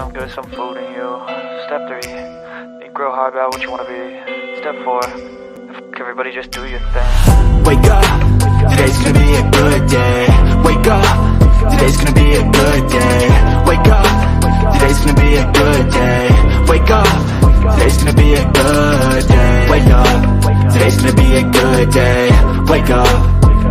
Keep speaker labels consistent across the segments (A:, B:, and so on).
A: some good, some food in you. Step 3, think real hard about what you wanna be. Step 4, everybody just do your thing.
B: Wake up, today's gonna be a good day. Wake up, today's gonna be a good day. Wake up, today's gonna be a good day. Wake up, today's gonna be a good day. Wake up, today's gonna be a good day. Wake up,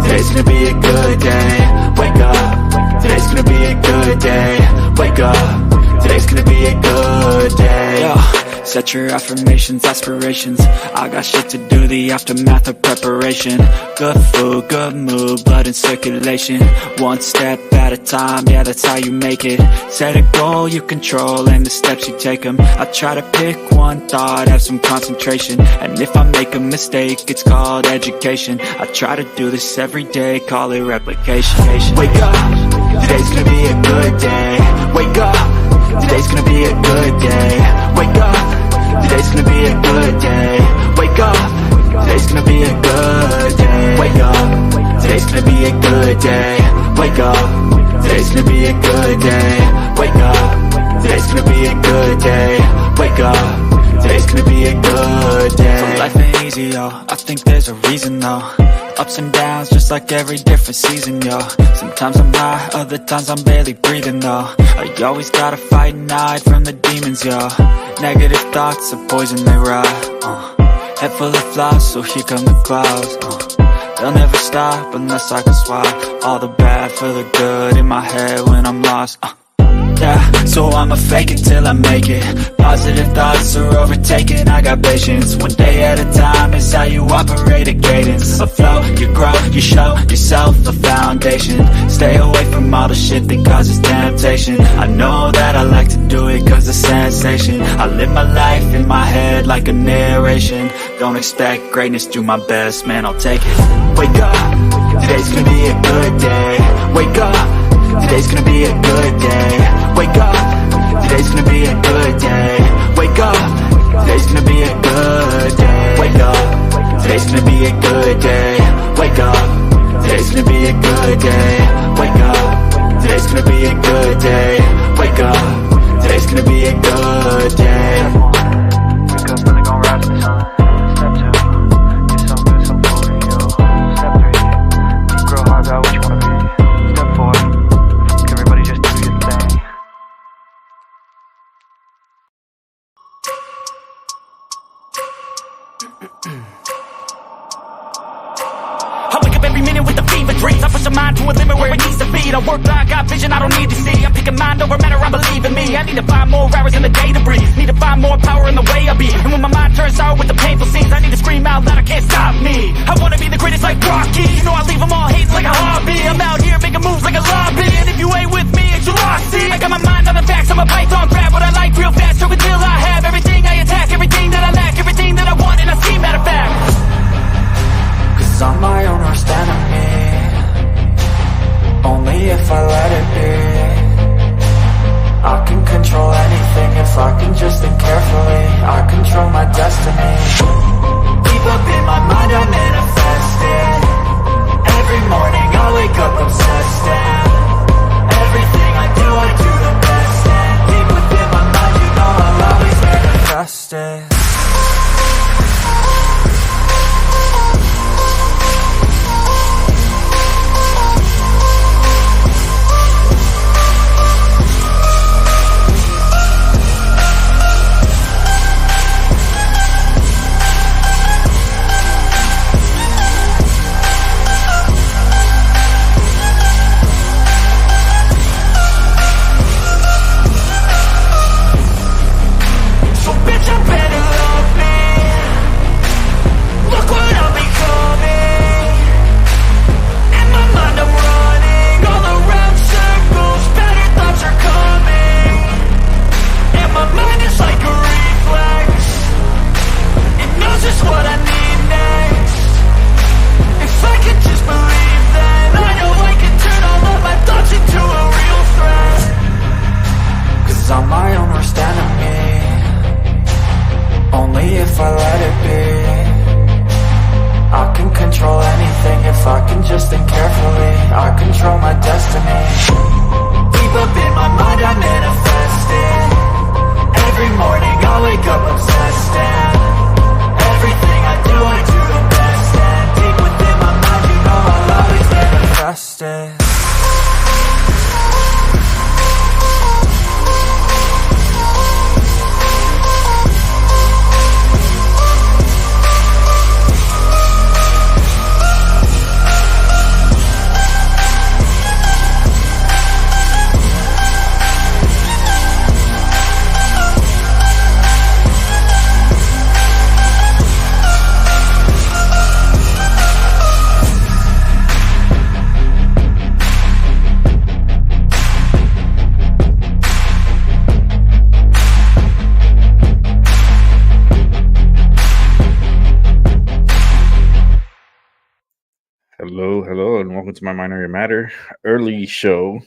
B: today's gonna be a good day. Wake up, today's gonna be a good day. Wake up, today's gonna be a good day. Yo, set your affirmations, aspirations. I got shit to do, the aftermath of preparation. Good food, good mood, blood in circulation. One step at a time, yeah, that's how you make it. Set a goal you control and the steps you take them. I try to pick one thought, have some concentration. And if I make a mistake, it's called education. I try to do this every day, call it replication. Wake up, today's gonna be a good day. Wake up, today's gonna be a good day. Wake up, today's gonna be a good day. Wake up, today's gonna be a good day. Wake up, today's gonna be a good day. Wake up, today's gonna be a good day. Wake up, today's gonna be a good day. Wake up, today's gonna be a good day. So life ain't easy, yo, I think there's a reason though. Ups and downs, just like every different season, yo. Sometimes I'm high, other times I'm barely breathing, though. I always gotta fight and hide from the demons, yo. Negative thoughts are poison, they rot. Head full of flies, so here come the clouds. They'll never stop unless I can swap all the bad for the good in my head when I'm lost. Yeah, so I'ma fake it till I make it. Positive thoughts are overtaken, I got patience. One day at a time is how you operate a cadence. A flow, you grow, you show yourself a foundation. Stay away from all the shit that causes temptation. I know that I like to do it cause it's sensation. I live my life in my head like a narration. Don't expect greatness, do my best, man, I'll take it. Wake up, today's gonna be a good day. Wake up, today's gonna be a good day. Wake up, today's gonna be a good day. Wake up, today's gonna be a good day. Wake up, today's gonna be a good day. Wake up, today's gonna be a good day. Wake up, today's gonna be a good day. Wake up, today's gonna be a good day.
A: Wake up, really gon' rise in the sun. Step 2, get some good, some food in you. Step 3, think real hard about what you wanna be. Step 4, everybody just do your thing.
C: I wake up every minute with the fever dreams. I push my mind to a limit where it needs to be. I work blind, got vision I don't need to see. I'm picking mind over matter, I believe in me. I need to find more hours in the day to breathe. Need to find more power in the way I be. And when my mind turns sour with the painful scenes, I need to scream out loud, I can't stop me. I wanna be the greatest like Rocky. You know I leave them all hating like a hobby. I'm out here making moves like a lobby. And if you ain't with me, it's your loss. See, I got my mind on the facts, I'm a python, grab what I like real fast. Stroke until I have everything I attack, everything that I lack, everything that I want, and I see, matter of fact.
B: Cause I'm my own worst enemy. Only if I let it be. I can control anything if I can just think carefully. I control my destiny. Deep up in my mind I manifest it. Every morning I wake up obsessed and everything I do the best. And deep within my mind you know I'll always manifest it. I'm my own worst enemy. Only if I let it be. I can control anything if I can just think carefully. I control my destiny. Deep up in my mind I manifest it. Every morning I wake up obsessed, and everything I do the best. And deep within my mind, you know I'll always manifest it.
D: Hello, and welcome to my Minority Matter early show.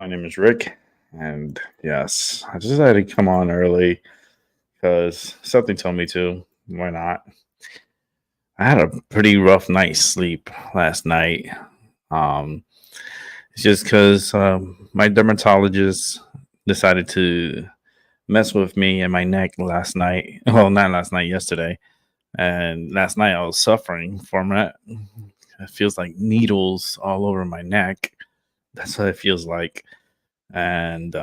D: My name is Rick, and yes, I just decided to come on early because something told me to. Why not? I had a pretty rough night's sleep last night. Um, it's just because my dermatologist decided to mess with me and my neck last night. Well, not last night, yesterday. And last night I was suffering from it. It feels like needles all over my neck. That's what it feels like. And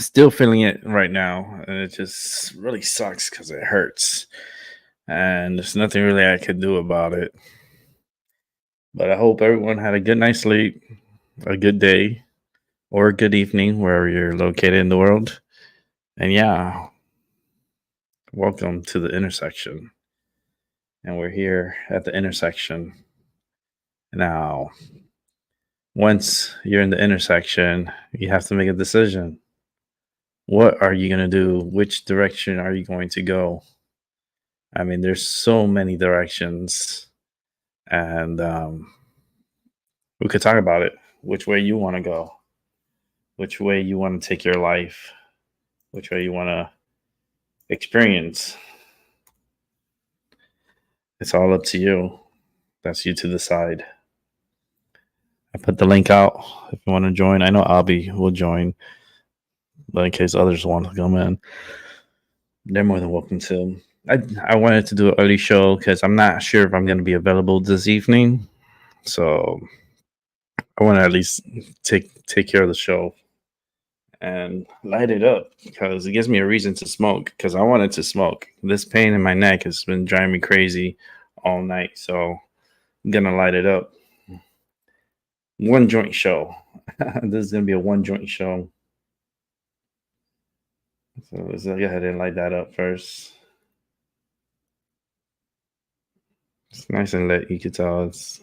D: still feeling it right now. And it just really sucks because it hurts. And there's nothing really I could do about it. But I hope everyone had a good night's sleep, a good day, or a good evening, wherever you're located in the world. And yeah, welcome to the intersection. And we're here at the intersection. Now, once you're in the intersection, you have to make a decision. What are you going to do? Which direction are you going to go? I mean, there's so many directions. And we could talk about it. Which way you want to go? Which way you want to take your life? Which way you want to experience? It's all up to you. That's you to decide. I put the link out if you want to join. I know Abby will join, but in case others want to come in, they're more than welcome to. I wanted to do an early show because I'm not sure if I'm going to be available this evening. So I want to at least take care of the show and light it up because it gives me a reason to smoke because I wanted to smoke. This pain in my neck has been driving me crazy all night. So I'm going to light it up. One joint show. This is going to be a one joint show. So let's go ahead and light that up first. It's nice and lit. You can tell it's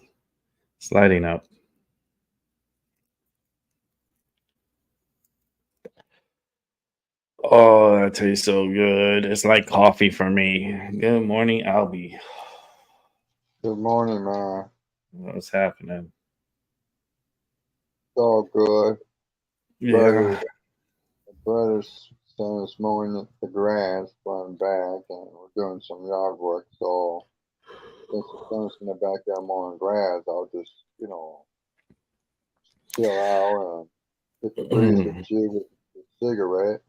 D: lighting up. Oh, that tastes so good. It's like coffee for me. Good morning, Albie.
E: Good morning, man.
D: What's happening?
E: It's all good.
D: Yeah.
E: Brother's son is mowing the grass, going back, and we're doing some yard work. So since the son's in the backyard mowing grass, I'll just, chill out and hit the breeze and chill with a cigarette.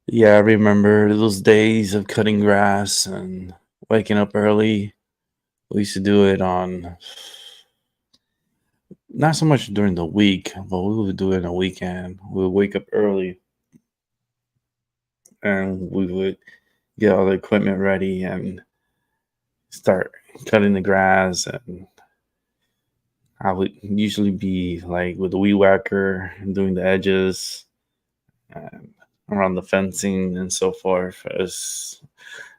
D: Yeah, I remember those days of cutting grass and waking up early. We used to do it on not so much during the week, but we would do it on a weekend. We would wake up early and we would get all the equipment ready and start cutting the grass. And I would usually be like with the weed whacker and doing the edges and around the fencing and so forth. It's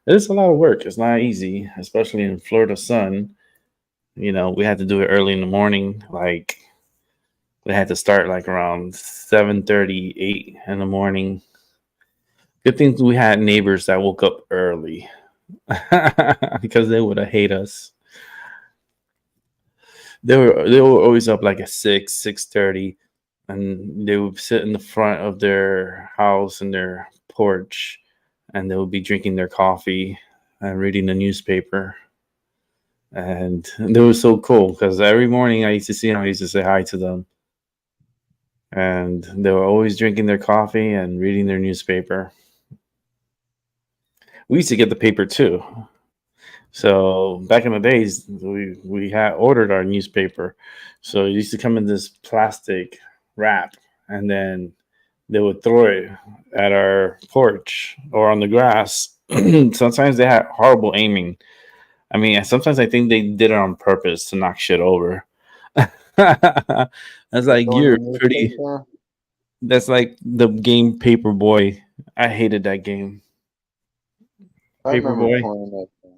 D: a lot of work. It's not easy, especially in Florida sun. We had to do it early in the morning. Like we had to start like around 7:30, 8 in the morning. Good thing we had neighbors that woke up early because they would have hate us. They were always up like at 6:30, and they would sit in the front of their house and their porch, and they would be drinking their coffee and reading the newspaper. And they were so cool because every morning I used to see them, I used to say hi to them. and they were always drinking their coffee and reading their newspaper. We used to get the paper too. So back in the days, we had ordered our newspaper. So it used to come in this plastic wrap, and then they would throw it at our porch or on the grass. Sometimes they had horrible aiming. I mean, sometimes I think they did it on purpose to knock shit over. That's like
E: Throwing
D: you're
E: the
D: pretty.
E: newspaper?
D: That's like the game Paperboy. I hated that game.
E: I remember
D: Paperboy.
E: playing that thing.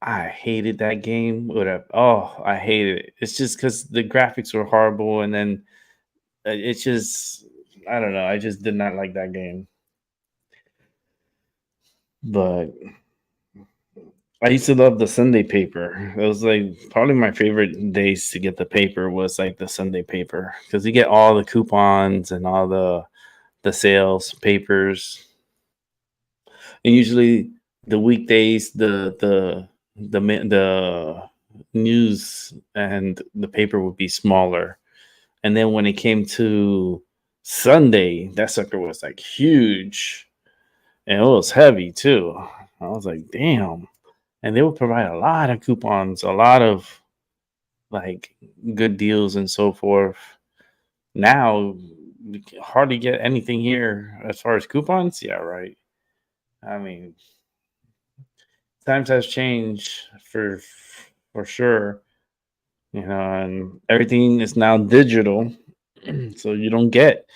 D: I hated that game. I hated it. It's just because the graphics were horrible, and then it's just I don't know. I just did not like that game. But I used to love the Sunday paper. It was like probably my favorite days to get the paper was like the Sunday paper because you get all the coupons and all the sales papers. And usually the weekdays, the news and the paper would be smaller. And then when it came to Sunday, that sucker was like huge, and it was heavy too. I was like, damn. And they would provide a lot of coupons, a lot of like good deals and so forth. Now you can hardly get anything here as far as coupons. Yeah, right. I mean, times has changed for sure, and everything is now digital, so you don't get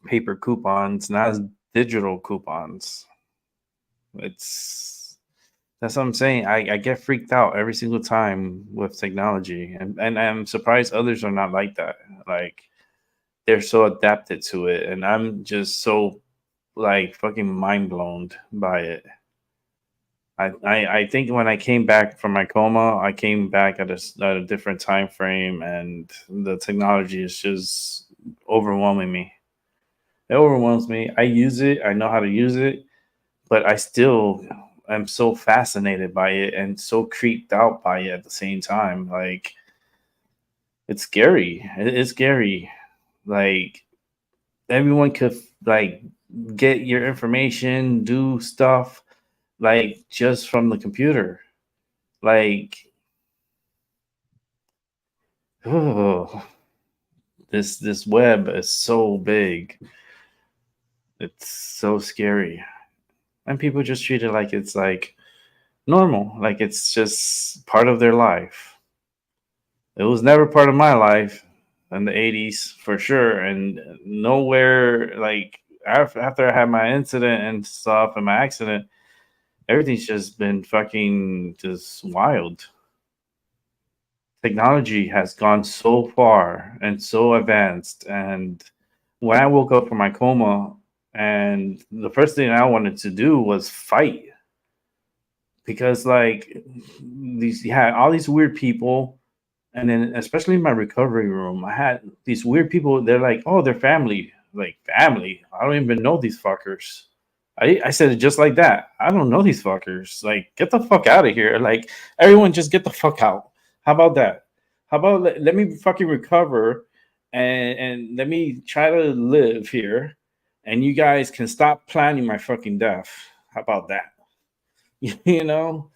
D: paper coupons. Now it's digital coupons. That's what I'm saying. I get freaked out every single time with technology, and I'm surprised others are not like that. Like they're so adapted to it, and I'm just so like fucking mind blown by it. I think when I came back from my coma, I came back at a different time frame, and the technology is just overwhelming me. It overwhelms me. I use it. I know how to use it, but I still am so fascinated by it and so creeped out by it at the same time. Like it's scary. It's scary. Like everyone could like get your information, do stuff like just from the computer. Like, oh, this web is so big. It's so scary, and people just treat it like it's like normal, like it's just part of their life. It was never part of my life in the '80s for sure, and nowhere like after I had my incident and stuff and my accident, everything's just been fucking just wild. Technology has gone so far and so advanced. And when I woke up from my coma, and the first thing I wanted to do was fight because, like, these you had all these weird people, and then especially in my recovery room, I had these weird people. They're like, "Oh, they're family." Like family. I don't even know these fuckers. I said it just like that. I don't know these fuckers. Like, get the fuck out of here. Like, everyone just get the fuck out. How about that? How about let me fucking recover and let me try to live here and you guys can stop planning my fucking death. How about that? You know?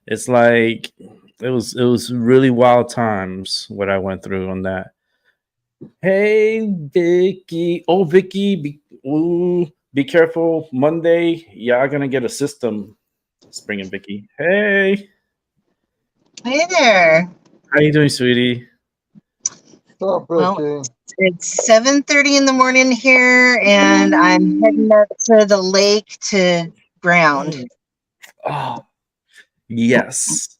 D: It's like it was really wild times what I went through on that. Hey Vicky. Oh Vicky, be careful. Monday, y'all gonna get a system. Spring Vicky. Hey,
F: Hey there.
D: how you doing, sweetie?
E: What's up,
F: Well,
E: Ricky?
F: it's 7:30 in the morning here, and I'm heading up to the lake to ground.
D: Oh, yes.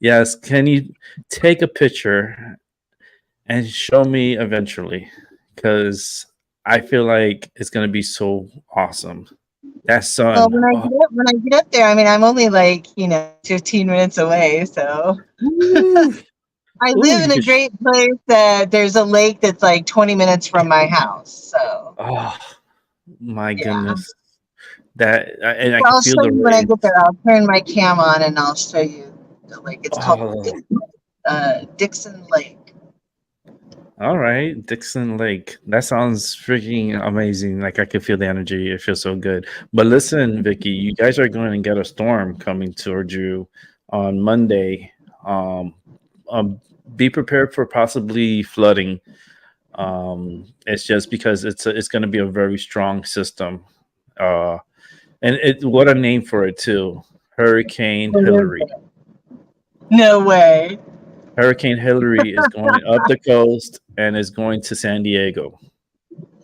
D: Yes. Can you take a picture and show me eventually? Because I feel like it's gonna be so awesome. That
F: Well,
D: sun. Oh,
F: when I get up there, I mean, I'm only like 15 minutes away, so
D: ooh,
F: I
D: ooh,
F: live
D: you
F: in a
D: could
F: great place that there's a lake that's like 20 minutes from my house. So
D: oh my
F: yeah,
D: goodness. And I
F: so
D: can
F: I'll
D: feel
F: show
D: the
F: you when I
D: rain.
F: get there. I'll turn my cam on and I'll show you the lake. It's called
D: Oh,
F: Dixon Lake.
D: All right, Dixon Lake. That sounds freaking amazing. Like I could feel the energy. It feels so good. But listen, Vicky, you guys are going to get a storm coming towards you on Monday. Um, um, be prepared for possibly flooding. It's just because it's going to be a very strong system. Uh, and it what a name for it too. Hurricane Hillary.
F: No way.
D: Hurricane Hillary is going up the coast and is going to San Diego.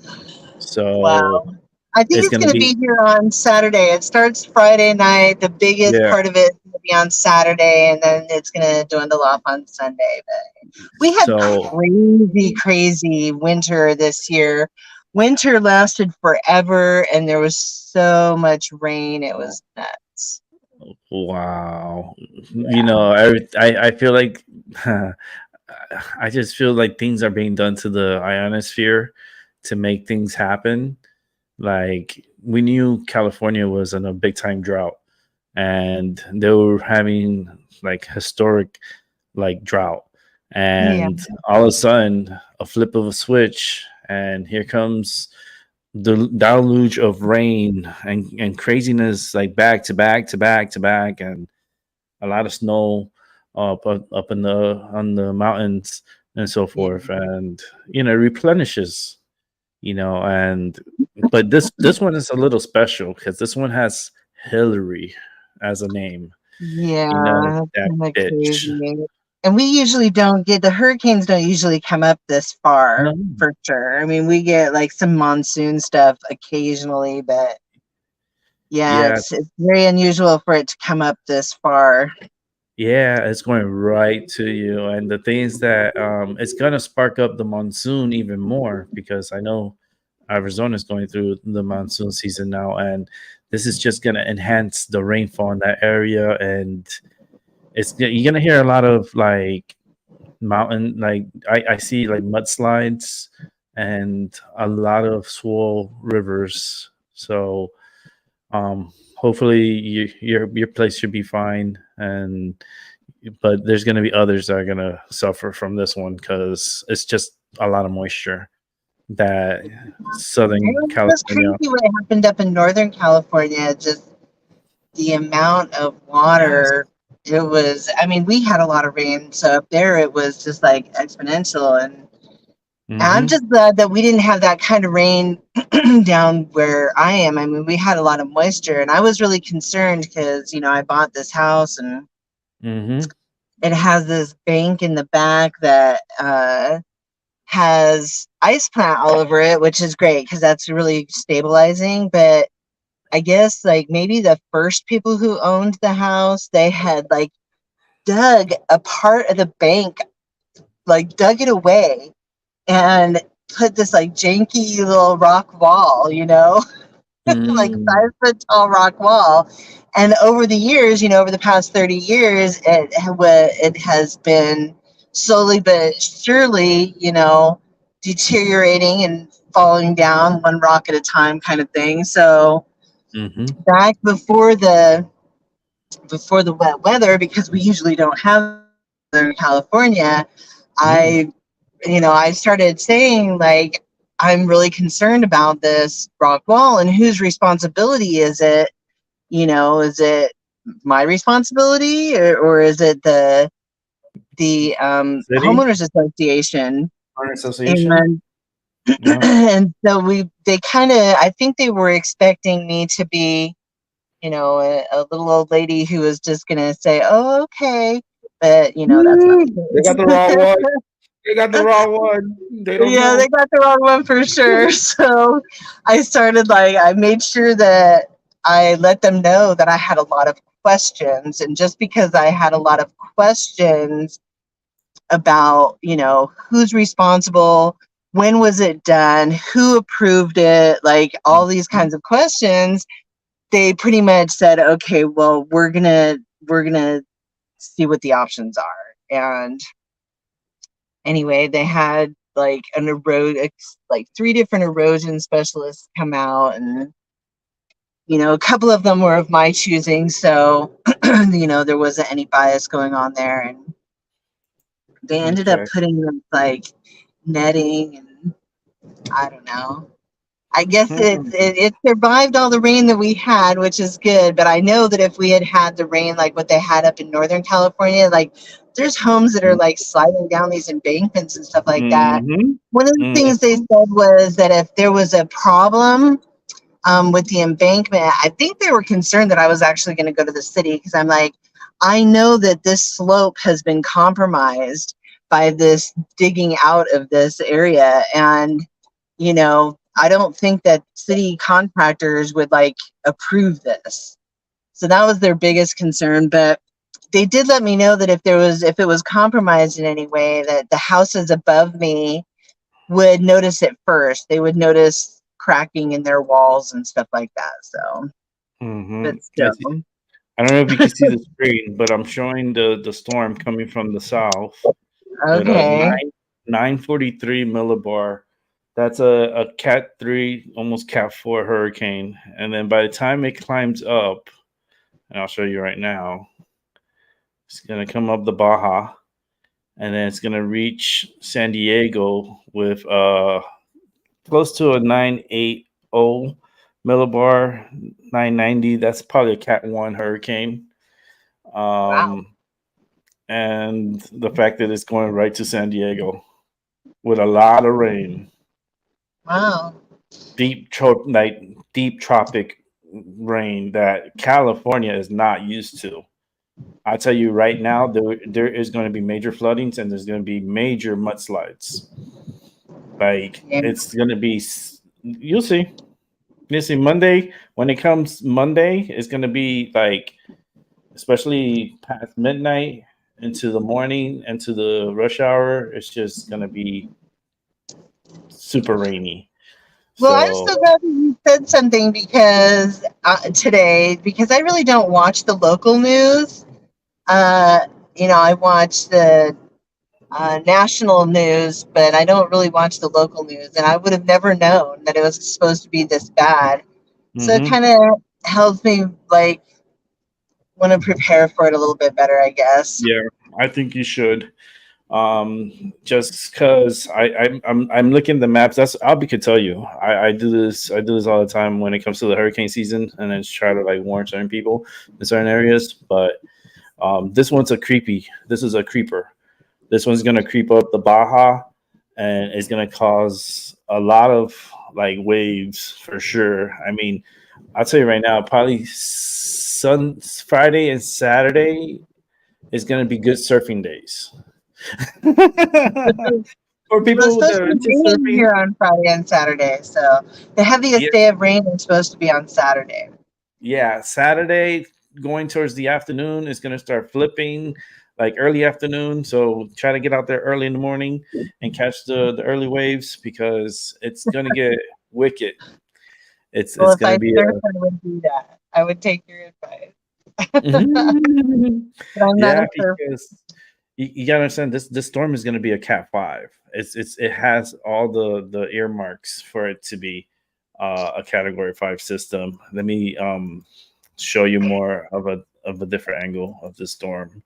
F: Wow.
D: So
F: I think
D: it's
F: it's
D: going to
F: going to
D: be,
F: be here on Saturday. It starts Friday night. The biggest
D: yeah.
F: part of it is going to be on Saturday, and then it's going to dwindle off on Sunday. But we had
D: So
F: crazy winter this year. Winter lasted forever, and there was so much rain. It was nuts.
D: wow, I feel like I just feel like things are being done to the ionosphere to make things happen. Like we knew California was in a big time drought, and they were having like historic like drought, and all of a sudden a flip of a switch, and here comes the deluge of rain and craziness, like back to back to back to back, and a lot of snow up in the on the mountains and so forth, and replenishes, and but this one is a little special because this one has Hillary as a name.
F: Yeah,
D: That
F: kind of
D: bitch.
F: crazy. And we usually don't get the hurricanes don't usually come up this far
D: No.
F: for sure. I mean, we get like some monsoon stuff occasionally, but yeah,
D: Yeah,
F: it's very unusual for it to come up this far.
D: yeah, it's going right to you. And the thing is that it's gonna spark up the monsoon even more because I know Arizona is going through the monsoon season now, and this is just gonna enhance the rainfall in that area, and you're gonna hear a lot of like mountain, like I see like mudslides and a lot of swole rivers. So hopefully your place should be fine, and but there's going to be others that are going to suffer from this one because it's just a lot of moisture that Southern
F: It was
D: California.
F: crazy what happened up in Northern California. Just the amount of
D: Yes.
F: water. It was. I mean, we had a lot of rain, so up there it was just like exponential. And I'm
D: Hmm.
F: just glad that we didn't have that kind of rain down where I am. I mean, we had a lot of moisture, and I was really concerned because I bought this house and
D: Hmm.
F: it has this bank in the back that has ice plant all over it, which is great because that's really stabilizing. But I guess like maybe the first people who owned the house, they had like dug a part of the bank, like dug it away and put this like janky little rock wall, like
D: Mm.
F: 5 foot tall rock wall. And over the years, over the past 30 years, it has been slowly but surely, deteriorating and falling down one rock at a time kind of thing. So
D: Hmm.
F: back before the wet weather, because we usually don't have weather in California,
D: Mm.
F: I started saying like, I'm really concerned about this rock wall and whose responsibility is it? Is it my responsibility or is it the
D: City
F: homeowners association?
D: Bar Association.
F: And
D: Yeah.
F: and so they kind of, I think they were expecting me to be, a little old lady who was just gonna say, "Oh, okay," but that's not the
D: They got the
F: case.
D: wrong one. They got the wrong one. They don't
F: Yeah,
D: know.
F: they got the wrong one for sure. So I made sure that I let them know that I had a lot of questions. And just because I had a lot of questions about, who's responsible, when was it done, who approved it, like all these kinds of questions, they pretty much said, okay, well, we're gonna see what the options are. And anyway, they had like like 3 different erosion specialists come out, and a couple of them were of my choosing, so there wasn't any bias going on there, and they ended up
D: Okay.
F: putting like netting, and I don't know. I guess it survived all the rain that we had, which is good. But I know that if we had had the rain like what they had up in Northern California, like there's homes that are like sliding down these embankments and stuff like that. One of the things they said was that if there was a problem with the embankment, I think they were concerned that I was actually going to go to the city, because I'm like, I know that this slope has been compromised by this digging out of this area, and you know, I don't think that city contractors would like approve this. So that was their biggest concern. But they did let me know that if it was compromised in any way, that the houses above me would notice it first. They would notice cracking in their walls and stuff like that. So, but still.
D: I don't know if you can see the screen, but I'm showing the storm coming from the south.
F: Okay.
D: 943 millibar. That's a Cat 3, almost Cat 4 hurricane. And then by the time it climbs up, and I'll show you right now, it's going to come up the Baja, and then it's going to reach San Diego with close to a 980 millibar, 990. That's probably a Cat 1 hurricane.
F: Wow.
D: And the fact that it's going right to San Diego with a lot of rain.
F: Wow.
D: Deep tropic rain that California is not used to. I tell you right now, there is going to be major floodings, and there's going to be major mudslides. Like it's going to be, you'll see. Monday, when it comes Monday, it's going to be like, especially past midnight into the morning, into the rush hour, it's just going to be super rainy.
F: Well, I'm so glad that you said something because today, because I really don't watch the local news. You know, I watch the national news, but I don't really watch the local news. And I would have never known that it was supposed to be this bad. So it kind of helps me like want to prepare for it a little bit better, I guess.
D: Yeah, I think you should. Just because I'm looking at the maps. That's Albie could tell you. I do this all the time when it comes to the hurricane season, and then try to like warn certain people in certain areas. But this one's this is a creeper. This one's gonna creep up the Baja, and it's gonna cause a lot of like waves for sure. I mean, I'll tell you right now, probably Friday and Saturday is gonna be good surfing days. For people that are into surfing
F: here on Friday and Saturday, so the heaviest day of rain is supposed to be on Saturday.
D: Yeah, Saturday going towards the afternoon is going to start flipping like early afternoon. So try to get out there early in the morning and catch the early waves, because it's going to get wicked. It's going to be.
F: I would do that. I would take your advice. But I'm not a surfer.
D: Because you gotta understand this storm is going to be a Cat 5. It has all the earmarks for it to be a Category 5 system. Let me show you more of a different angle of the storm.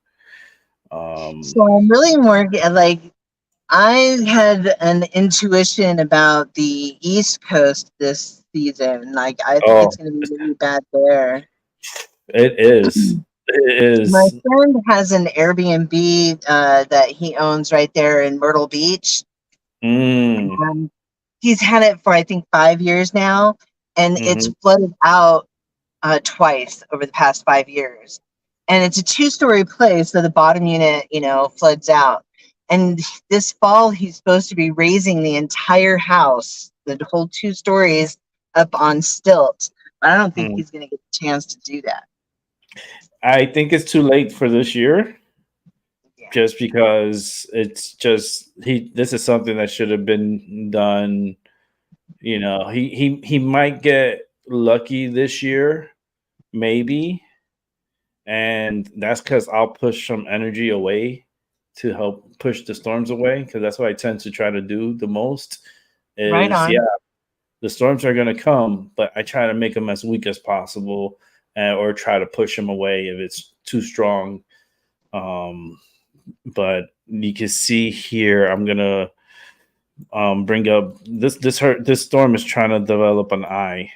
F: So I'm really more like, I had an intuition about the East Coast this season. Like I think it's going to be really bad there.
D: It is. It is.
F: My friend has an Airbnb that he owns right there in Myrtle Beach. He's had it for I think 5 years now, and it's flooded out twice over the past 5 years. And it's a 2-story place, so the bottom unit, you know, floods out. And this fall, he's supposed to be raising the entire house, the whole 2 stories, up on stilts. But I don't think he's going to get the chance to do that.
D: I think it's too late for this year, just because it's just this is something that should have been done. You know, he might get lucky this year, maybe, and that's because I'll push some energy away to help push the storms away, because that's what I tend to try to do the most. Is,
F: right on.
D: Yeah, the storms are going to come, but I try to make them as weak as possible. Or try to push them away if it's too strong. But you can see here, I'm gonna bring up this storm is trying to develop an eye,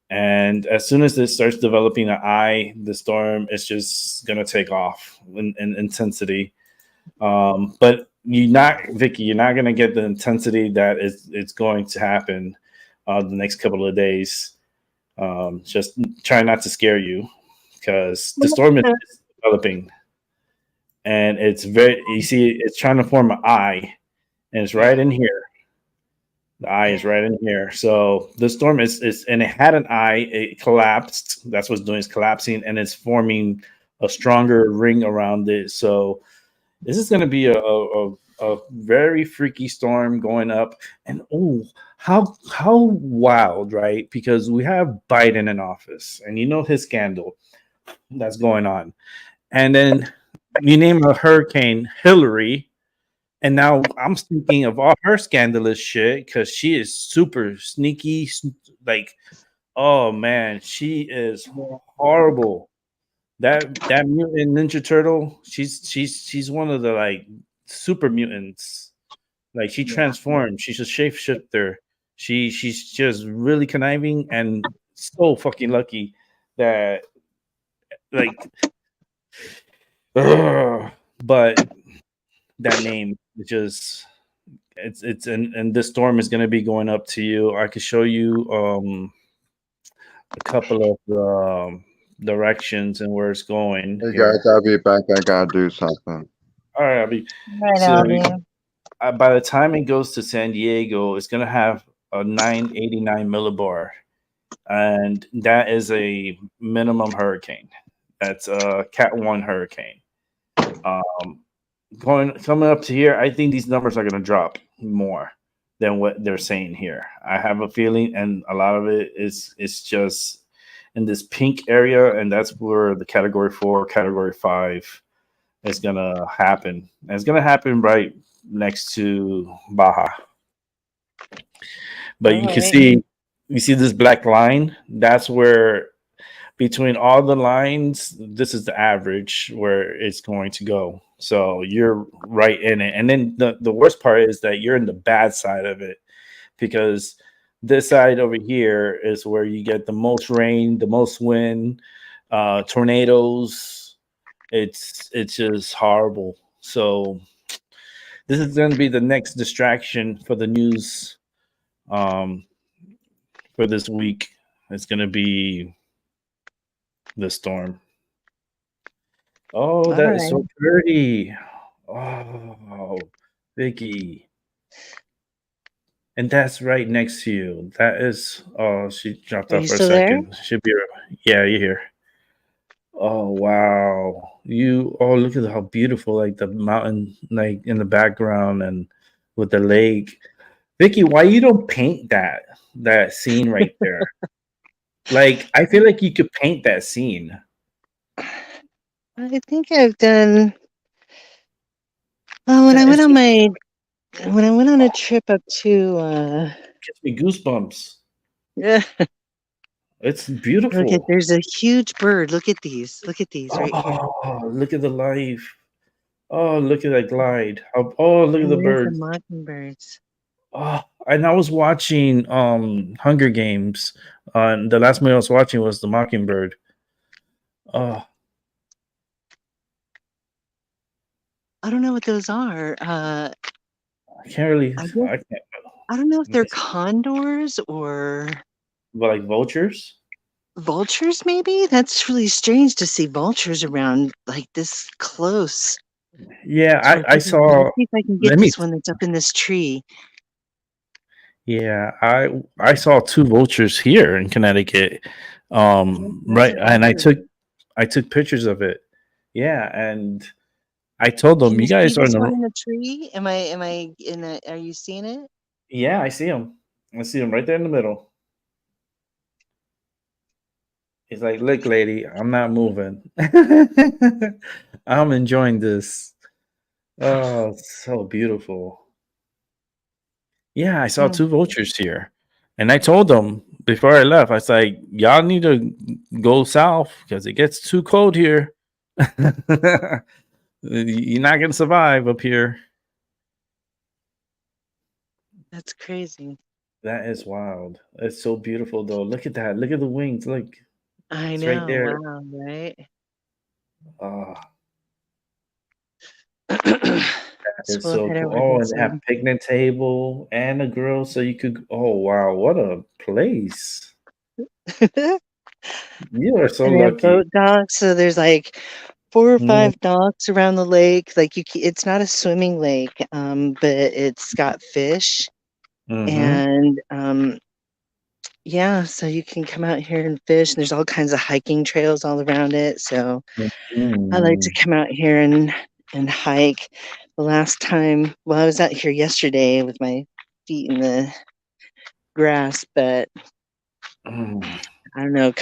D: and as soon as it starts developing an eye, the storm is just gonna take off in intensity. But Vicky, you're not gonna get the intensity that it's going to happen the next couple of days. Just try not to scare you because the storm is developing, and it's very. You see, it's trying to form an eye, and it's right in here. The eye is right in here. So the storm is and it had an eye. It collapsed. That's what's doing. It's collapsing, and it's forming a stronger ring around it. So this is going to be a very freaky storm going up. And how wild, right? Because we have Biden in office, and you know his scandal that's going on, and then you name a hurricane Hillary. And now I'm thinking of all her scandalous shit because she is super sneaky. Like, oh man, she is horrible. That mutant Ninja Turtle, she's one of the like super mutants. Like she transformed. She's a shapeshifter. She's just really conniving and so fucking lucky that like. But that name just it's and this storm is going to be going up to you. I could show you a couple of directions and where it's going.
E: Hey
D: here.
E: guys, I'll be back. I gotta do something.
D: All right, Abby.
F: Right,
D: So
F: Albie.
D: by the time it goes to San Diego, it's going to have a 989 millibar, and that is a minimum hurricane. That's a Cat 1 hurricane. Coming up to here, I think these numbers are going to drop more than what they're saying here. I have a feeling, and a lot of it is just in this pink area, and that's where the Category 4, Category 5 is going to happen. And it's going to happen right next to Baja. But you see this black line. That's where between all the lines, this is the average where it's going to go. So you're right in it. And then the worst part is that you're in the bad side of it because this side over here is where you get the most rain, the most wind, tornadoes. It's just horrible. So this is going to be the next distraction for the news for this week. It's going to be the storm. Oh, that is so pretty. Oh, Vicky. And that's right next to you. That is. Oh, she dropped
F: Are
D: off
F: you
D: for a
F: still there?
D: second. Should be. Yeah, you're here. Oh wow. Oh, look at how beautiful, like the mountain, like in the background, and with the lake. Vicky, why you don't paint that scene right there? Like, I feel like you could paint that scene.
F: I think I've done. Well, when I went on a trip up to
D: Gives me goosebumps.
F: yeah,
D: It's beautiful.
F: look at there's a huge bird. Look at these right here.
D: Oh, look at the life. Oh, look at that glide. Oh, look at
F: And
D: the
F: there's
D: birds.
F: the mockingbirds.
D: Oh, and I was watching Hunger Games. The last movie I was watching was The Mockingbird. Oh,
F: I don't know what those are.
D: I can't really.
F: I
D: I can't.
F: don't know if they're condors or
D: But like vultures.
F: vultures. Maybe that's really strange to see vultures around like this close.
D: Yeah,
F: So
D: I saw.
F: Let's see if I can get
D: Let me.
F: this one that's up in this tree.
D: Yeah, I saw two vultures here in Connecticut. Right, and I took pictures of it. Yeah, and I told them,
F: Can
D: you
F: you see
D: guys are in
F: this
D: the.
F: one in the tree? Am I in a? Are you seeing it?
D: Yeah, I see him. I see him right there in the middle. He's like, look, lady, I'm not moving. I'm enjoying this. Oh, so beautiful. Yeah, I saw two vultures here. And I told them before I left, I was like, y'all need to go south because it gets too cold here. You're not going to survive up here.
F: That's crazy.
D: That is wild. It's so beautiful though. Look at that. Look at the wings. Look,
F: I
D: it's right
F: know.
D: there.
F: Wow, right?
D: Oh,
F: So
D: it's
F: we'll
D: so
F: head
D: cool.
F: over
D: Oh,
F: there
D: and they have
F: soon.
D: picnic table and a grill, so you could. Oh wow, what a place! You are so
F: And they have
D: lucky.
F: boat docks, so there's like 4 or
D: Mm,
F: 5 docks around the lake. Like it's not a swimming lake, but it's got fish,
D: mm-hmm.
F: and yeah, so you can come out here and fish. And there's all kinds of hiking trails all around it. So I like to
D: Mm.
F: come out here and hike. The last time, well, I was out here yesterday with my feet in the grass, but
D: Mm.
F: I don't know,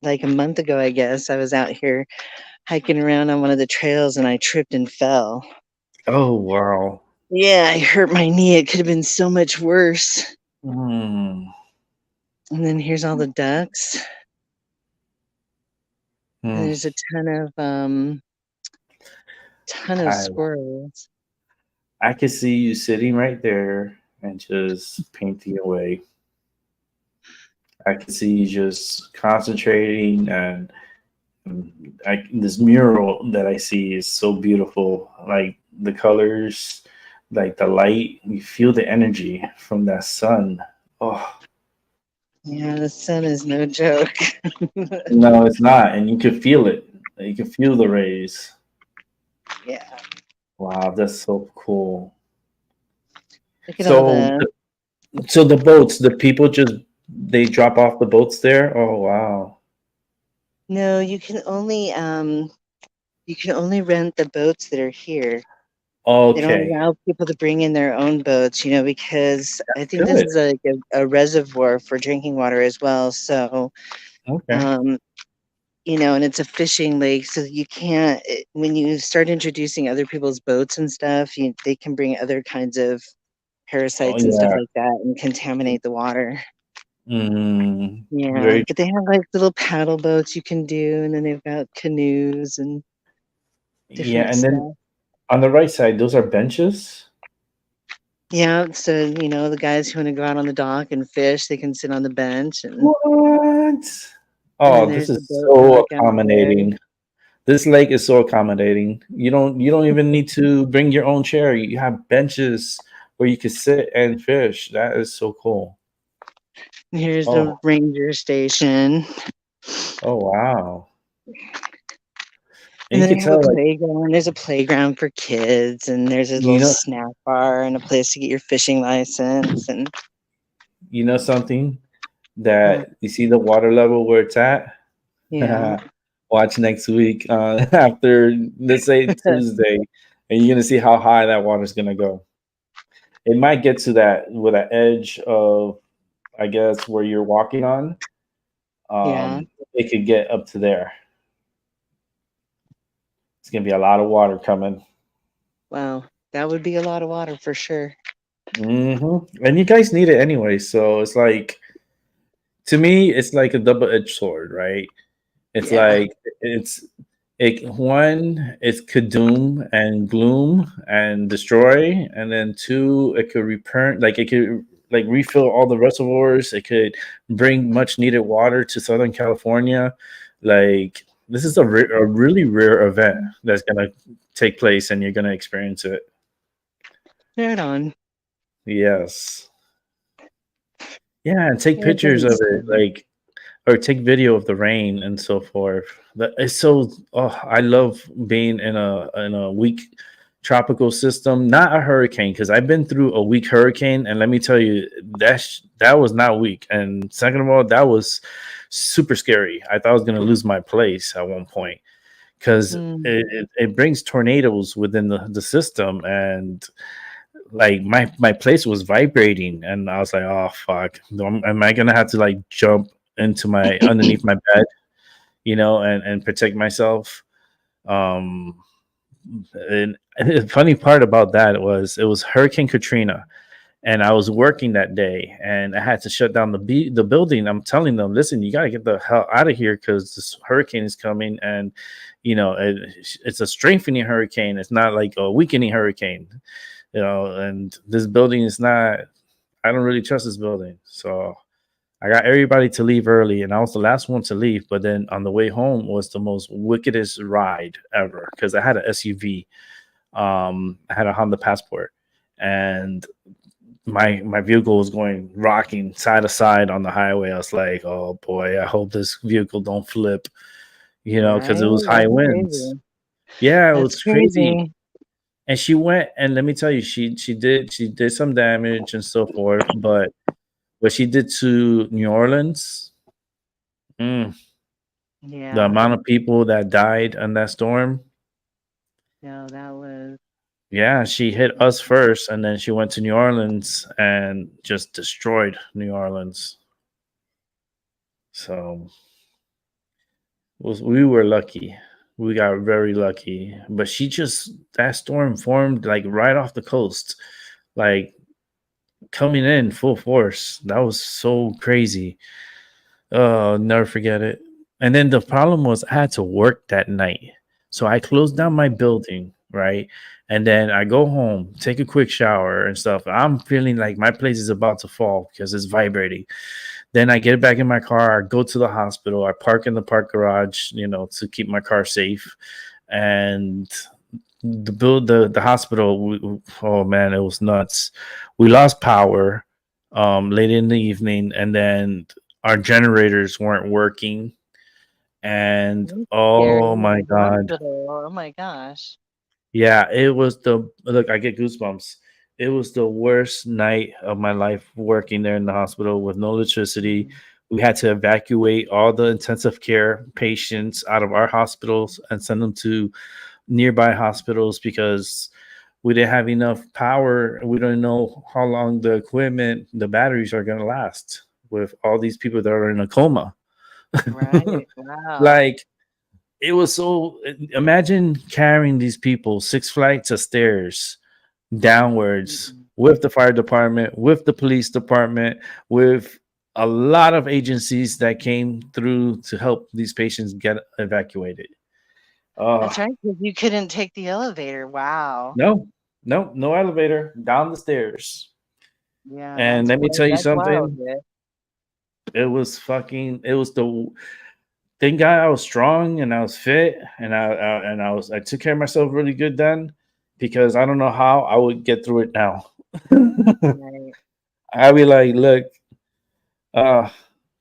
F: like a month ago, I guess, I was out here hiking around on one of the trails and I tripped and fell.
D: Oh wow.
F: Yeah, I hurt my knee. It could have been so much worse.
D: Mm.
F: And then here's all the ducks. And
D: Mm.
F: there's a ton of
D: I
F: squirrels.
D: I could see you sitting right there and just painting away. I could see you just concentrating and this mural that I see is so beautiful. Like the colors, like the light, you feel the energy from that sun. Oh,
F: Yeah, the sun is no joke.
D: no, it's not. And you can feel it. You can feel the rays.
F: Yeah.
D: Wow, that's so cool.
F: Look at all
D: So,
F: the
D: so the boats, the people just they drop off the boats there. Oh, wow.
F: No, you can only rent the boats that are here. They don't
D: Okay,
F: allow people to bring in their own boats, because I think this
D: good.
F: is like a reservoir for drinking water as well. So,
D: Okay.
F: um, and it's a fishing lake, so you can't. When you start introducing other people's boats and stuff, they can bring other kinds of
D: Oh
F: parasites and stuff
D: yeah.
F: like that and contaminate the water.
D: Mm,
F: Yeah,
D: very
F: but they have like little paddle boats you can do, and then they've got canoes and
D: yeah,
F: different
D: and then
F: stuff.
D: on the right side, those are benches.
F: Yeah, so the guys who want to go out on the dock and fish, they can sit on the bench,
D: What?
F: and then
D: Oh, this
F: there's the
D: is
F: boat
D: so
F: dock out there.
D: accommodating. This lake is so accommodating. You don't even need to bring your own chair. You have benches where you can sit and fish. That is so cool.
F: Here's the
D: Oh,
F: ranger station,
D: oh wow. And
F: and
D: you
F: then
D: can
F: they have a
D: tell like
F: playground. There's a playground for kids, and there's a
D: you
F: little
D: know
F: snack bar and a place to get your fishing license. And
D: you know something
F: uh,
D: that you see the water level where it's at.
F: yeah,
D: Watch next week after let's say Tuesday, and you're gonna see how high that water's gonna go. It might get to that with an edge of, I guess, where you're walking on.
F: yeah.
D: It could get up to there. It's gonna be a lot of water coming.
F: Wow, that would be a lot of water for sure.
D: And you guys need it anyway, so it's like to me, it's like a double-edged sword, right? It's
F: Yeah,
D: like it could doom and gloom and destroy, and then two, it could return, like it could like refill all the reservoirs. It could bring much needed water to Southern California. Like this is a really rare event that's gonna take place, and you're gonna experience it.
F: right on.
D: Yes, yeah, and take pictures of
F: Everybody's
D: it, like or take video of the rain and so forth. That it's so. Oh, I love being in a weak tropical system, not a hurricane, because I've been through a weak hurricane, and let me tell you, that was not weak. And second of all, that was super scary. I thought I was gonna lose my place at one point because
F: Mm.
D: it brings tornadoes within the system, and like my place was vibrating, and I was like, oh fuck, am I gonna have to like jump into my underneath my bed, and protect myself? um and the funny part about that was it was Hurricane Katrina, and I was working that day, and I had to shut down the building. I'm telling them, listen, you got to get the hell out of here because this hurricane is coming, and it's a strengthening hurricane. It's not like a weakening hurricane, and this building is not I don't really trust this building. So I got everybody to leave early, and I was the last one to leave. But then on the way home was the most wickedest ride ever because I had an SUV. I had a Honda Passport, and my vehicle was going rocking side to side on the highway. I was like, oh boy, I hope this vehicle don't flip, because it was
F: Right?
D: high
F: That's
D: winds.
F: crazy.
D: Yeah, it
F: That's
D: was crazy.
F: crazy.
D: And she went, and let me tell you, she did some damage and so forth, but what she did to New Orleans, mm, the
F: Yeah.
D: amount of people that died in that storm,
F: No, that was.
D: yeah, she hit us first, and then she went to New Orleans and just destroyed New Orleans. So we were lucky. We got very lucky. But that storm formed like right off the coast, like coming in full force. That was so crazy. Oh, never forget it. And then the problem was I had to work that night. So I closed down my building, right? And then I go home, take a quick shower and stuff. I'm feeling like my place is about to fall because it's vibrating. Then I get back in my car, I go to the hospital, I park in the park garage, to keep my car safe. And the hospital, oh man, it was nuts. We lost power late in the evening, and then our generators weren't working. And
F: That's
D: oh
F: scary at
D: my
F: the
D: god,
F: hospital. Oh my gosh.
D: yeah, it was the look. I get goosebumps. It was the worst night of my life working there in the hospital with no electricity. We had to evacuate all the intensive care patients out of our hospitals and send them to nearby hospitals because we didn't have enough power. We don't know how long the equipment, the batteries are going to last with all these people that are in a coma.
F: Right. Wow.
D: Like, it was so, imagine carrying these people 6 flights of stairs downwards
F: Mm-mm.
D: with the fire department, with the police department, with a lot of agencies that came through to help these patients get evacuated.
F: That's
D: Oh,
F: right, because you couldn't take the elevator. Wow.
D: no, no elevator, down the stairs.
F: Yeah,
D: And let me tell you
F: that's wild,
D: something,
F: yeah.
D: it was the thank God I was strong and I was fit and I took care of myself really good then because I don't know how I would get through it now.
F: Right.
D: I'd be like, look, uh,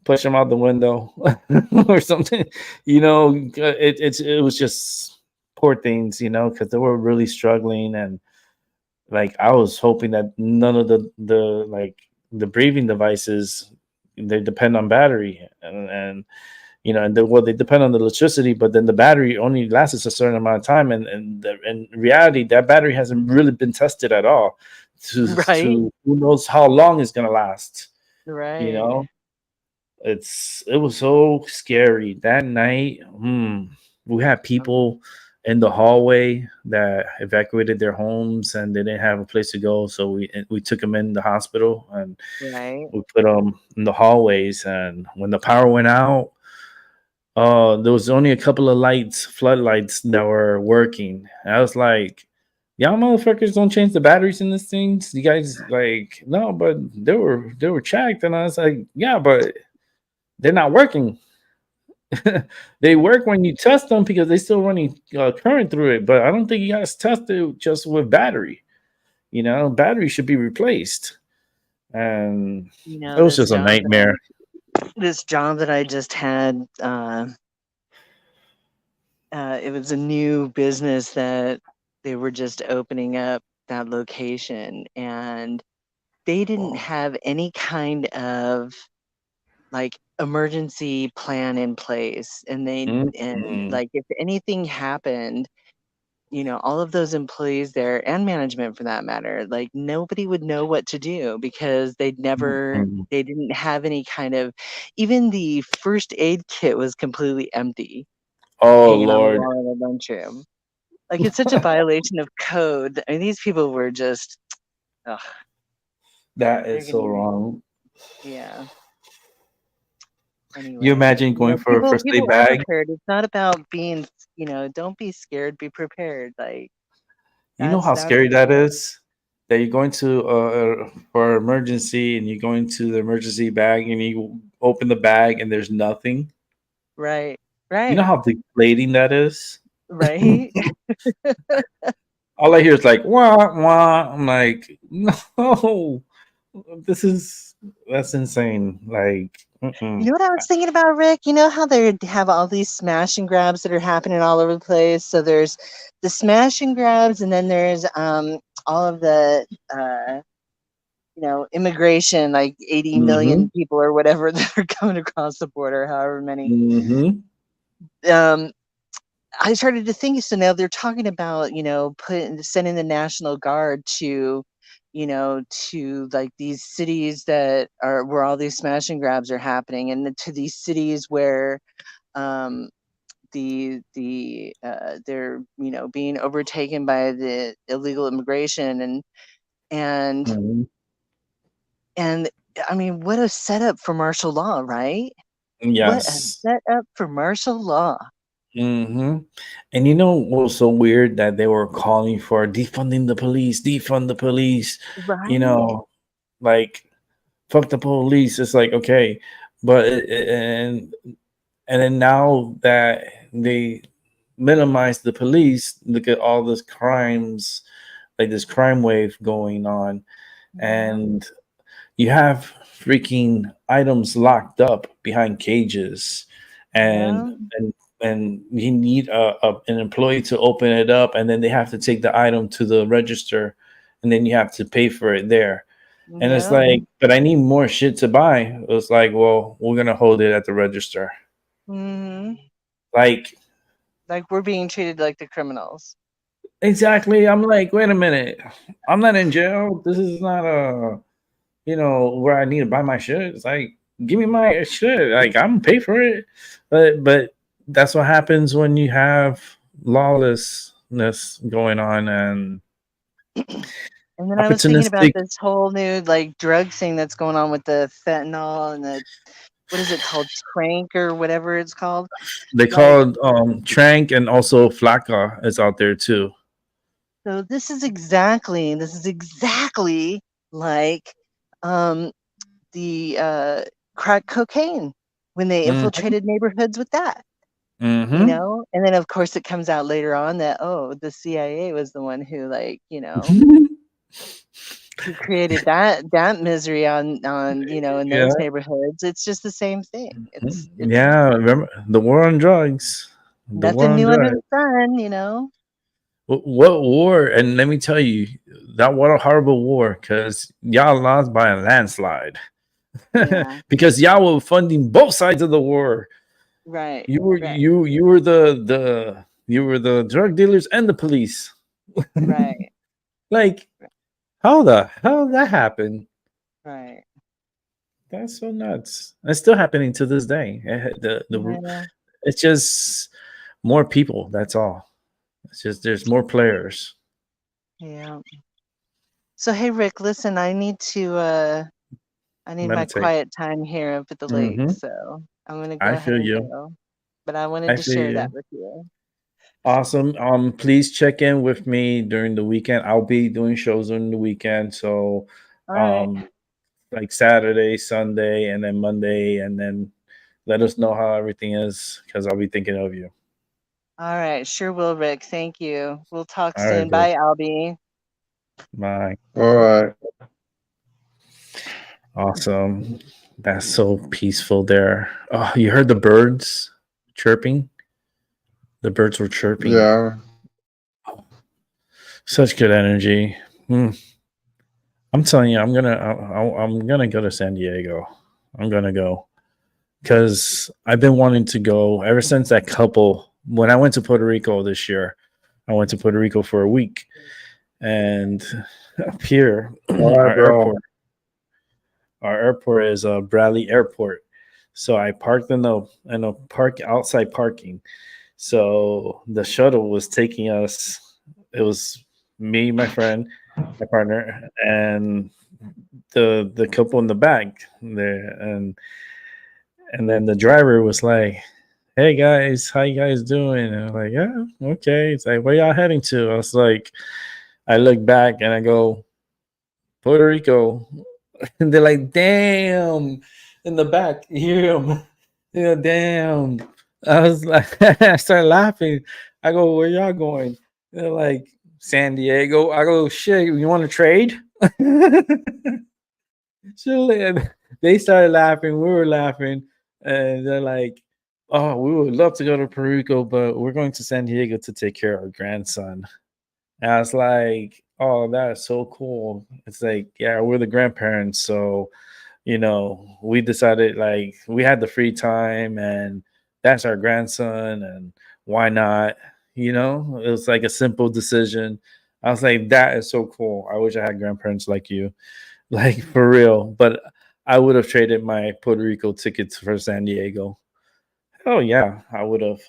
D: push him out the window or something. It was just poor things, because they were really struggling, and like I was hoping that none of the breathing devices, they depend on battery, and they depend on the electricity, but then the battery only lasts a certain amount of time, and in reality that battery hasn't really been tested at all
F: Right.
D: to who knows how long it's going to last. you
F: Right.
D: know it was so scary that night. We had people in the hallway that evacuated their homes and they didn't have a place to go, so we took them in the hospital and
F: Right.
D: we put them in the hallways. And when the power went out, there was only a couple of floodlights that were working. And I was like, y'all motherfuckers don't change the batteries in this thing. You guys like, no, but they were checked. And I was like, yeah, but they're not working. They work when you test them because they still running current through it. But I don't think you guys test it just with battery. Battery should be replaced. And
F: You
D: it
F: know,
D: was just a nightmare.
F: this job that I just had, it was a new business that they were just opening up that location, and they didn't have any kind of like emergency plan in place. And
D: Mm-mm.
F: like if anything happened, all of those employees there and management for that matter, like nobody would know what to do because
D: Mm-mm.
F: they didn't have any kind of, even the first aid kit was completely empty,
D: Oh
F: hanging on the
D: Lord,
F: wall in the lunchroom. Like it's such a violation of code. I mean, these people were just, ugh,
D: that
F: they're
D: is so
F: getting,
D: wrong.
F: yeah.
D: You
F: Anyway,
D: imagine going for a first aid
F: people are
D: bag?
F: prepared. It's not about being, don't be scared, be prepared. Like
D: You know how
F: that's
D: scary that is? that you go into for emergency and you go into the emergency bag and you open the bag and there's nothing.
F: Right.
D: You know
F: Right.
D: how deflating that is?
F: Right.
D: All I hear is like wah wah. I'm like, no, this is that's insane. Like,
F: You know what I was thinking about, Rick? You know how they have all these smash and grabs that are happening all over the place? So there's the smash and grabs, and then there's all of the immigration, like 80
D: mm-hmm,
F: million people or whatever that are coming across the border, however many.
D: mm-hmm.
F: Um, I started to think, so now they're talking about, sending the National Guard to, to like these cities that are where all these smash and grabs are happening, and to these cities where um, they're being overtaken by the illegal immigration and
D: Mm-hmm.
F: and I mean, what a setup for martial law, right? What a
D: Yes.
F: setup for martial law.
D: Mm-hmm. And you know what was so weird that they were calling for defunding the police, defund the police. You
F: Right.
D: know, like fuck the police. It's like okay, but and then now that they minimize the police, look at all this crimes, like this crime wave going on,
F: Yeah.
D: and you have freaking items locked up behind cages,
F: Yeah.
D: and you need an employee to open it up, and then they have to take the item to the register, and then you have to pay for it there. And it's
F: Yeah.
D: like, but I need more shit to buy. It's like, well, we're gonna hold it at the register.
F: Hmm.
D: Like,
F: Like we're being treated like the criminals.
D: exactly. I'm like, wait a minute. I'm not in jail. This is not where I need to buy my shit. It's like, give me my shit. Like, I'm gonna pay for it. But that's what happens when you have lawlessness going on and
F: And then I was thinking about
D: opportunistic.
F: this whole new like drug thing that's going on with the fentanyl and the what is it called, trank or whatever it's called.
D: They
F: Like,
D: call Trank and also Flacca is out there too.
F: so this is exactly like um, the crack cocaine when they
D: Mm-hmm.
F: infiltrated neighborhoods with that.
D: Mm-hmm.
F: And then of course it comes out later on that the CIA was the one who who created that misery on in
D: Yeah.
F: those neighborhoods. It's just the same thing. It's
D: Yeah. Remember the war on drugs? The war
F: nothing
D: on
F: new under
D: drugs.
F: the sun.
D: What war? And let me tell you, that what a horrible war because y'all lost by a landslide.
F: Yeah,
D: Because y'all were funding both sides of the war.
F: right,
D: You were
F: right,
D: you were the drug dealers and the police.
F: right,
D: Like how the hell that happened?
F: right.
D: That's so nuts. It's still happening to this day.
F: Yeah,
D: It's just more people. That's all. It's just there's more players.
F: yeah. So hey Rick, listen, I need my
D: Meditate.
F: quiet time here up at the lake,
D: Hmm.
F: so I'm gonna go
D: I
F: ahead
D: feel
F: and
D: you.
F: go. But I wanted
D: I
F: to
D: feel
F: share that
D: you.
F: with you.
D: Awesome. Please check in with me during the weekend. I'll be doing shows during the weekend. So,
F: All right.
D: um, like Saturday, Sunday, and then Monday, and then let us know how everything is because I'll be thinking of you.
F: All right. Sure will, Rick. Thank you. We'll talk
D: All right,
F: soon.
D: bro.
F: Bye, Albie.
D: Bye.
E: All right.
D: Awesome. That's so peaceful there. Oh, you heard the birds chirping? The birds were chirping.
E: Yeah.
D: Such good energy. Hmm. I'm telling you, I'm gonna go to San Diego. I'm gonna go because I've been wanting to go ever since that couple. When I went to Puerto Rico this year, I went to Puerto Rico for a week, and up here,
E: All right, bro.
D: our airport is Bradley Airport. So I parked in a park outside parking. So the shuttle was taking us. It was me, my friend, my partner, and the couple in the back there, and then the driver was like, "Hey guys, how you guys doing?" And I'm like, "Yeah, okay." It's like, "Where y'all heading to?" I was like, I look back and I go, Puerto Rico. And they're like, damn, in the back, you hear them. Yeah, damn. I was like, I started laughing. I go, where y'all going? They're like, San Diego. I go, shit, you want to trade? So they started laughing. We were laughing. And they're like, oh, we would love to go to Puerto Rico, but we're going to San Diego to take care of our grandson. And I was like, oh, that is so cool. It's like, yeah, we're the grandparents. So, we decided like we had the free time and that's our grandson. And why not? It was like a simple decision. I was like, that is so cool. I wish I had grandparents like you, like for real. But I would have traded my Puerto Rico tickets for San Diego. Oh, yeah, I would have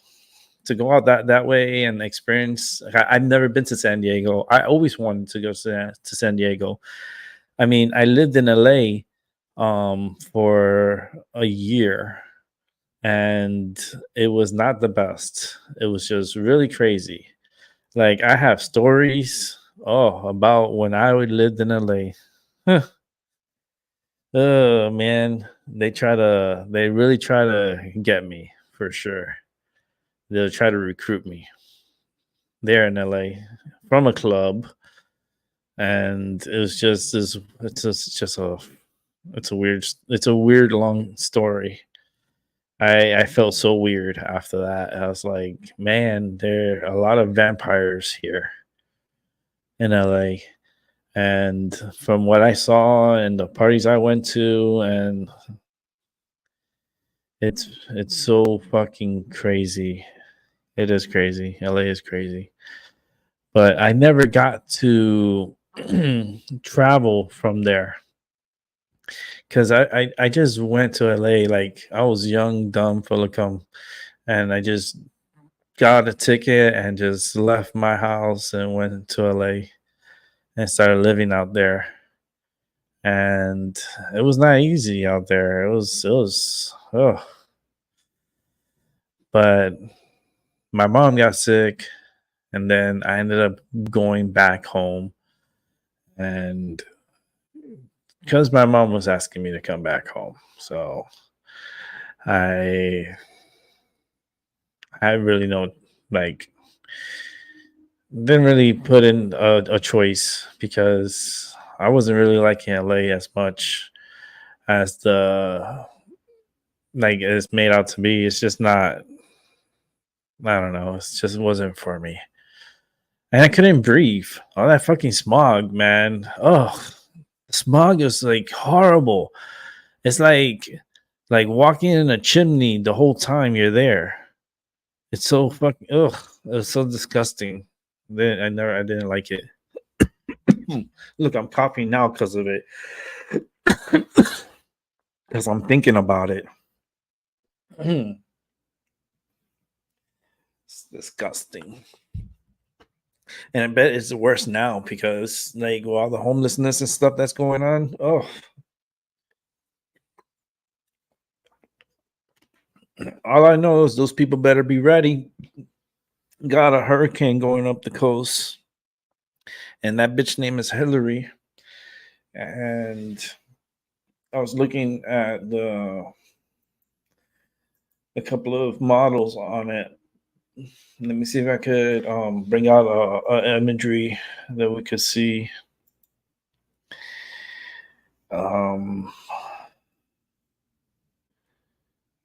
D: to go out that way and experience. I've never been to San Diego. I always wanted to go to San Diego. I mean, I lived in LA for a year, and it was not the best. It was just really crazy. Like I have stories about when I lived in LA. Oh man, they really try to get me for sure. They'll try to recruit me there in LA from a club, and it was just this. It's a weird long story. I felt so weird after that. I was like, man, there are a lot of vampires here in LA. And from what I saw and the parties I went to, and it's so fucking crazy. It is crazy. LA is crazy. But I never got to travel from there because I just went to LA like I was young, dumb, full of cum, and I just got a ticket and just left my house and went to LA and started living out there. And it was not easy out there. But my mom got sick, and then I ended up going back home. And because my mom was asking me to come back home, so I really don't like didn't really put in a choice because I wasn't really liking LA as much as the like it's made out to be. It's just not. I don't know. It just wasn't for me, and I couldn't breathe. All that fucking smog, man. Oh, smog is like horrible. It's like walking in a chimney the whole time you're there. It's so fucking it's so disgusting. I didn't like it. Look, I'm coughing now because of it. Because I'm thinking about it. It's disgusting. And I bet it's worse now because like all the homelessness and stuff that's going on. Oh. All I know is those people better be ready. Got a hurricane going up the coast. And that bitch name is Hillary. And I was looking at a couple of models on it. Let me see if I could bring out a imagery that we could see. I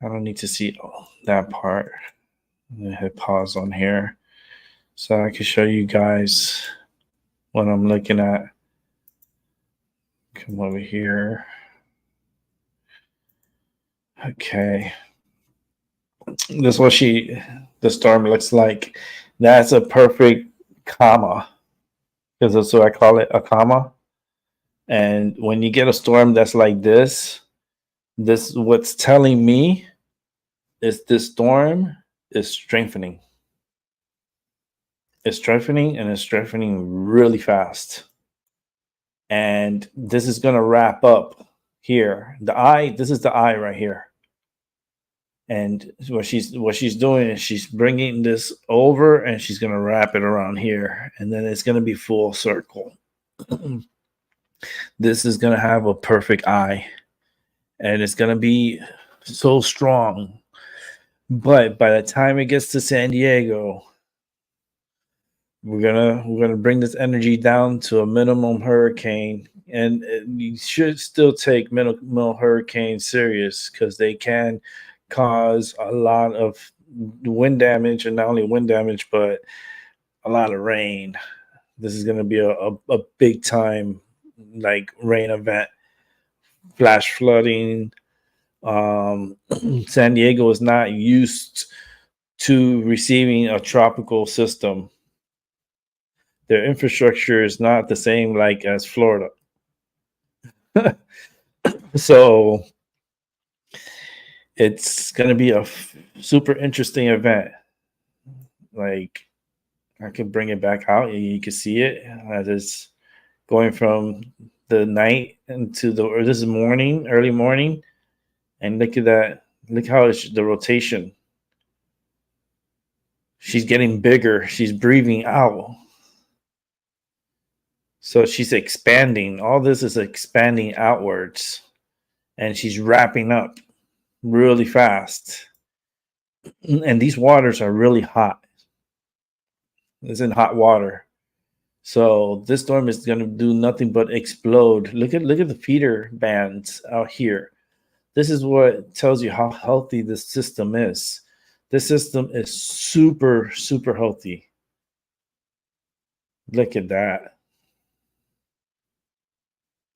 D: don't need to see that part. I'm gonna hit pause on here so I can show you guys what I'm looking at. Come over here. Okay. This is what the storm looks like. That's a perfect comma. Because that's what I call it, a comma. And when you get a storm that's like this what's telling me is this storm is strengthening. It's strengthening and it's strengthening really fast. And this is going to wrap up here. This is the eye right here. And what she's doing is she's bringing this over and she's going to wrap it around here. And then it's going to be full circle. This is going to have a perfect eye, and it's going to be so strong. But by the time it gets to San Diego, we're gonna bring this energy down to a minimum hurricane, and you should still take minimal hurricanes serious because they can cause a lot of wind damage, and not only wind damage but a lot of rain. This is gonna be a big time like rain event, flash flooding. San Diego is not used to receiving a tropical system. Their infrastructure is not the same like as Florida. So it's going to be a super interesting event. Like, I can bring it back out and you can see it as it's going from the night into or this is morning, early morning. And look at that. Look how it's the rotation. She's getting bigger. She's breathing out. So she's expanding. All this is expanding outwards. And she's wrapping up really fast. And these waters are really hot. It's in hot water. So this storm is going to do nothing but explode. Look at the feeder bands out here. This is what tells you how healthy this system is. This system is super, super healthy. Look at that.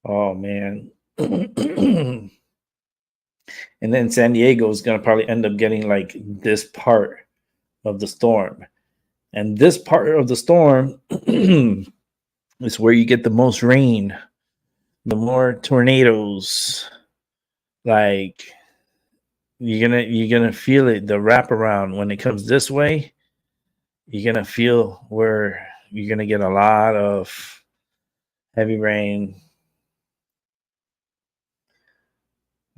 D: Oh, man. And then San Diego is going to probably end up getting like this part of the storm. And this part of the storm is where you get the most rain, the more tornadoes. Like, you're gonna feel it, the wraparound when it comes this way. You're gonna feel where you're gonna get a lot of heavy rain.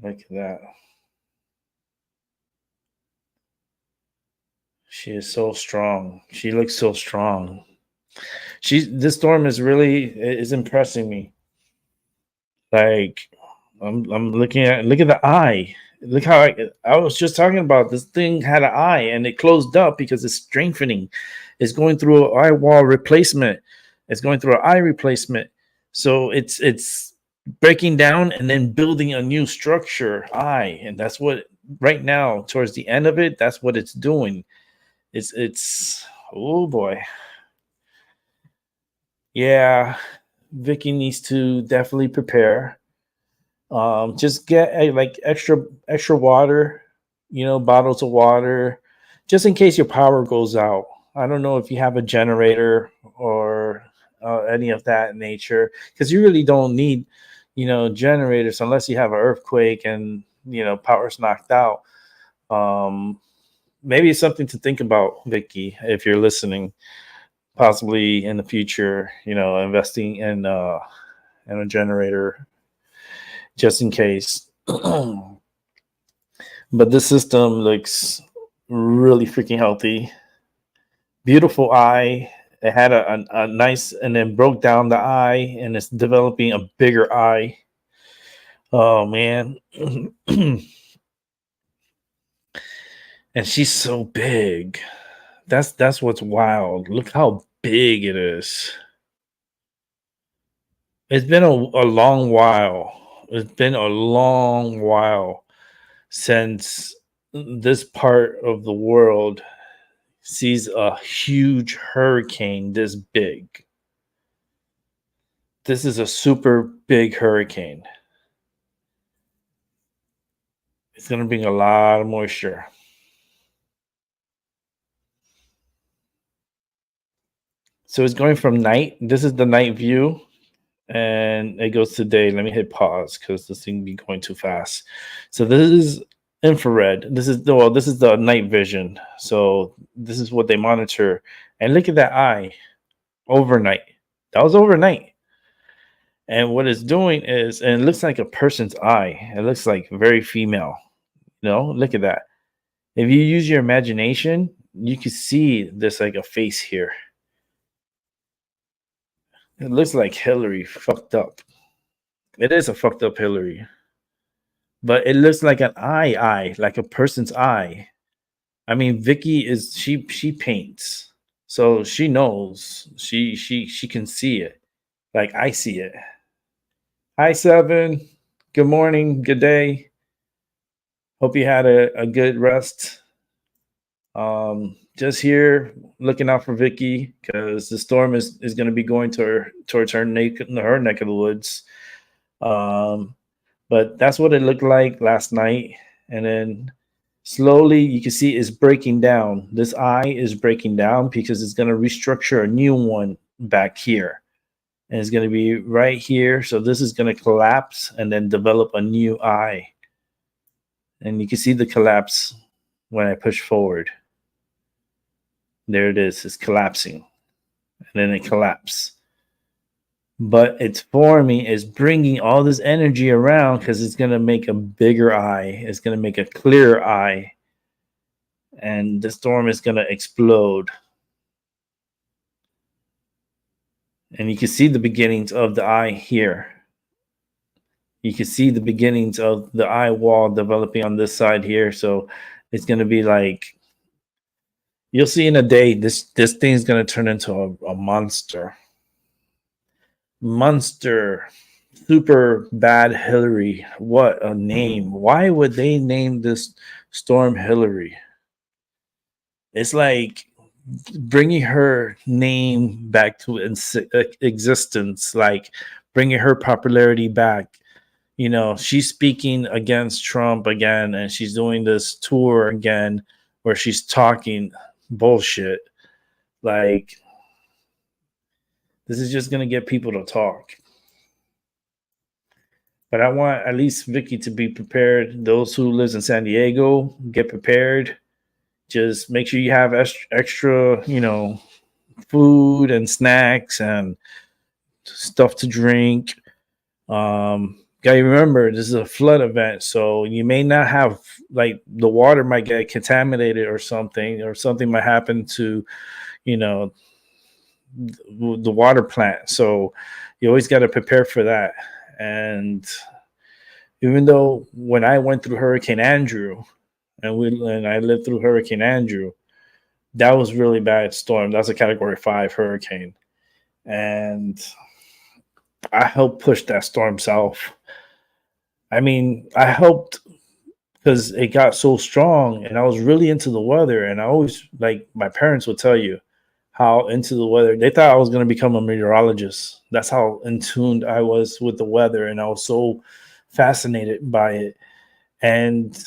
D: Look at that. She is so strong. She looks so strong. This storm is impressing me. Like, I'm looking at, look at the eye. Look how I was just talking about, this thing had an eye and it closed up because it's strengthening. It's going through an eye wall replacement. It's going through an eye replacement. So it's breaking down and then building a new structure, eye. And that's what right now, towards the end of it, that's what it's doing. It's oh boy. Yeah, Vicky needs to definitely prepare. Just get like extra water, bottles of water, just in case your power goes out. I don't know if you have a generator or any of that nature, because you really don't need, generators unless you have an earthquake and power's knocked out. Maybe it's something to think about, Vicky, if you're listening. Possibly in the future, investing in a generator just in case. But this system looks really freaking healthy. Beautiful eye. It had a nice, and then broke down the eye, and it's developing a bigger eye. Oh man. And she's so big. That's what's wild. Look how big it is. It's been a long while. It's been a long while since this part of the world sees a huge hurricane this big. This is a super big hurricane. It's going to bring a lot of moisture. So it's going from night. This is the night view. And it goes to day. Let me hit pause because this thing be going too fast. So this is infrared. This is the night vision. So this is what they monitor. And look at that eye overnight. That was overnight. And what it's doing is, and it looks like a person's eye. It looks like very female. Look at that. If you use your imagination, you can see there's like a face here. It looks like Hillary fucked up. It is a fucked up Hillary, but it looks like an eye, like a person's eye. I mean, Vicky is she paints, so she knows. She can see it, like I see it. Hi, Seven. Good morning. Good day. Hope you had a good rest. Just here looking out for Vicky because the storm is going to be going towards her neck of the woods. But that's what it looked like last night, and then slowly you can see it's breaking down. This eye is breaking down because it's going to restructure a new one back here, and it's going to be right here. So this is going to collapse and then develop a new eye, and you can see the collapse when I push forward. There it is. It's collapsing, and then it collapses. But it's forming, is bringing all this energy around because it's going to make a bigger eye. It's going to make a clearer eye, and the storm is going to explode. And you can see the beginnings of the eye here. You can see the beginnings of the eye wall developing on this side here. So it's going to be like, you'll see in a day, this thing's going to turn into a monster. Monster. Super bad Hillary. What a name. Why would they name this storm Hillary? It's like bringing her name back to existence, like bringing her popularity back. You know, she's speaking against Trump again, and she's doing this tour again where she's talking bullshit. Like, this is just going to get people to talk. But I want at least Vicky to be prepared. Those who lives in San Diego, get prepared. Just make sure you have extra, food and snacks and stuff to drink. Gotta remember, this is a flood event, so you may not have, like, the water might get contaminated or something might happen to, the water plant. So you always got to prepare for that. And even though when I went through Hurricane Andrew, and I lived through Hurricane Andrew, that was really bad storm. That's a Category 5 hurricane, and I helped push that storm south. I mean, I helped because it got so strong, and I was really into the weather. And I always, like, my parents would tell you how into the weather. They thought I was going to become a meteorologist. That's how in tune I was with the weather, and I was so fascinated by it. And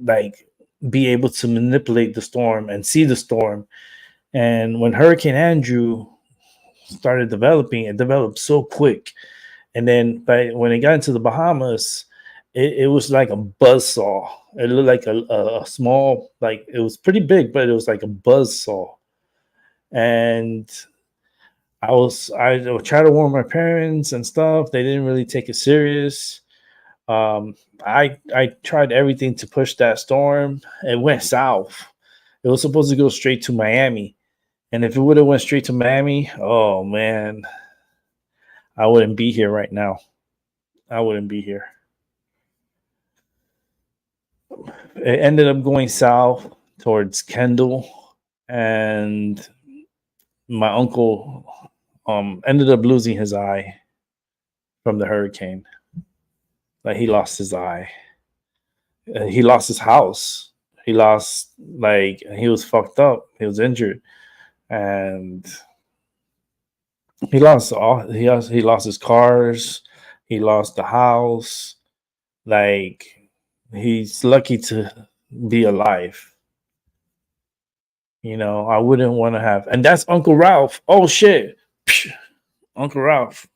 D: like, be able to manipulate the storm and see the storm. And when Hurricane Andrew started developing, it developed so quick. And then when it got into the Bahamas, it was like a buzzsaw. It looked like a small, like, it was pretty big, but it was like a buzzsaw. And I would try to warn my parents and stuff. They didn't really take it serious. I tried everything to push that storm. It went south. It was supposed to go straight to Miami. And if it would have went straight to Miami, oh man, I wouldn't be here right now. I wouldn't be here. It ended up going south towards Kendall, and my uncle ended up losing his eye from the hurricane. Like, he lost his eye. He lost his house. He lost, like, he was fucked up. He was injured, and he lost his cars. He lost the house. Like, he's lucky to be alive. I wouldn't want to have, and that's Uncle Ralph. Oh shit, Uncle Ralph.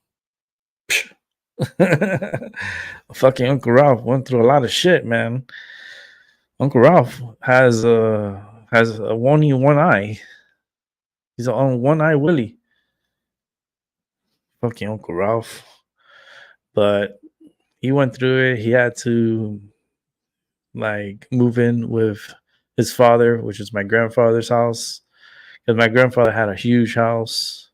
D: Fucking Uncle Ralph went through a lot of shit, man. Uncle Ralph has only one eye. He's on one eye Willie. Fucking Uncle Ralph. But he went through it. He had to, like, move in with his father, which is my grandfather's house, because my grandfather had a huge house.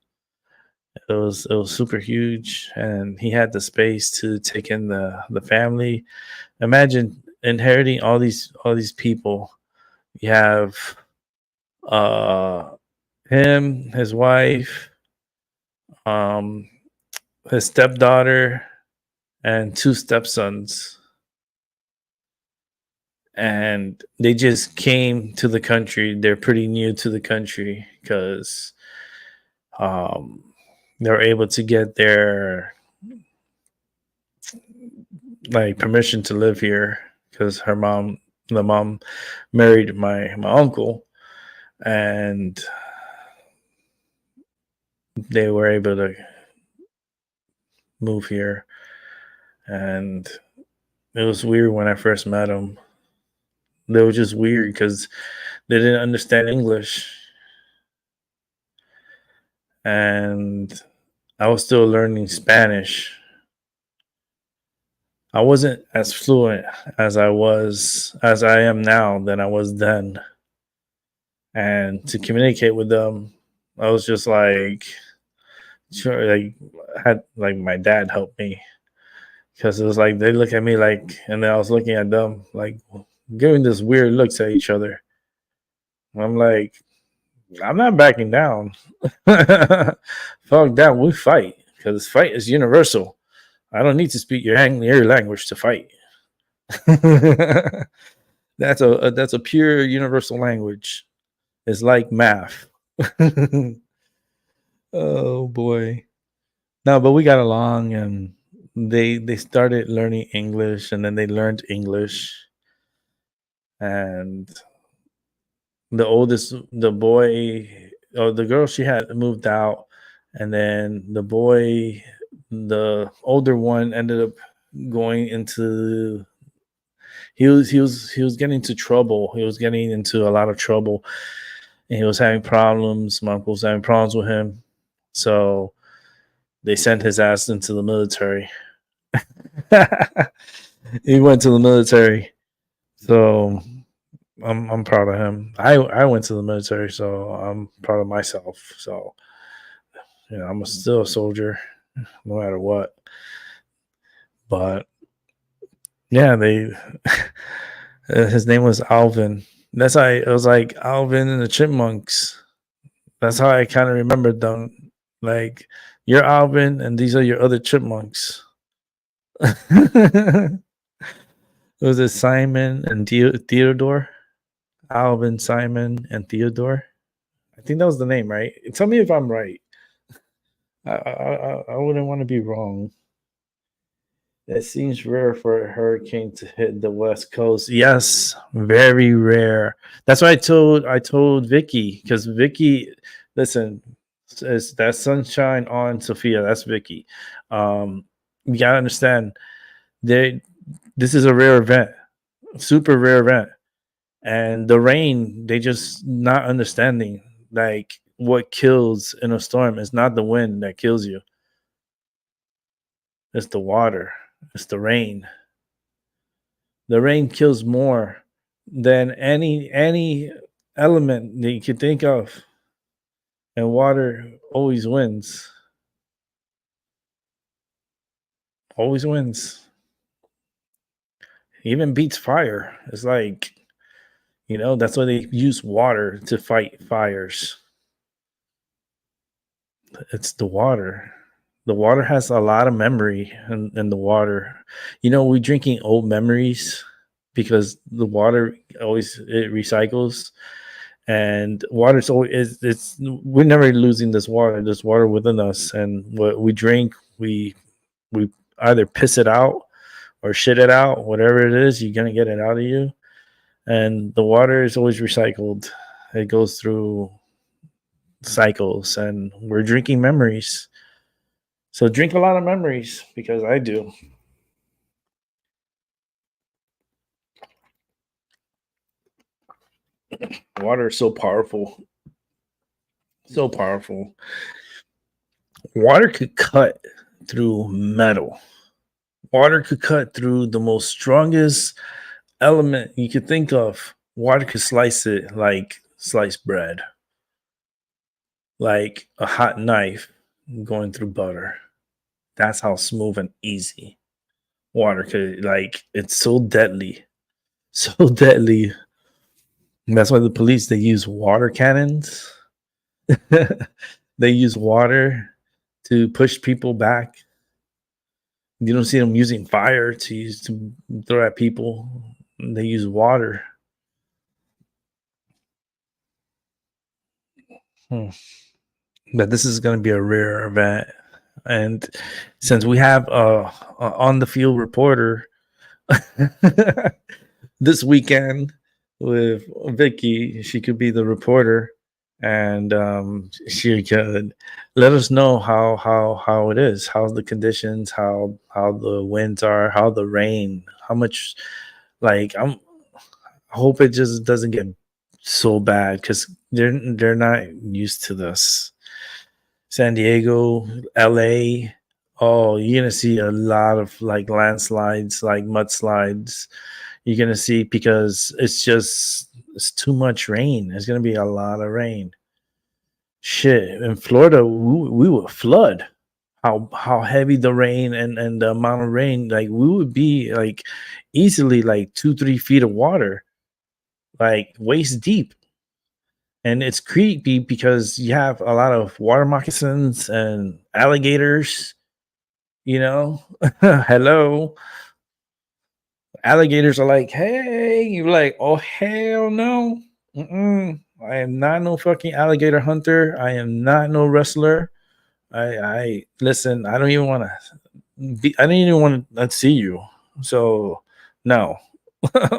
D: it was super huge, and he had the space to take in the family. Imagine inheriting all these people. You have uh him, his wife, um his stepdaughter, and two stepsons, and they just came to the country. They're pretty new to the country because um they're able to get their like permission to live here because the mom married my uncle, and they were able to move here. And it was weird when I first met them. They were just weird because they didn't understand English, and I was still learning Spanish. I wasn't as fluent as I am now than I was then. And to communicate with them, I was just like, sure, like had like my dad help me because it was like they look at me like, and then I was looking at them like giving this weird looks at each other. I'm like, I'm not backing down. Fuck that, we fight because fight is universal. I don't need to speak your language to fight. That's a pure universal language. It's like math. Oh boy. No, but we got along, and they started learning English, and then they learned English. And the boy, or the girl, she had moved out, and then the older one ended up going into he was getting into trouble. He was getting into a lot of trouble, and he was having problems. My uncle was having problems with him, so they sent his ass into the military. He went to the military, so I'm proud of him. I went to the military, so I'm proud of myself. So I'm still a soldier, no matter what. But yeah, they his name was Alvin. That's how it was like Alvin and the Chipmunks. That's how I kind of remembered them. Like, you're Alvin, and these are your other chipmunks. Was it Simon and Theodore? Alvin, Simon, and Theodore. I think that was the name, right? Tell me if I'm right. I wouldn't want to be wrong. It seems rare for a hurricane to hit the West Coast. Yes, very rare. That's why I told Vicky, because Vicky, listen, is that sunshine on Sophia? That's Vicky. You gotta understand, this is a rare event, super rare event, and the rain. They just not understanding like what kills in a storm is not the wind that kills you. It's the water. It's the rain. The rain kills more than any element that you could think of, and water always wins. Always wins. Even beats fire. It's like, that's why they use water to fight fires. It's the water. The water has a lot of memory in the water. We're drinking old memories because the water it recycles, and water's always we're never losing this water. There's water within us, and what we drink, we either piss it out or shit it out. Whatever it is, you're gonna get it out of you. And the water is always recycled. It goes through cycles, and we're drinking memories. So drink a lot of memories, because I do. Water is so powerful. So powerful. Water could cut through metal. Water could cut through the most strongest element you could think of. Water could slice it like sliced bread. Like a hot knife. going through butter. That's how smooth and easy water could, like, it's so deadly. So deadly. That's why the police, they use water cannons. They use water to push people back. You don't see them using fire to throw at people. They use water. But this is going to be a rare event, and since we have a on the field reporter this weekend with Vicky, she could be the reporter, and she could let us know how it is, how the conditions, how the winds are, how the rain, how much. Like, I hope it just doesn't get so bad because they're not used to this. San Diego, LA. Oh, you're gonna see a lot of like landslides, like mudslides. You're gonna see because it's too much rain. There's gonna be a lot of rain. Shit, in Florida, we will flood. How heavy the rain and the amount of rain, like we would be like easily like 2-3 feet of water, like waist deep. And it's creepy because you have a lot of water moccasins and alligators, you know. Hello. Alligators are like, hey, you're like, oh hell no. I am not no fucking alligator hunter. I am not no wrestler. I listen, I don't even want to be, I don't even want to see you. So no.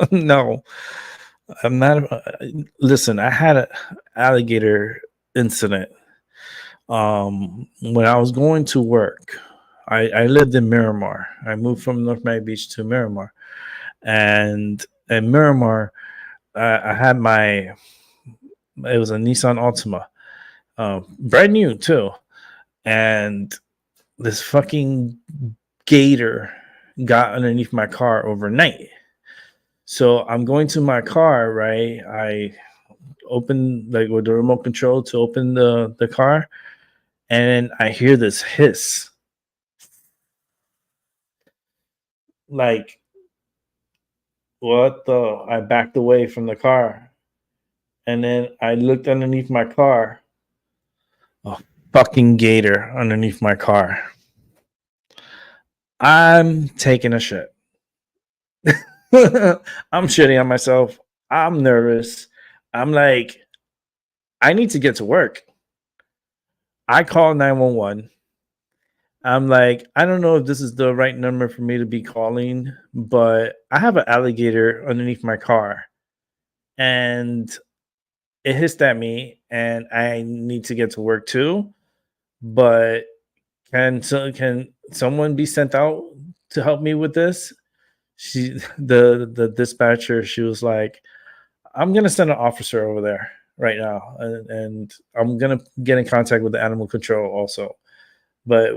D: No. I'm not. Listen, I had an alligator incident. When I was going to work, I lived in Miramar. I moved from North Miami Beach to Miramar, and in Miramar, I had my. It was a Nissan Altima, brand new too, and this fucking gator got underneath my car overnight. So I'm going to my car, right? I open like with the remote control to open the car, and I hear this hiss. Like, what the? I backed away from the car, and then I looked underneath my car. A fucking gator underneath my car. I'm taking a shit. I'm shitting on myself. I'm nervous. I'm like, I need to get to work. I call 911. I'm like, I don't know if this is the right number for me to be calling, but I have an alligator underneath my car and it hissed at me and I need to get to work too. But can someone be sent out to help me with this? The dispatcher, she was like, I'm gonna send an officer over there right now, and I'm gonna get in contact with the animal control also. But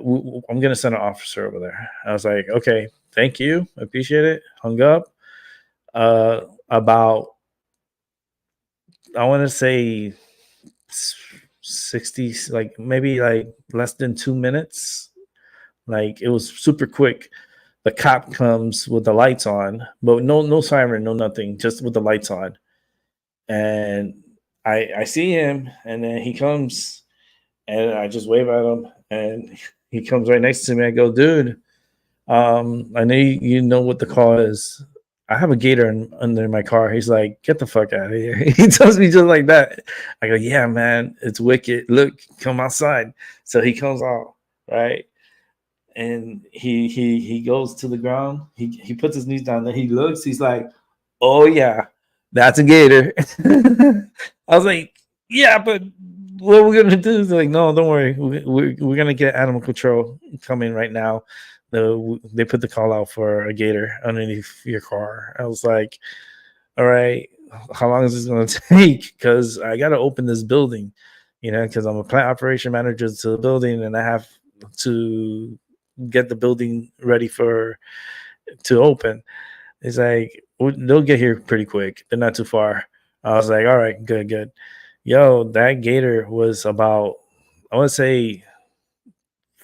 D: I'm gonna send an officer over there. I was like, okay, thank you, appreciate it. Hung up. About I want to say 60, like maybe like less than 2 minutes. Like it was super quick. The cop comes with the lights on, but no siren, no nothing, just with the lights on. And I see him, and then he comes, and I just wave at him, and he comes right next to me. I go, dude, I know you know what the call is. I have a gator under my car. He's like, get the fuck out of here. He tells me just like that. I go, yeah, man, it's wicked. Look, come outside. So he comes out, right? And he goes to the ground. He puts his knees down. Then he looks. He's like, oh yeah, that's a gator. I was like, yeah, but what are we gonna do? He's like, no, don't worry. We're gonna get animal control coming right now. They put the call out for a gator underneath your car. I was like, all right, how long is this gonna take? Because I gotta open this building, because I'm a plant operation manager to the building, and I have to get the building ready to open. It's like, they'll get here pretty quick. They're not too far. I was like, all right, good. Yo, that gator was about, I want to say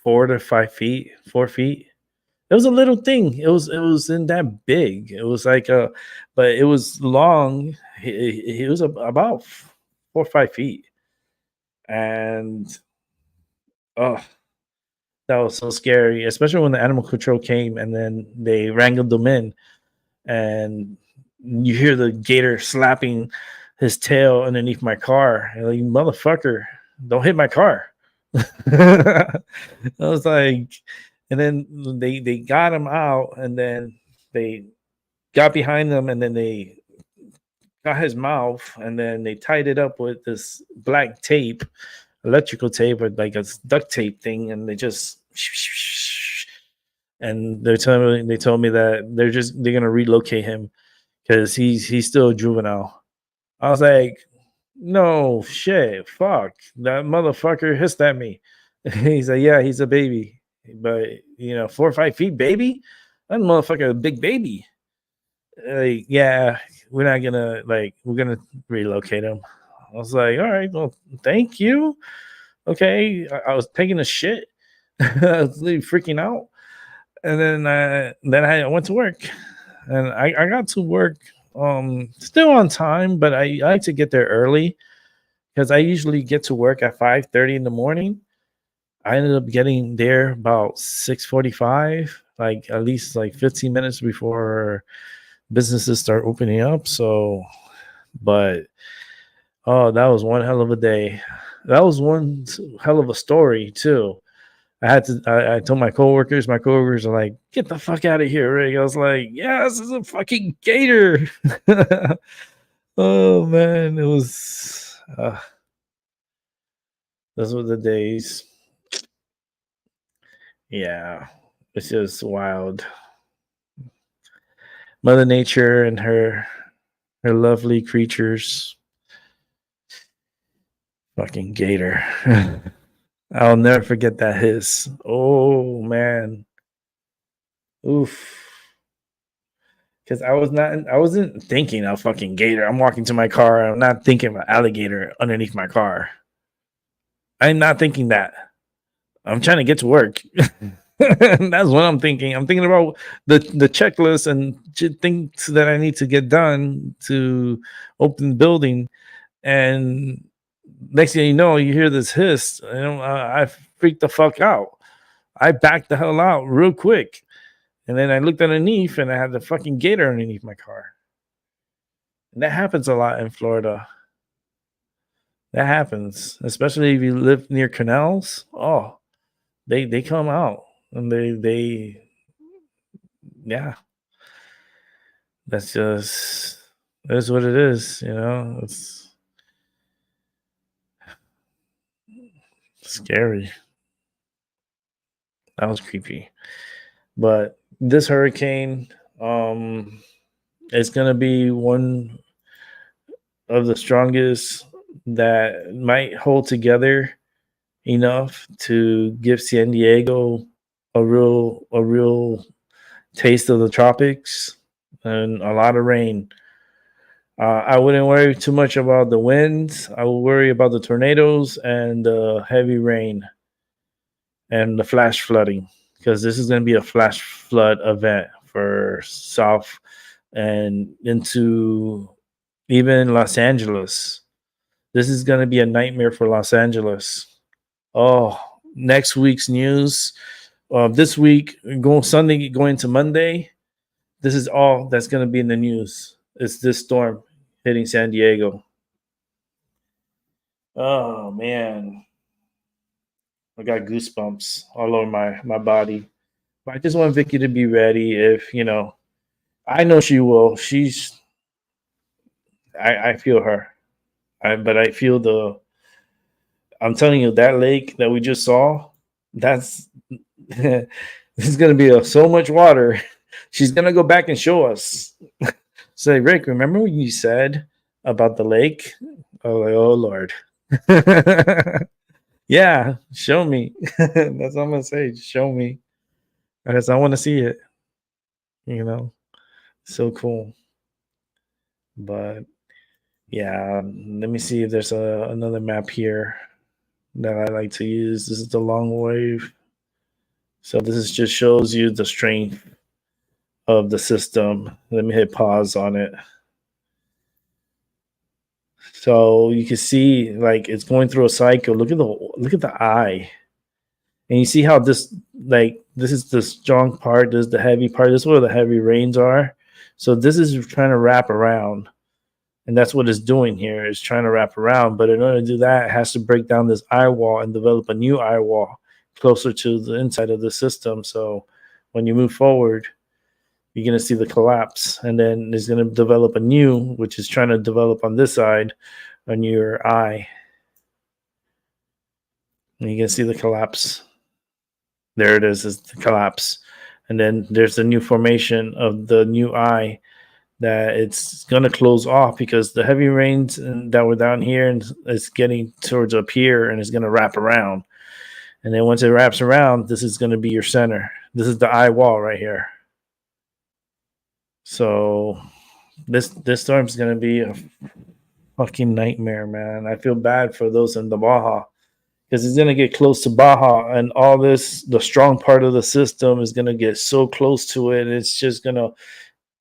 D: 4 to 5 feet, 4 feet. It was a little thing. It wasn't that big. It was like but it was long. It was about 4 or 5 feet, and oh, that was so scary, especially when the animal control came and then they wrangled them in, and you hear the gator slapping his tail underneath my car. And like, motherfucker, don't hit my car. I was like, and then they got him out, and then they got behind him, and then they got his mouth, and then they tied it up with this black tape, electrical tape, or like a duct tape thing, and they just and they told me that they're gonna relocate him because he's still a juvenile. I was like, no shit, fuck, that motherfucker hissed at me. He's like, yeah, he's a baby, but 4 or 5 feet baby, that motherfucker a big baby. Like, yeah, we're not gonna we're gonna relocate him. I was like, all right, well, thank you. Okay, I was taking a shit. I was really freaking out, and then I went to work, and I got to work still on time, but I like to get there early because I usually get to work at 5:30 in the morning. I ended up getting there about 6:45, like at least like 15 minutes before businesses start opening up. So, but oh, that was one hell of a day. That was one hell of a story too. I told my coworkers. My coworkers are like, "Get the fuck out of here, Rick." I was like, "Yeah, this is a fucking gator." Oh man, it was. Those were the days. Yeah, it's just wild. Mother Nature and her lovely creatures. Fucking gator. I'll never forget that hiss. Oh man. Oof. Because I wasn't thinking of fucking gator. I'm walking to my car. I'm not thinking of an alligator underneath my car. I'm not thinking that. I'm trying to get to work. That's what I'm thinking. I'm thinking about the checklist and things that I need to get done to open the building. And next thing you know, you hear this hiss. I freaked the fuck out. I backed the hell out real quick. And then I looked underneath and I had the fucking gator underneath my car. And that happens a lot in Florida. That happens, especially if you live near canals. Oh, they come out and they yeah. That's what it is, It's scary. That was creepy. But this hurricane is gonna be one of the strongest that might hold together enough to give San Diego a real taste of the tropics and a lot of rain. I wouldn't worry too much about the winds. I will worry about the tornadoes and the heavy rain and the flash flooding, because this is going to be a flash flood event for South and into even Los Angeles. This is going to be a nightmare for Los Angeles. Oh, next week's news. This week, Sunday going to Monday. This is all that's going to be in the news. It's this storm hitting San Diego. Oh man, I got goosebumps all over my body. But I just want Vicky to be ready. If I know she will. I feel her. But I feel I'm telling you, that lake that we just saw, that's there's gonna be so much water. She's gonna go back and show us. Say, Rick, remember what you said about the lake? Oh, like, oh Lord. Yeah, show me. That's what I'm gonna say. Show me. Because I want to see it. So cool. But yeah, let me see if there's another map here that I like to use. This is the long wave. So this is just shows you the strength of the system. Let me hit pause on it. So you can see like it's going through a cycle. Look at the eye. And you see how this is the strong part, this is the heavy part, this is where the heavy rains are. So this is trying to wrap around. And that's what it's doing here, is trying to wrap around. But in order to do that, it has to break down this eye wall and develop a new eye wall closer to the inside of the system. So when you move forward, you're going to see the collapse. And then it's going to develop a new, which is trying to develop on this side on your eye. And you can see the collapse. There it is the collapse. And then there's the new formation of the new eye that it's going to close off because the heavy rains that were down here and it's getting towards up here and it's going to wrap around. And then once it wraps around, this is going to be your center. This is the eye wall right here. So this storm is going to be a fucking nightmare, man. I feel bad for those in the Baja because it's going to get close to Baja and all this, the strong part of the system is going to get so close to it. It's just going to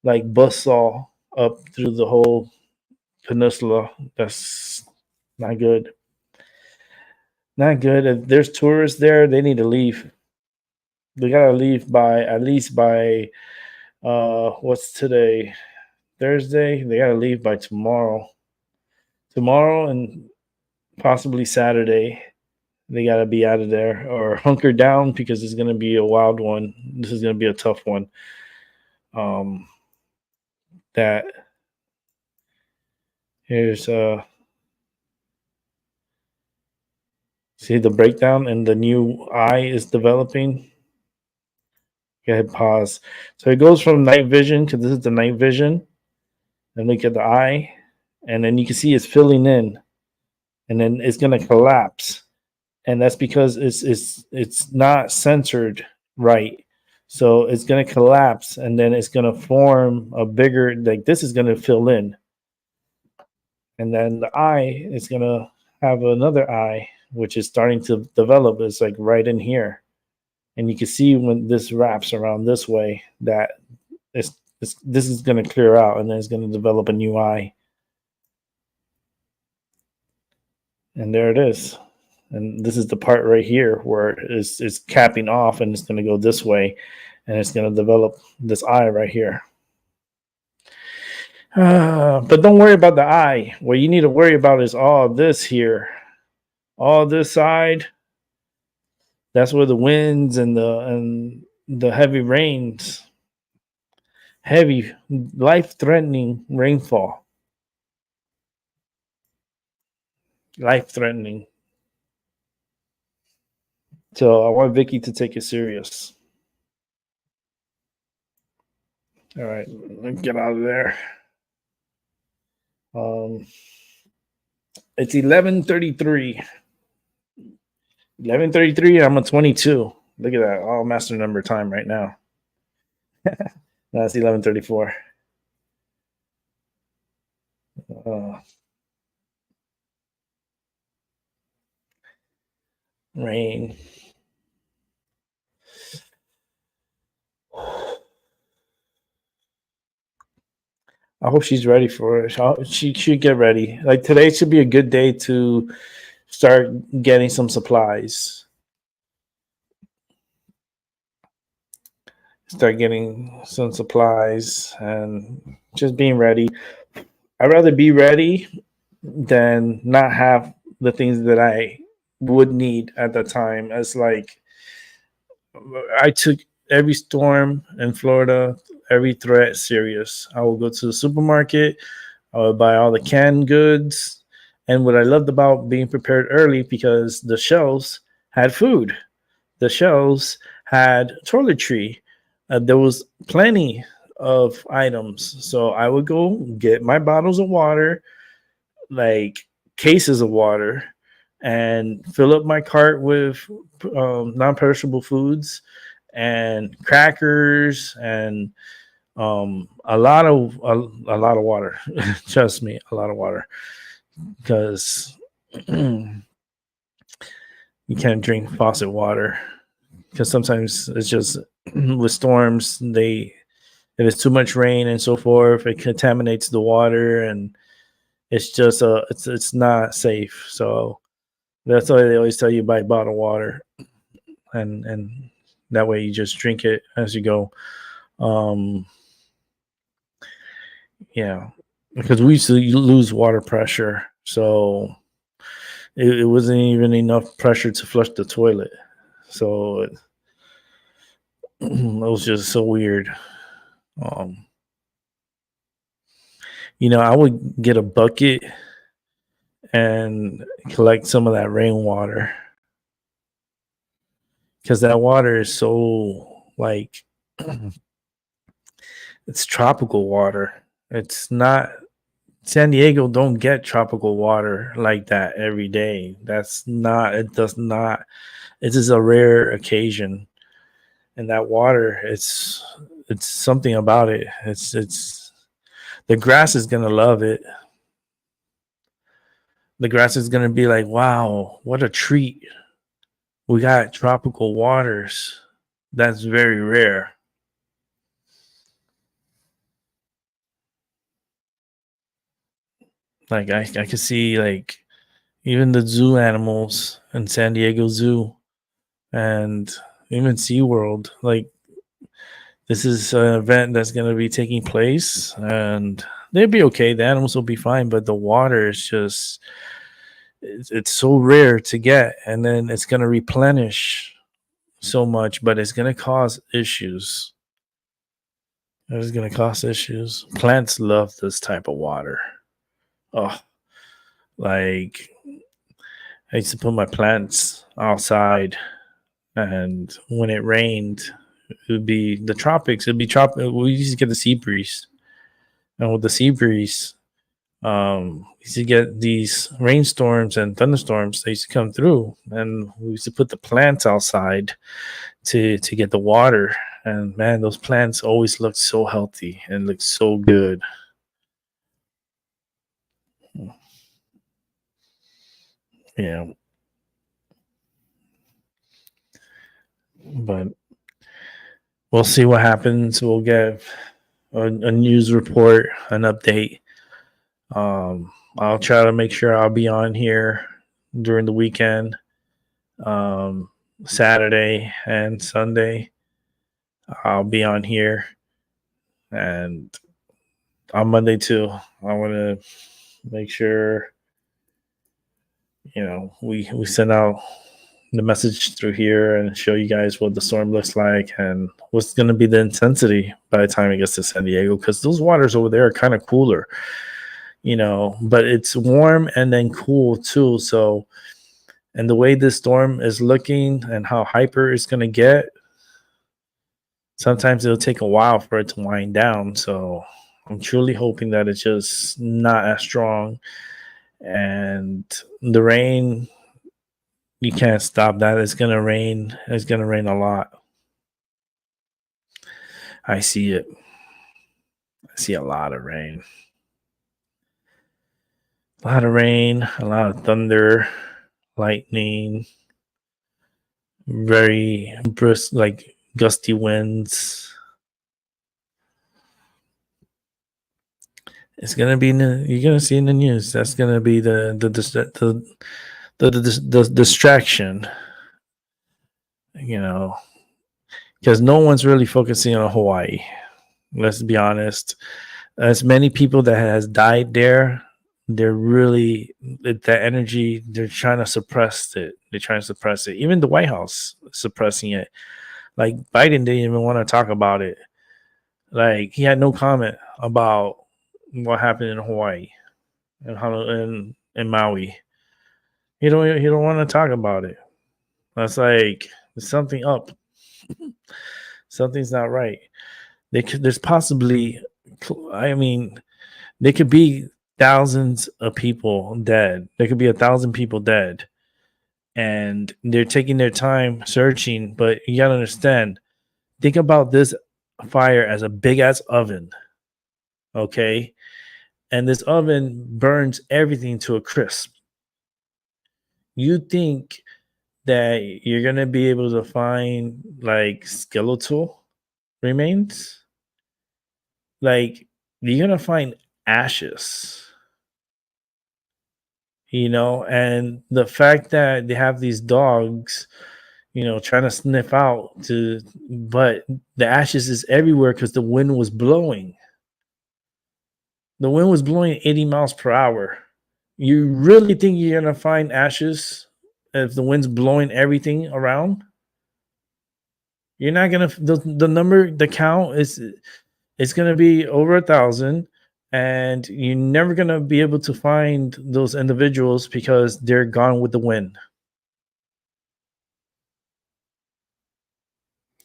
D: like bust all up through the whole peninsula. That's not good. Not good. If there's tourists there, they need to leave. They gotta leave by at least by what's today? Thursday. They gotta leave by tomorrow. Tomorrow and possibly Saturday. They gotta be out of there or hunker down because it's gonna be a wild one. This is gonna be a tough one. That here's see the breakdown and the new eye is developing. Go ahead, pause. So it goes from night vision because this is the night vision. And look at the eye, and then you can see it's filling in, and then it's gonna collapse, and that's because it's not centered right. So it's going to collapse and then it's going to form a bigger, like this is going to fill in. And then the eye is going to have another eye, which is starting to develop. It's like right in here. And you can see when this wraps around this way that this is going to clear out and then it's going to develop a new eye. And there it is. And this is the part right here where it's capping off and it's going to go this way and it's going to develop this eye right here. But don't worry about the eye. What you need to worry about is all this here. All this side. That's where the winds and the heavy rains. Heavy, life-threatening rainfall. Life-threatening. So I want Vicky to take it serious. All right, let's get out of there. It's 11:33. 11:33. I'm at 22. Look at that. All master number time right now. That's 11:34. Rain. I hope she's ready for it. She should get ready. Like today should be a good day to start getting some supplies. Start getting some supplies and just being ready. I'd rather be ready than not have the things that I would need at the time. As like I took every storm in Florida, every threat serious. I will go to the supermarket. I will buy all the canned goods. And what I loved about being prepared early, because the shelves had food. The shelves had toiletry. There was plenty of items. So I would go get my bottles of water, like cases of water, and fill up my cart with non-perishable foods and crackers and a lot of water. Trust me, a lot of water, because you can't drink faucet water because sometimes it's just with storms, if it's too much rain and so forth, it contaminates the water, and it's just it's not safe. So that's why they always tell you buy bottled water, and that way you just drink it as you go. Yeah, because we used to lose water pressure, so it wasn't even enough pressure to flush the toilet. So it was just so weird. I would get a bucket and collect some of that rainwater, because that water is so like it's tropical water. It's not San Diego don't get tropical water like that every day. It is a rare occasion. And that water, it's something about it. It's the grass is gonna love it. The grass is gonna be like, wow, what a treat. We got tropical waters. That's very rare. Like I could see like even the zoo animals in San Diego Zoo and even SeaWorld. Like this is an event that's going to be taking place, and they'll be okay. The animals will be fine, but the water is just it's so rare to get, and then it's going to replenish so much, but it's going to cause issues. It's going to cause issues. Plants love this type of water. Oh, like I used to put my plants outside, and when it rained, it would be the tropics. It'd be tropical. We used to get the sea breeze, and with the sea breeze, we used to get these rainstorms and thunderstorms. They used to come through, and we used to put the plants outside to get the water. And man, those plants always looked so healthy and looked so good. Yeah. But we'll see what happens. We'll get a news report, an update. I'll try to make sure I'll be on here during the weekend, Saturday and Sunday. I'll be on here, and on Monday too. I want to make sure we send out the message through here and show you guys what the storm looks like and what's going to be the intensity by the time it gets to San Diego, because those waters over there are kind of cooler, but it's warm and then cool too. So, and the way this storm is looking and how hyper it's going to get, sometimes it'll take a while for it to wind down. So I'm truly hoping that it's just not as strong. And the rain, you can't stop that. It's going to rain. It's going to rain a lot. I see it. I see a lot of rain. A lot of rain, a lot of thunder, lightning, very brisk, like gusty winds. It's gonna be you're gonna see in the news. That's gonna be the distraction. Because no one's really focusing on Hawaii. Let's be honest. As many people that has died there, they're really that energy. They're trying to suppress it. They're trying to suppress it. Even the White House is suppressing it. Like Biden didn't even want to talk about it. Like he had no comment about what happened in Hawaii and in Maui. He don't want to talk about it. That's like there's something up. Something's not right. There's possibly, there could be thousands of people dead. There could be 1,000 people dead. And they're taking their time searching, but you gotta understand, think about this fire as a big ass oven. Okay? And this oven burns everything to a crisp. You think that you're gonna be able to find like skeletal remains. Like you're gonna find ashes, and the fact that they have these dogs, trying to sniff out but the ashes is everywhere because the wind was blowing. The wind was blowing 80 miles per hour. You really think you're gonna find ashes if the wind's blowing everything around? You're not gonna. The number, the count is, it's gonna be over 1,000, and you're never gonna be able to find those individuals because they're gone with the wind.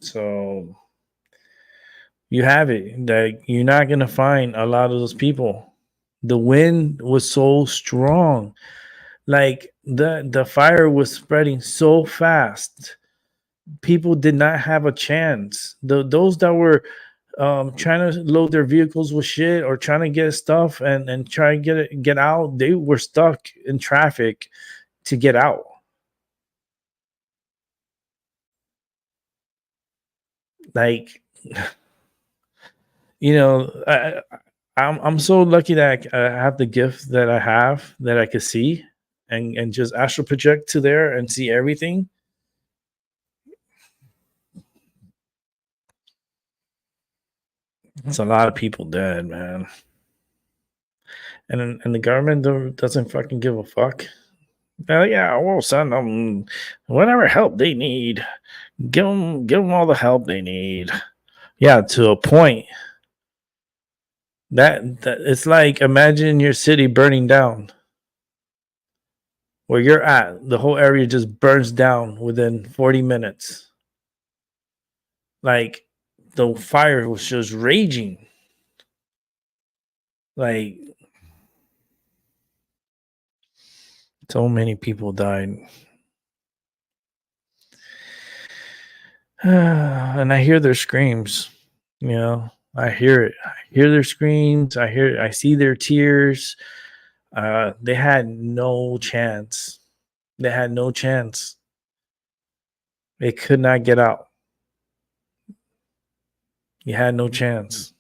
D: So you have it that you're not gonna find a lot of those people. The wind was so strong, like the fire was spreading so fast. People did not have a chance. Those that were trying to load their vehicles with shit or trying to get stuff and try and get out, they were stuck in traffic to get out. Like, I'm so lucky that I have the gift that I have, that I could see and just astral project to there and see everything. It's a lot of people dead, man. And the government doesn't fucking give a fuck. Yeah, we'll send them whatever help they need. Give them all the help they need. Yeah, to a point. That it's like, imagine your city burning down. Where you're at, the whole area just burns down within 40 minutes. Like the fire was just raging. Like so many people died. And I hear their screams. I hear it. I hear their screams. I see their tears. They had no chance. They had no chance. They could not get out. You had no chance.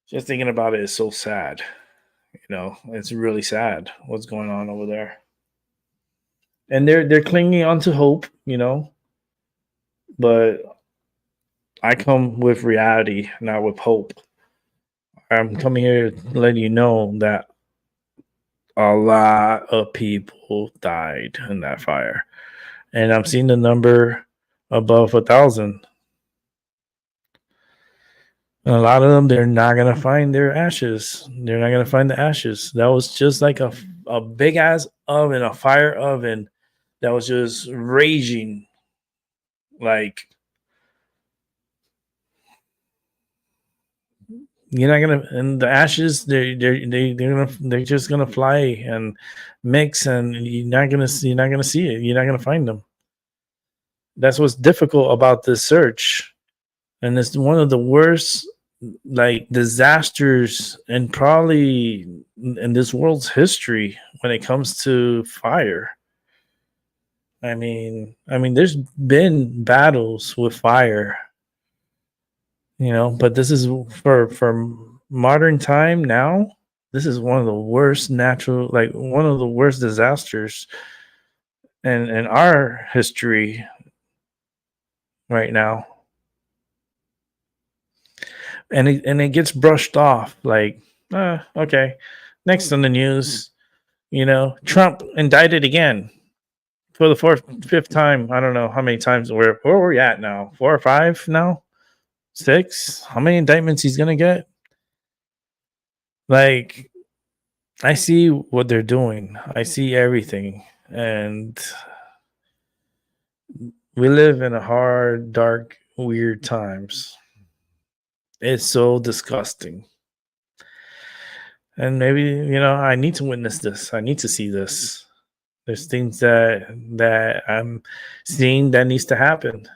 D: Just thinking about it is so sad. It's really sad what's going on over there. And they're clinging on to hope, but I come with reality, not with hope. I'm coming here to let you know that a lot of people died in that fire. And I'm seeing the number above 1,000. And a lot of them, they're not going to find their ashes. They're not going to find the ashes. That was just like a big ass oven, a fire oven that was just raging. Like, you're not gonna, and the ashes, they're just gonna fly and mix, and you're not gonna see it. You're not gonna find them. That's what's difficult about this search, and it's one of the worst disasters and probably in this world's history when it comes to fire. I mean, there's been battles with fire, but this is for modern time now. This is one of the worst one of the worst disasters in our history right now. And it gets brushed off like, okay. Next on the news, Trump indicted again for the fifth time. I don't know how many times. Where are we at now? 4 or 5 now? 6? How many indictments he's gonna get? Like, I see what they're doing. I see everything, and we live in a hard, dark, weird times. It's so disgusting. And maybe, I need to witness this. I need to see this. There's things that I'm seeing that needs to happen.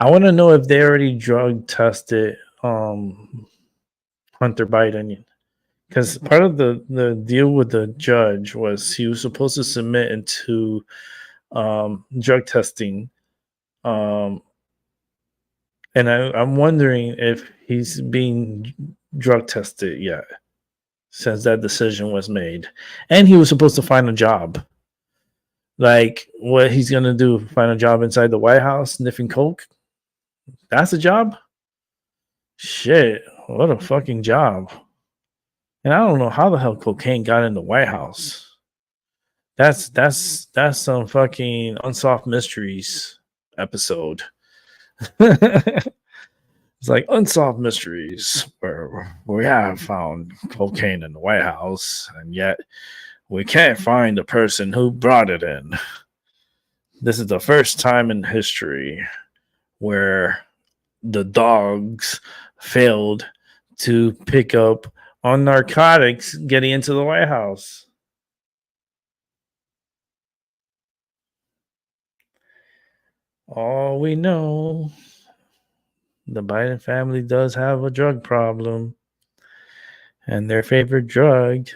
D: I want to know if they already drug tested Hunter Biden, because part of the deal with the judge was he was supposed to submit into drug testing, and I'm wondering if he's being drug tested yet since that decision was made, and he was supposed to find a job. Like, what he's gonna do? Find a job inside the White House sniffing coke? That's a job? Shit, what a fucking job! And I don't know how the hell cocaine got in the White House. That's some fucking Unsolved Mysteries episode. It's like Unsolved Mysteries, where we have found cocaine in the White House, and yet we can't find the person who brought it in. This is the first time in history where the dogs failed to pick up on narcotics getting into the White House. All we know, the Biden family does have a drug problem, and their favorite drug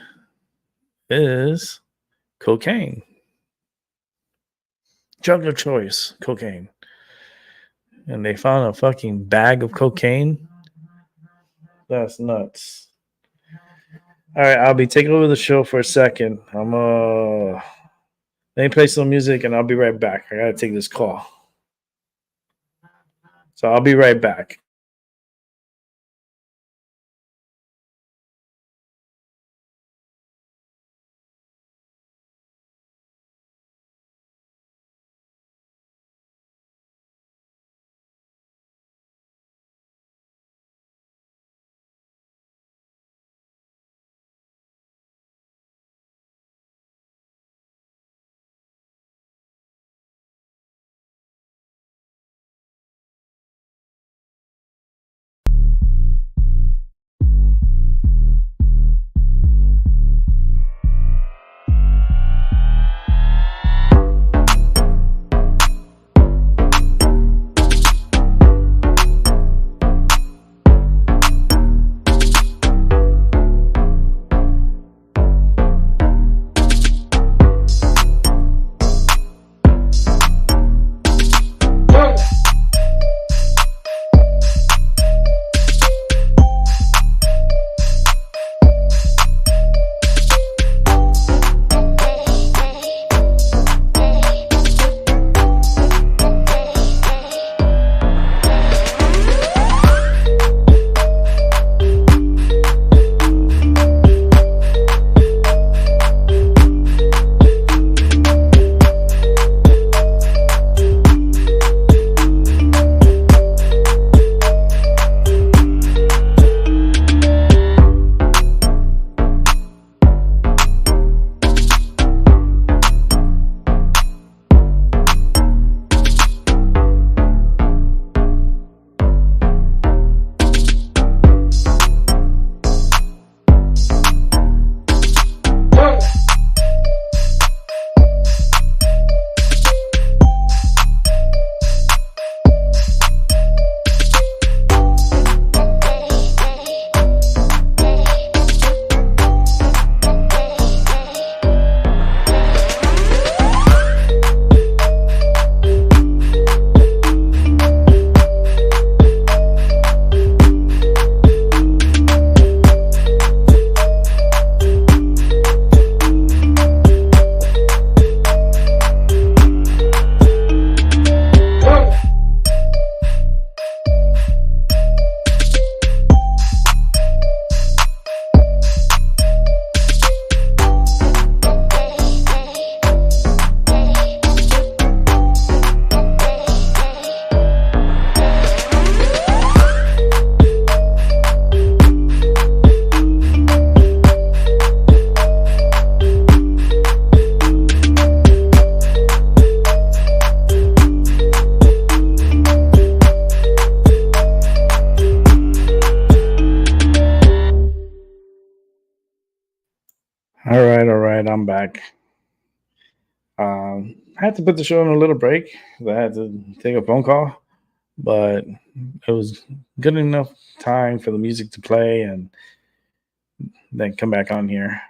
D: is cocaine. Drug of choice, cocaine. And they found a fucking bag of cocaine. That's nuts. All right, I'll be taking over the show for a second. Let me play some music and I'll be right back. I gotta take this call. So I'll be right back. All right, I'm back. I had to put the show on a little break. I had to take a phone call. but it was good enough time for the music to play and then come back on here.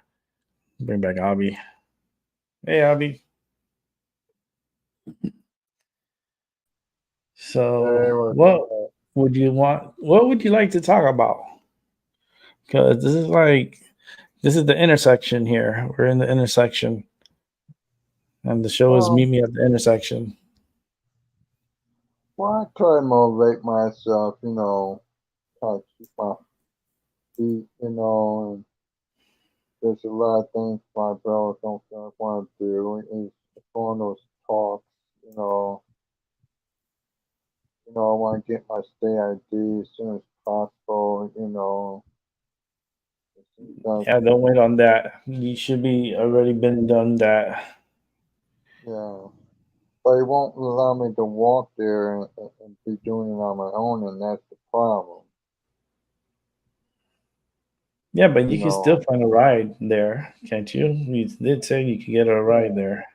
D: Bring back Abby. Hey, Abby.
E: Hey,
D: So,
E: what's
D: what
E: up?
D: would you want? What would you like to talk about? Because this is the intersection here. We're in the intersection, and the show is Meet
E: Well,
D: Me at the Intersection.
E: well, I try to motivate myself, try to keep my feet, and there's a lot of things my brother don't want to do. Is go on those talks, you know, I want to get my state ID as soon as possible, as soon as I
D: Yeah, don't
E: can,
D: wait on that. You should be already been done that.
E: yeah. But it won't allow me to walk there and be doing it on my own, and that's the problem,
D: Yeah, but
E: you
D: you can
E: know.
D: still find a ride there, can't you? You did say you could get a ride
E: Yeah.
D: there.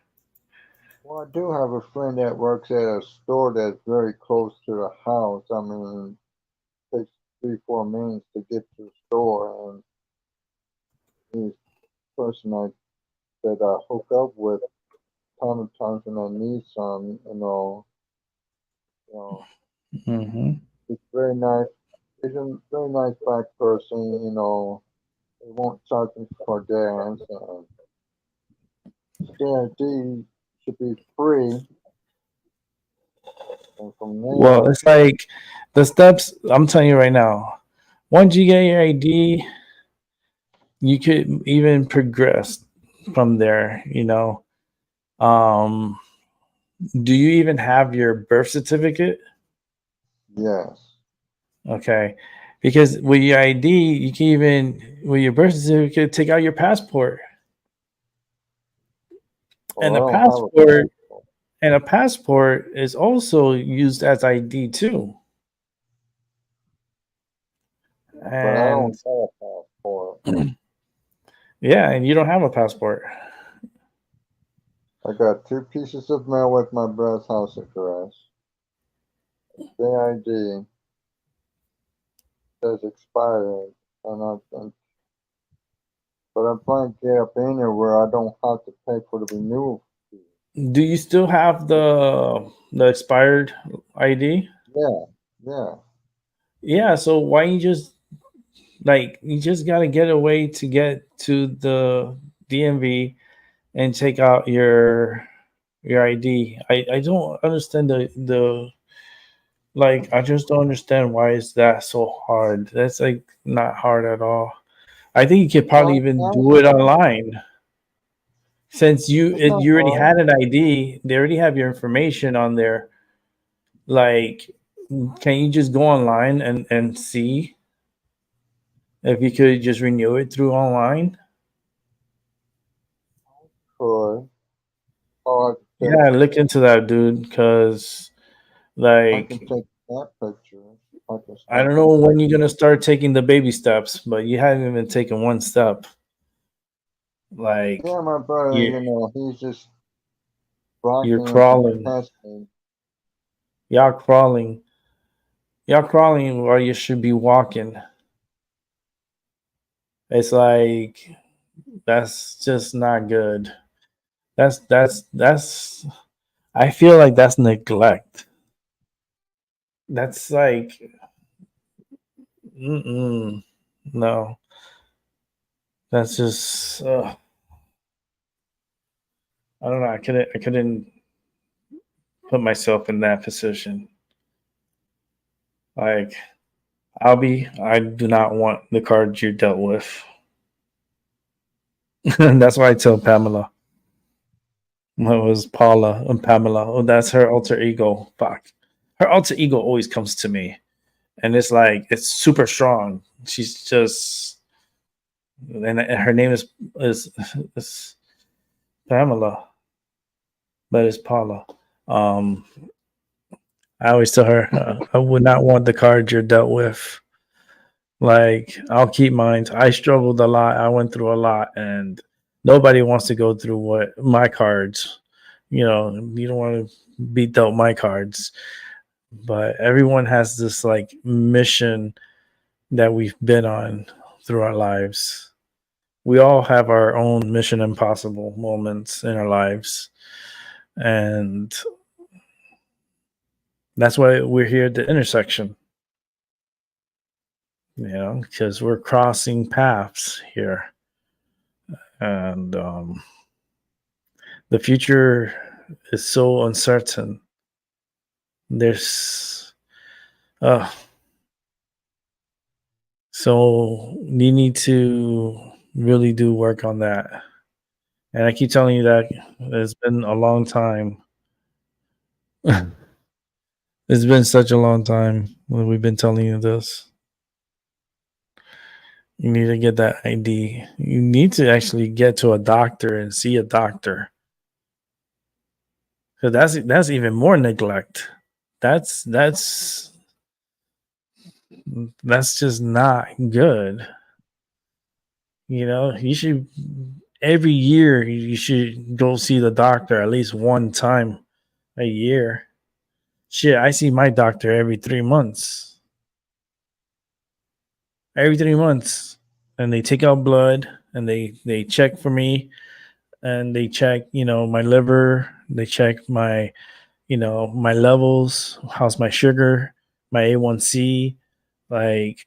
E: Well, I do have a friend that works at a store that's very close to the house. I mean, it takes 3, 4 minutes to get to the store, and he's the person that I hook up with ton of times when I need some. You know,
D: Hmm.
E: he's very nice. He's a very nice black person. He won't charge me for gas, and CID should be free. And from
D: Well,
E: there,
D: it's like the steps. I'm telling you right now. Once you get your ID, you could even progress from there. Um, do you even have your birth certificate?
E: yes.
D: Okay, because with your ID, you can even with your birth certificate take out your passport,
E: Well,
D: and
E: I
D: a
E: don't have a
D: passport
E: passport.
D: and a passport is also used as ID too.
E: But I
D: And
E: don't have a passport.
D: yeah, and you don't have a passport.
E: I got 2 pieces of mail with my brother's house address. The ID says expired, but I'm trying to get up in there where I don't have to pay for the renewal fee.
D: Do you still have the expired ID?
E: Yeah, yeah.
D: Yeah, so why you just you just gotta get a way to get to the DMV and take out your ID. I don't understand the I just don't understand why is that so hard. That's like not hard at all. I think you could probably
E: No,
D: even
E: no,
D: do it online since
E: it's not
D: you already
E: hard.
D: had an ID. They already have your information on there. Like, can you just go online and see if you could just renew it through online?
E: Could. Or
D: Yeah, look into that, dude. Because
E: I can
D: like
E: take that picture. I can
D: I
E: start
D: don't know
E: taking
D: when you're
E: pictures.
D: gonna start taking the baby steps, but you haven't even taken one step. Like
E: Yeah, my brother,
D: you
E: he's just
D: you're
E: blocking and
D: crawling.
E: past me.
D: Y'all crawling. Y'all crawling while you should be walking. It's like that's just not good. That's I feel like that's neglect. That's like mm-mm, no. That's just I don't know. I couldn't put myself in that position. Like I do not want the cards you're dealt with. That's why I tell Pamela. It was Paula and Pamela. Oh, that's her alter ego. Fuck. Her alter ego always comes to me. And it's like it's super strong. She's just and her name is Pamela, but it's Paula. Um I always tell her I would not want the cards you're dealt with. Like I'll keep mine. I struggled a lot. I went through a lot, and nobody wants to go through what my cards. You don't want to be dealt my cards. but everyone has this like mission that we've been on through our lives. We all have our own Mission Impossible moments in our lives, and that's why we're here at the intersection. Because we're crossing paths here, and the future is so uncertain. There's so you need to really do work on that. And I keep telling you that it's been a long time. It's been such a long time when we've been telling you this. You need to get that ID. You need to actually get to a doctor and see a doctor. Because that's even more neglect. That's just not good. You should every year you should go see the doctor at least one time a year. Shit, I see my doctor every 3 months. Every 3 months. And they take out blood and they check for me, and they check, my liver, they check my my levels, how's my sugar, my A1C. Like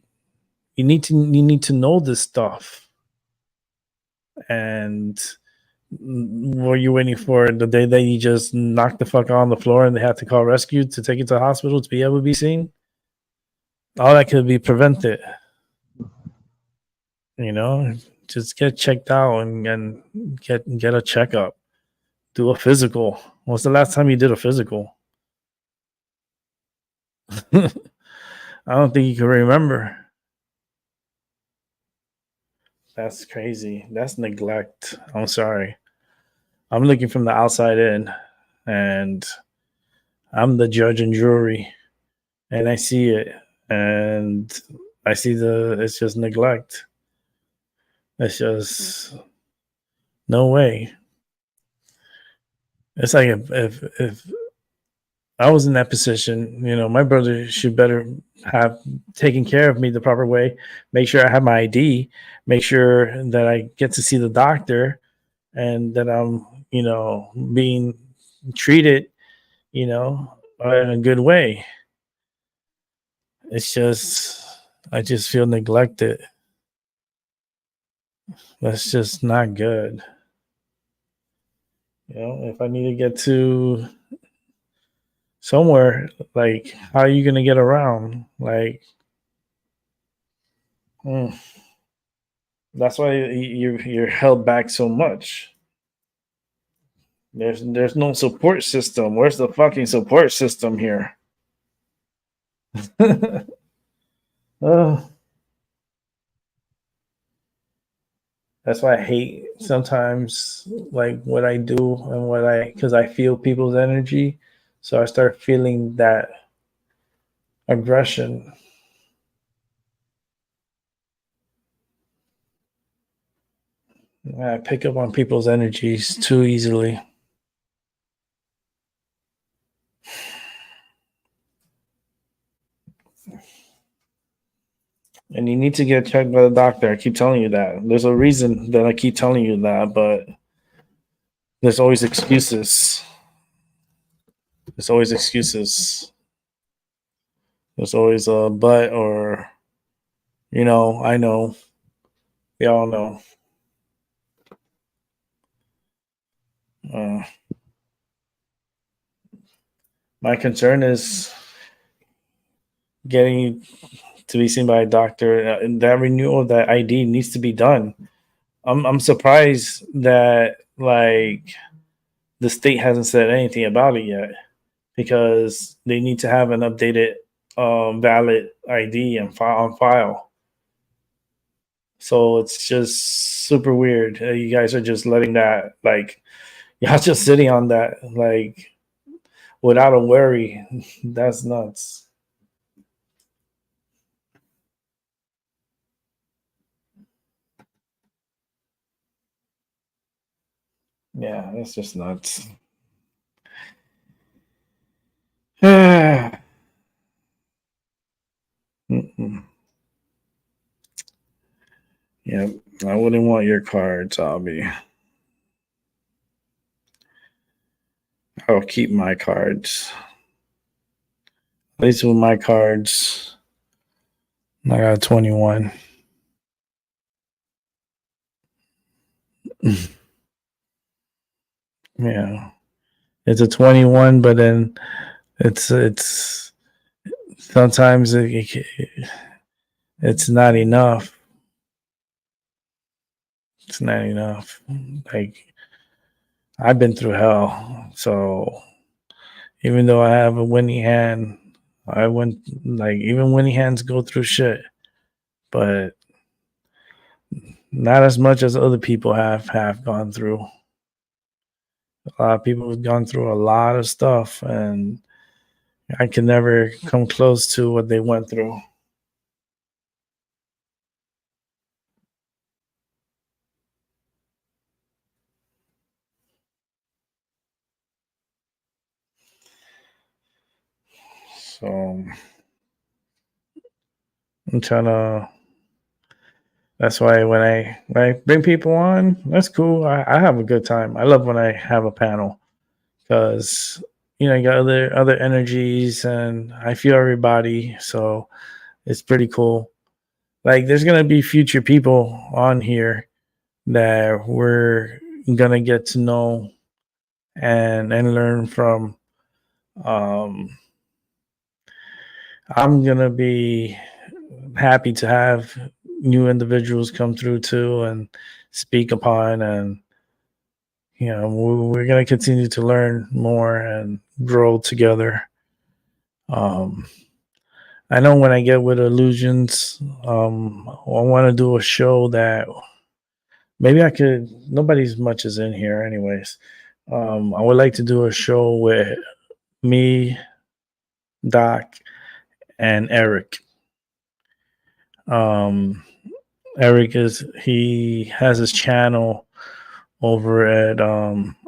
D: you need to know this stuff. And were you waiting for the day that you just knocked the fuck on the floor and they had to call rescue to take you to the hospital to be able to be seen? All that could be prevented. Just get checked out and get a checkup. Do a physical. When's the last time you did a physical? I don't think you can remember. That's crazy. That's neglect. I'm sorry. I'm looking from the outside in, and I'm the judge and jury, and I see it, and I see it's just neglect. It's just no way. It's like if I was in that position, my brother should better have taken care of me the proper way, make sure I have my ID, make sure that I get to see the doctor, and that I'm, being treated, in a good way. It's just, I just feel neglected. That's just not good. If I need to get to somewhere, like, how are you going to get around? Like, that's why you're held back so much. There's no support system. Where's the fucking support system here? That's why I hate sometimes like what I do and because I feel people's energy. So I start feeling that aggression. I pick up on people's energies too easily. And you need to get checked by the doctor. I keep telling you that. There's a reason that I keep telling you that, but there's always excuses. There's always excuses. There's always a but, or, I know. We all know. My concern is getting to be seen by a doctor, and that renewal of that ID needs to be done. I'm surprised that like the state hasn't said anything about it yet, because they need to have an updated valid ID and on file. So it's just super weird. You guys are just letting that, like, y'all just sitting on that, like, without a worry. That's nuts. Yeah, that's just nuts. Yep. I wouldn't want your cards, Albie. I'll keep my cards. At least with my cards, I got 21. Yeah. It's a 21, but then it's sometimes it's not enough. It's not enough. Like, I've been through hell, so even though I have a winning hand, I went, like, even winning hands go through shit, but not as much as other people have gone through. A lot of people have gone through a lot of stuff, and I can never come close to what they went through. So I'm trying to. That's why when I bring people on, that's cool. I have a good time. I love when I have a panel because you got other energies, and I feel everybody. So it's pretty cool. Like, there's gonna be future people on here that we're gonna get to know and learn from. I'm gonna be happy to have new individuals come through too and speak upon, and we're gonna continue to learn more and grow together. I know when I get with Illusions, I want to do a show that maybe I could. Nobody's much is in here, anyways. I would like to do a show with me, Doc, and Eric. Eric he has his channel over at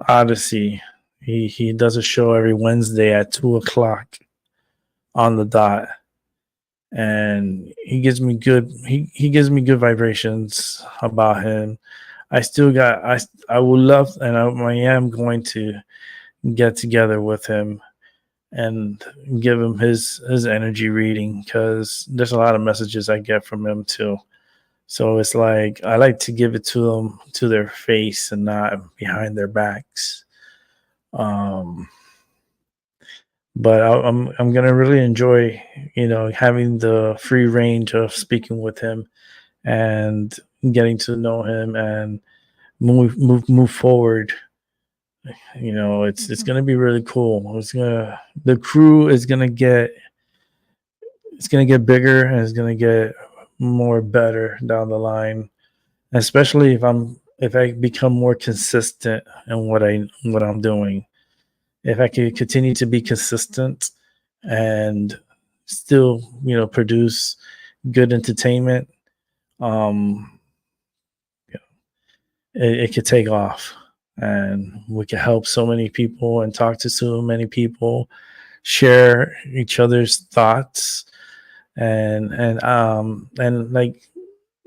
D: Odyssey. He does a show every Wednesday at 2:00 on the dot, and he gives me good vibrations about him. I would love, and I am going to get together with him and give him his energy reading, because there's a lot of messages I get from him too. So it's like I like to give it to them to their face and not behind their backs. But I'm gonna really enjoy having the free range of speaking with him and getting to know him and move forward. It's gonna be really cool. The crew is gonna get bigger, and it's gonna get more better down the line, especially if I become more consistent in what I'm doing. If I could continue to be consistent and still produce good entertainment, it could take off, and we could help so many people and talk to so many people, share each other's thoughts, and like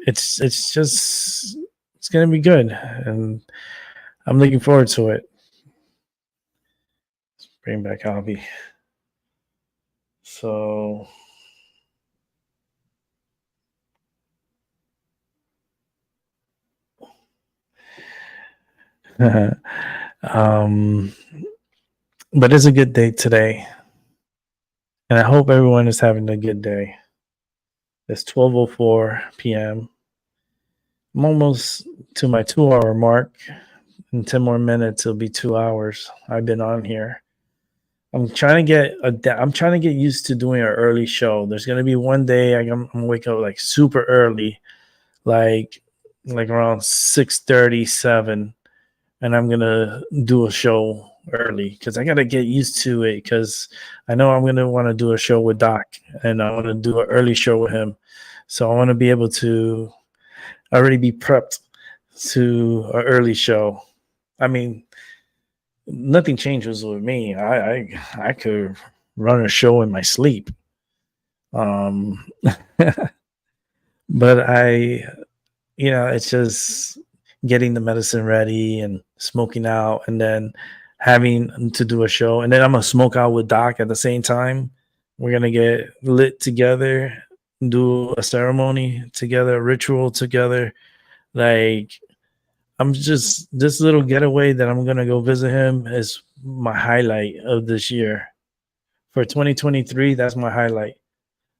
D: it's gonna be good, and I'm looking forward to it. Let's bring back Albie. So but it's a good day today, and I hope everyone is having a good day. It's 12:04 p.m. I'm almost to my 2-hour mark. In 10 more minutes, it'll be 2 hours I've been on here. I'm trying to get used to doing an early show. There's gonna be one day I'm gonna wake up like super early, like around 6:37, and I'm gonna do a show early because I gotta get used to it, because I know I'm gonna want to do a show with Doc, and I want to do an early show with him. So I want to be able to already be prepped to an early show. I mean, nothing changes with me. I could run a show in my sleep. But it's just getting the medicine ready and smoking out, and then having to do a show, and then I'm gonna smoke out with Doc at the same time. We're gonna get lit together, do a ceremony together, a ritual together. Like, I'm just, this little getaway that I'm gonna go visit him is my highlight of this year. For 2023, that's my highlight.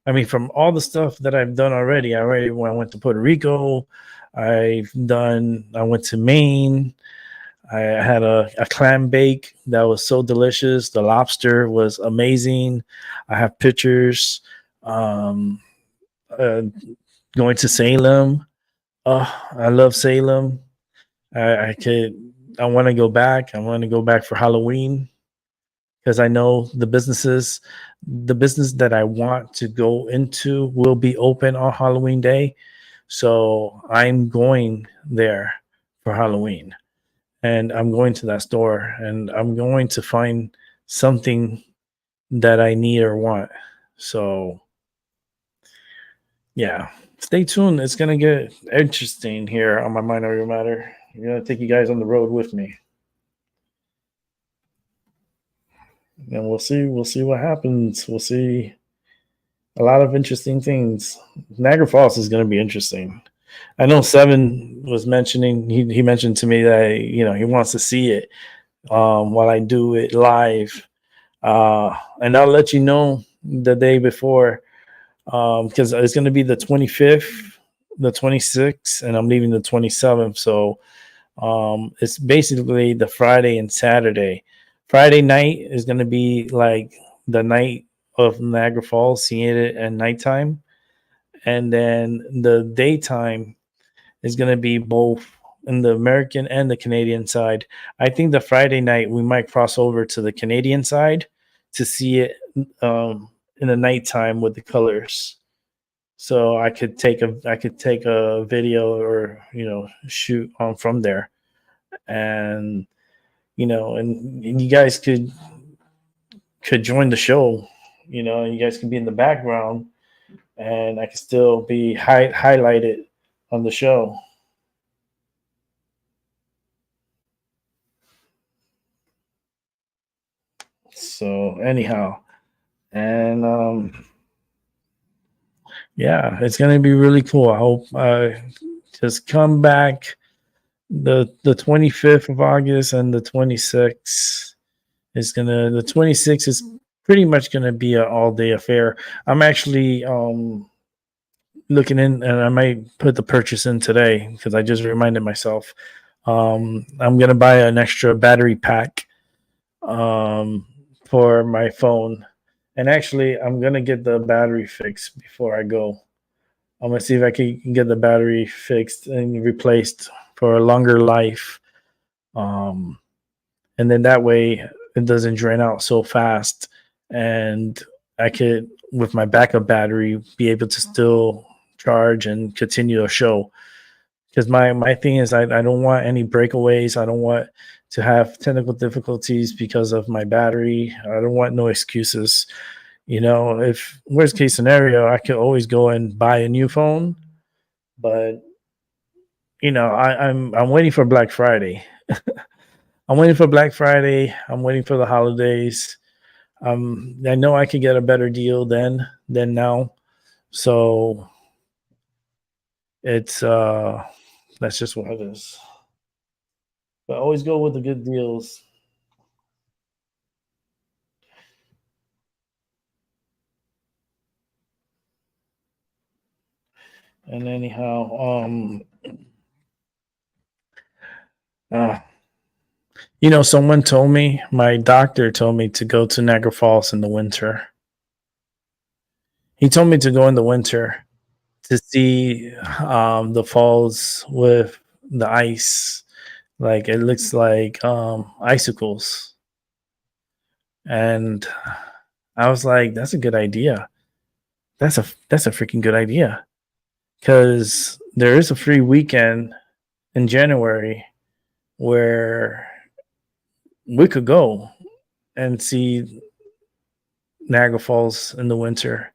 D: I mean, from all the stuff that I've done already, when I went to Puerto Rico, I went to Maine. I had a clam bake that was so delicious. The lobster was amazing. I have pictures. Um, uh, Going to Salem. Oh, I love Salem. I want to go back. I want to go back for Halloween because I know the business that I want to go into will be open on Halloween day. So I'm going there for Halloween, and I'm going to that store, and I'm going to find something that I need or want. So yeah, stay tuned. It's going to get interesting here on my Minority Matter. I'm going to take you guys on the road with me. And we'll see what happens. We'll see a lot of interesting things. Niagara Falls is going to be interesting. I know Seven was mentioning, he mentioned to me that, he wants to see it while I do it live. And I'll let you know the day before, because it's going to be the 25th, the 26th, and I'm leaving the 27th. So it's basically the Friday and Saturday. Friday night is going to be like the night of Niagara Falls, seeing it at nighttime. And then the daytime is going to be both in the American and the Canadian side. I think the Friday night we might cross over to the Canadian side to see it in the nighttime with the colors. So I could take a video or shoot on from there, and and you guys could join the show. You guys can be in the background, and I can still be highlighted on the show. So anyhow, and yeah, it's gonna be really cool. I hope just come back the 25th of August, and the 26th the 26th is pretty much gonna be an all day affair. I'm actually looking in, and I might put the purchase in today because I just reminded myself. I'm gonna buy an extra battery pack for my phone, and actually I'm gonna get the battery fixed before I go. I'm gonna see if I can get the battery fixed and replaced for a longer life, and then that way it doesn't drain out so fast, and I could, with my backup battery, be able to still charge and continue a show. Because my thing is, I don't want any breakaways. I don't want to have technical difficulties because of my battery. I don't want no excuses. If worst case scenario, I could always go and buy a new phone, but I'm waiting for Black Friday. I'm waiting for Black Friday. I'm waiting for the holidays. I know I could get a better deal than now. So it's that's just what it is. But always go with the good deals. And anyhow, someone told me, my doctor told me to go to Niagara Falls in the winter. He told me to go in the winter to see the falls with the ice. Like, it looks like icicles. And I was like, that's a good idea. That's a freaking good idea. Because there is a free weekend in January where we could go and see Niagara Falls in the winter.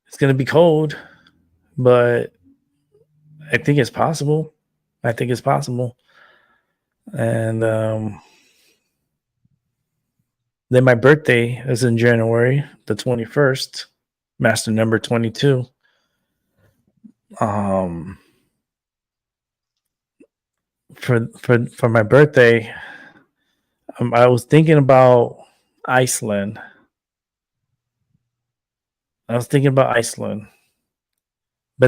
D: It's going to be cold, but I think it's possible. I think it's possible. And then my birthday is in January, the 21st, master number 22. For my birthday, I was thinking about Iceland. But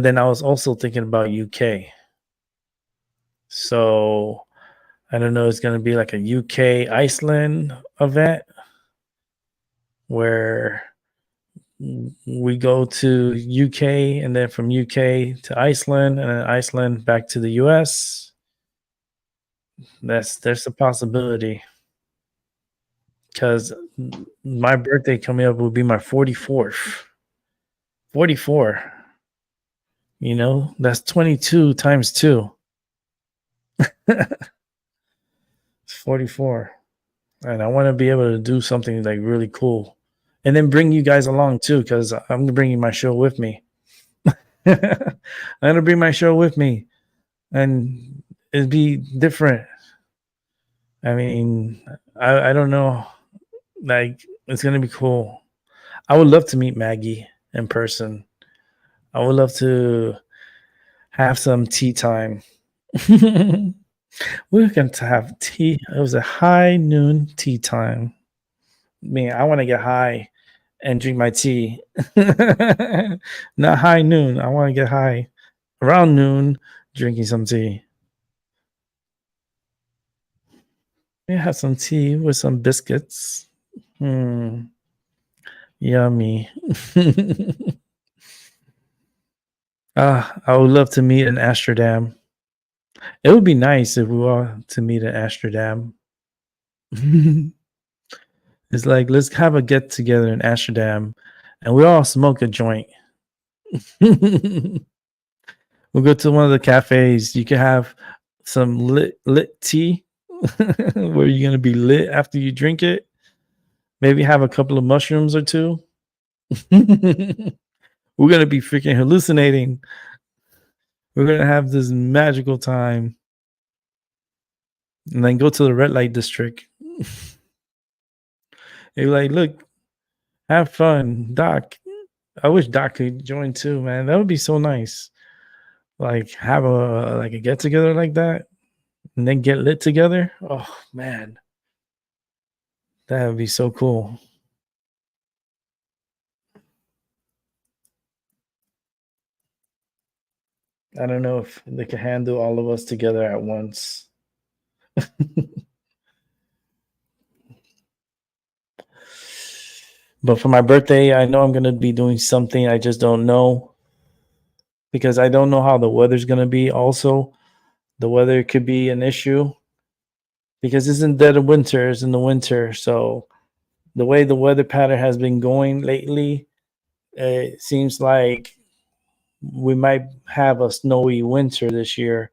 D: then I was also thinking about UK. So I don't know, it's going to be like a UK Iceland event where we go to UK and then from UK to Iceland and then Iceland back to the US. There's a possibility, because my birthday coming up will be my 44th. 44. You know, that's 22 times 2. It's 44. And I want to be able to do something like really cool. And then bring you guys along too, because I'm bringing my show with me. I'm going to bring my show with me. And it'd be different. I mean, I don't know. Like, it's going to be cool. I would love to meet Maggie in person. I would love to have some tea time. We're going to have tea. It was a high noon tea time. Man, I want to get high and drink my tea. Not high noon. I want to get high around noon, drinking some tea. We have some tea with some biscuits. Yummy. I would love to meet in Amsterdam. It would be nice if we were to meet in Amsterdam. It's like, let's have a get together in Amsterdam and we all smoke a joint. We'll go to one of the cafes. You can have some lit tea where you're going to be lit after you drink it. Maybe have a couple of mushrooms or two. We're going to be freaking hallucinating. We're going to have this magical time. And then go to the red light district. You're like, look, have fun. Doc. I wish Doc could join too, man. That would be so nice. Like, have a get together like that. And then get lit together. Oh, man. That would be so cool. I don't know if they can handle all of us together at once. But for my birthday, I know I'm going to be doing something. I just don't know, because I don't know how the weather's going to be. Also, the weather could be an issue because it's in dead of winter. It's in the winter. So the way the weather pattern has been going lately, it seems like we might have a snowy winter this year.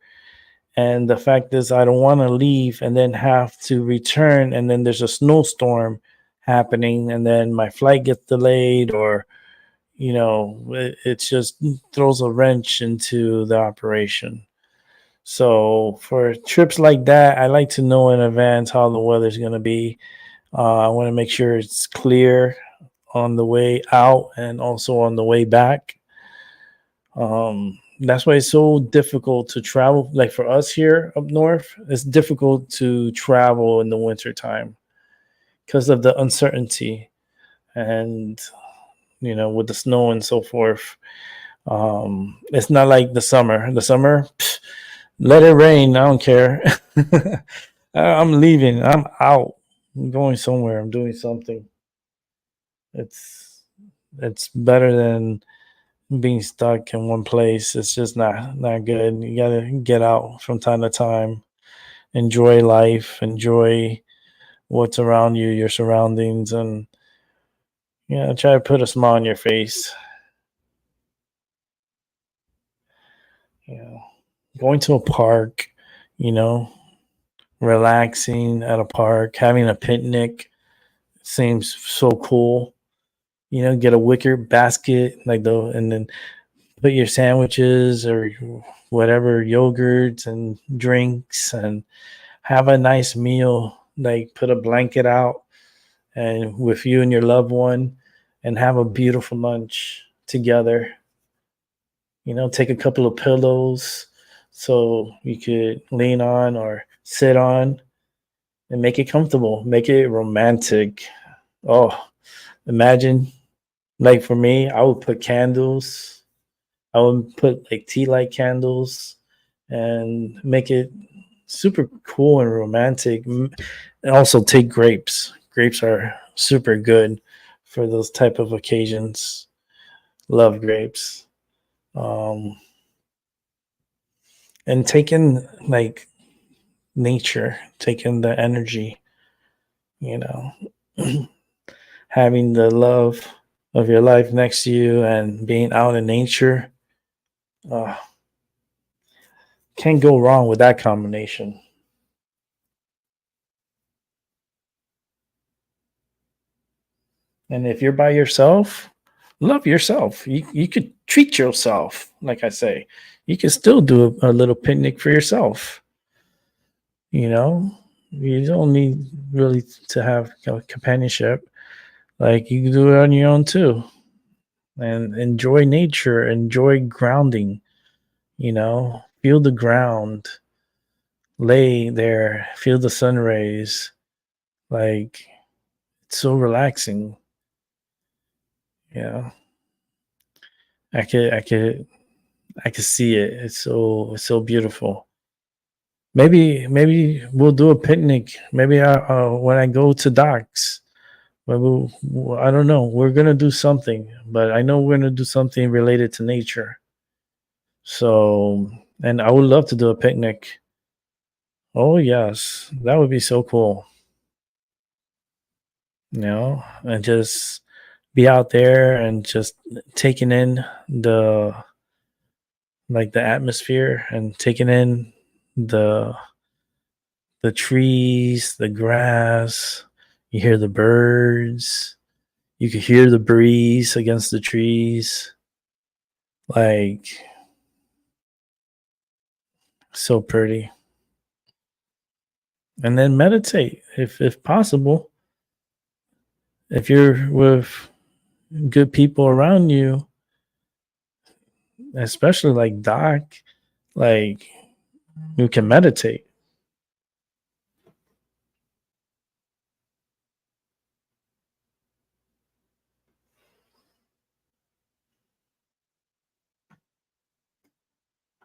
D: And the fact is, I don't want to leave and then have to return, and then there's a snowstorm happening, and then my flight gets delayed, or it just throws a wrench into the operation. So for trips like that, I like to know in advance how the weather's going to be. I want to make sure it's clear on the way out and also on the way back. That's why it's so difficult to travel. Like for us here up north, it's difficult to travel in the winter time because of the uncertainty and, with the snow and so forth. It's not like the summer. The summer, let it rain. I don't care. I'm leaving. I'm out. I'm going somewhere. I'm doing something. It's better than being stuck in one place. It's just not good. You gotta get out from time to time. Enjoy life. Enjoy what's around you, your surroundings, and try to put a smile on your face. Going to a park, relaxing at a park, having a picnic seems so cool. Get a wicker basket and then put your sandwiches or whatever yogurts and drinks and have a nice meal, like put a blanket out and with you and your loved one and have a beautiful lunch together. Take a couple of pillows so you could lean on or sit on and make it comfortable, make it romantic. Oh, imagine, like for me, I would put candles. I would put like tea light candles and make it super cool and romantic. And also take grapes. Grapes are super good for those type of occasions. Love grapes. And taking like nature, taking the energy, you know, having the love of your life next to you and being out in nature. Can't go wrong with that combination. And if you're by yourself, love yourself. You could treat yourself, like I say. You can still do a little picnic for yourself. You don't need really to have companionship. Like you can do it on your own too. And enjoy nature, enjoy grounding, feel the ground, lay there, feel the sun rays. Like it's so relaxing. Yeah. I could see it. It's so beautiful. Maybe we'll do a picnic. Maybe when I go to docks, maybe I don't know. We're gonna do something, but I know we're gonna do something related to nature. So, and I would love to do a picnic. Oh yes, that would be so cool. And just be out there and just taking in the atmosphere and taking in the trees, the grass. You hear the birds. You can hear the breeze against the trees. Like so pretty. And then meditate if possible. If you're with good people around you, especially like Doc, like you can meditate.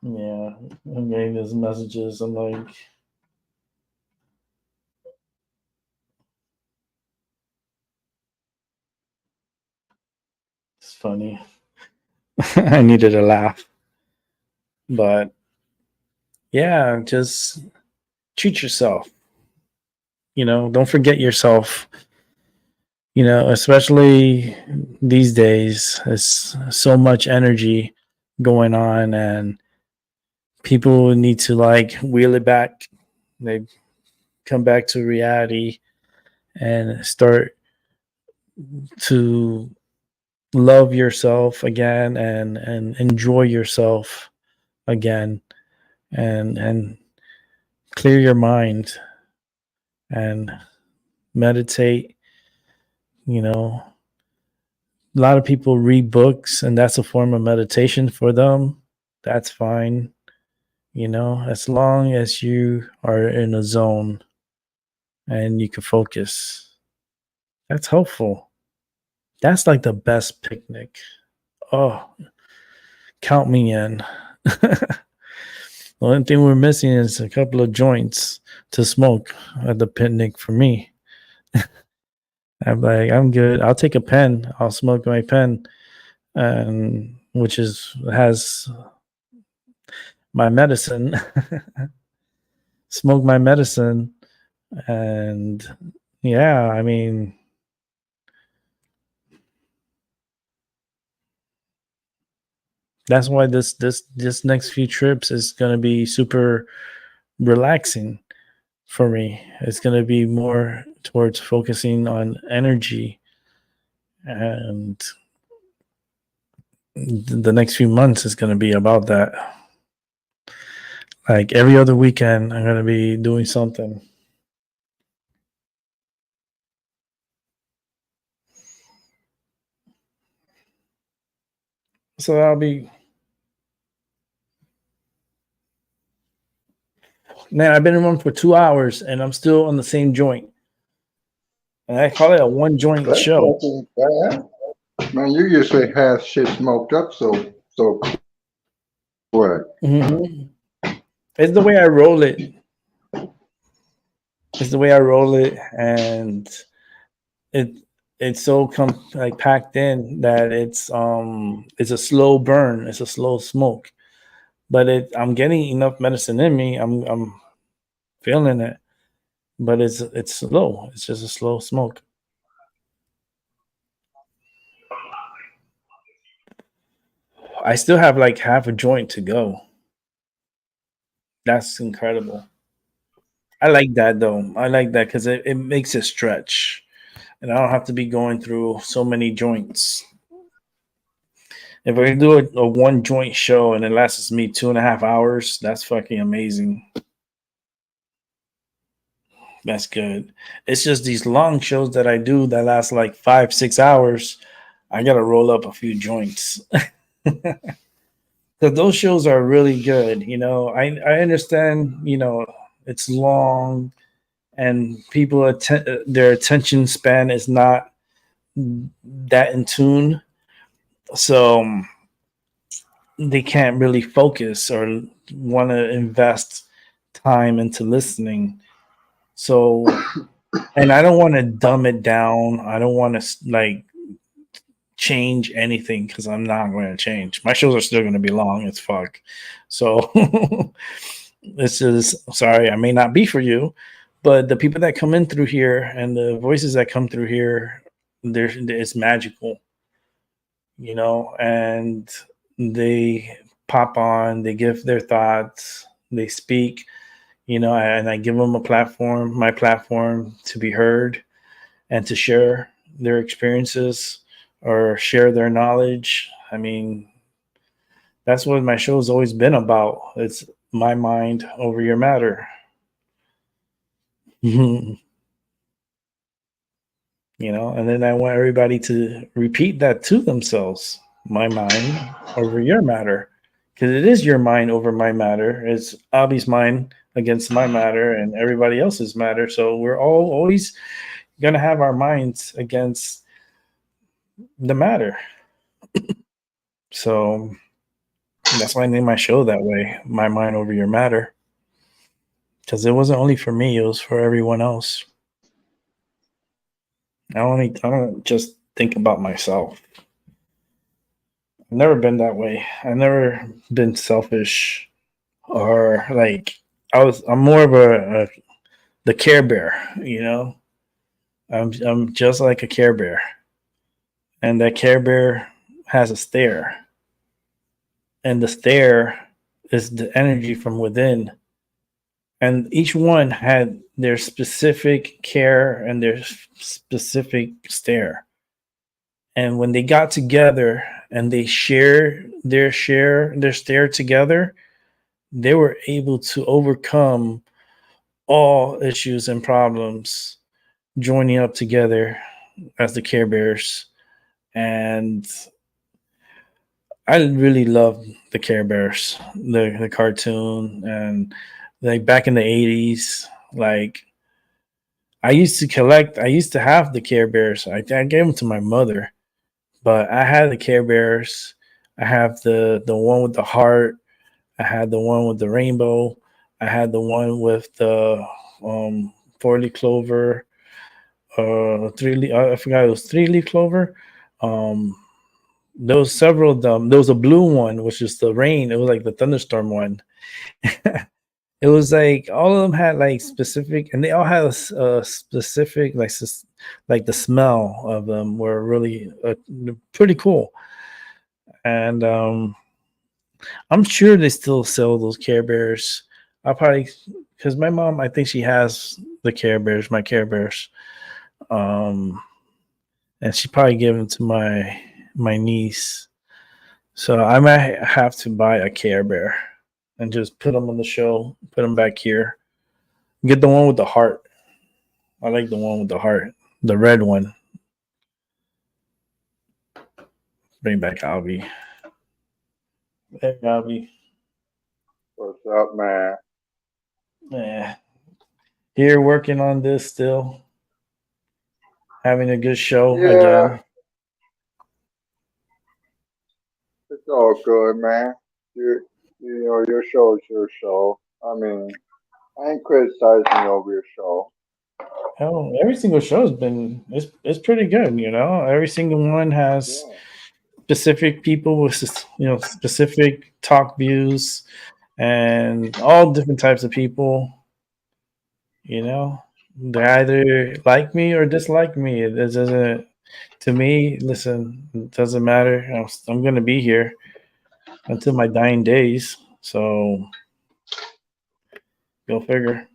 D: Yeah, I'm getting these messages. I'm like, it's funny. I needed a laugh. But yeah, just treat yourself. Don't forget yourself. Especially these days, there's so much energy going on, and people need to like wheel it back. They come back to reality and start to love yourself again and enjoy yourself again and clear your mind and meditate. A lot of people read books and that's a form of meditation for them. That's fine. As long as you are in a zone and you can focus, that's helpful. That's like the best picnic. Oh, count me in. The only thing we're missing is a couple of joints to smoke at the picnic for me. I'm like, I'm good. I'll take a pen. I'll smoke my pen, and which has my medicine. Smoke my medicine, and yeah, I mean, that's why this next few trips is gonna be super relaxing for me. It's gonna be more towards focusing on energy, and the next few months is gonna be about that. Like every other weekend, I'm gonna be doing something. So I'll be. Man, I've been in one for 2 hours and I'm still on the same joint. And I call it a one joint
E: That's
D: show.
E: nothing bad. Man, you usually have shit smoked up so quick.
D: Mhm. It's the way I roll it. It's the way I roll it, and it it's so like packed in that it's a slow burn. It's a slow smoke, but I'm getting enough medicine in me. I'm feeling it, but it's slow. It's just a slow smoke. I still have like half a joint to go. That's incredible. I like that though. I like that because it makes it stretch, and I don't have to be going through so many joints. If I can do a one joint show and it lasts me 2.5 hours, that's fucking amazing. That's good. It's just these long shows that I do that last like 5-6 hours. I gotta roll up a few joints. So those shows are really good. I understand. It's long and people their attention span is not that in tune, so they can't really focus or want to invest time into listening. So, and I don't want to dumb it down. I don't want to like change anything because I'm not going to change. My shows are still going to be long as fuck. So, this is sorry, I may not be for you, but the people that come in through here and the voices that come through here, it's magical, and they pop on, they give their thoughts, they speak, and I give them my platform to be heard and to share their experiences or share their knowledge. I mean, that's what my show's always been about. It's my mind over your matter. And then I want everybody to repeat that to themselves: my mind over your matter, because it is your mind over my matter. It's Abby's mind against my matter and everybody else's matter. So we're all always going to have our minds against the matter. So that's why I named my show that way: my mind over your matter, because it wasn't only for me, it was for everyone else. I don't just think about myself. I've never been that way. I've never been selfish or like I'm more of the Care Bear. I'm just like a Care Bear, and that Care Bear has a stare, and the stare is the energy from within, and each one had their specific care and their specific stare. And when they got together and they shared their stare together, they were able to overcome all issues and problems, joining up together as the Care Bears. And I really love the Care Bears, the cartoon, and like back in the 80s, like I used to have the Care Bears. I gave them to my mother, but I had the Care Bears. I have the one with the heart. I had the one with the rainbow. I had the one with the 4-leaf clover. I forgot it was 3-leaf clover. There was several of them. There was a blue one, which is the rain. It was like the thunderstorm one. It was like all of them had like specific, and they all had a specific like the smell of them were really pretty cool. And I'm sure they still sell those Care Bears. I'll probably, because my mom, I think she has the Care Bears, my Care Bears, and she probably gave them to my niece. So I might have to buy a Care Bear. and just put them on the show. Put them back here. Get the one with the heart. I like the one with the heart, the red one. Bring back Albie. Hey, Albie.
E: What's up, man?
D: Yeah. Here working on this still. Having a good show
E: Yeah.
D: again.
E: It's all good, man. You know, your show is your show. I mean, I ain't criticizing you over your show.
D: Hell, every single show has been it's pretty good, you know. Every single one has
E: Yeah.
D: specific people with specific talk views and all different types of people. You know, they either like me or dislike me. It doesn't. To me, listen, it doesn't matter. I'm gonna be here until my dying days. So go figure.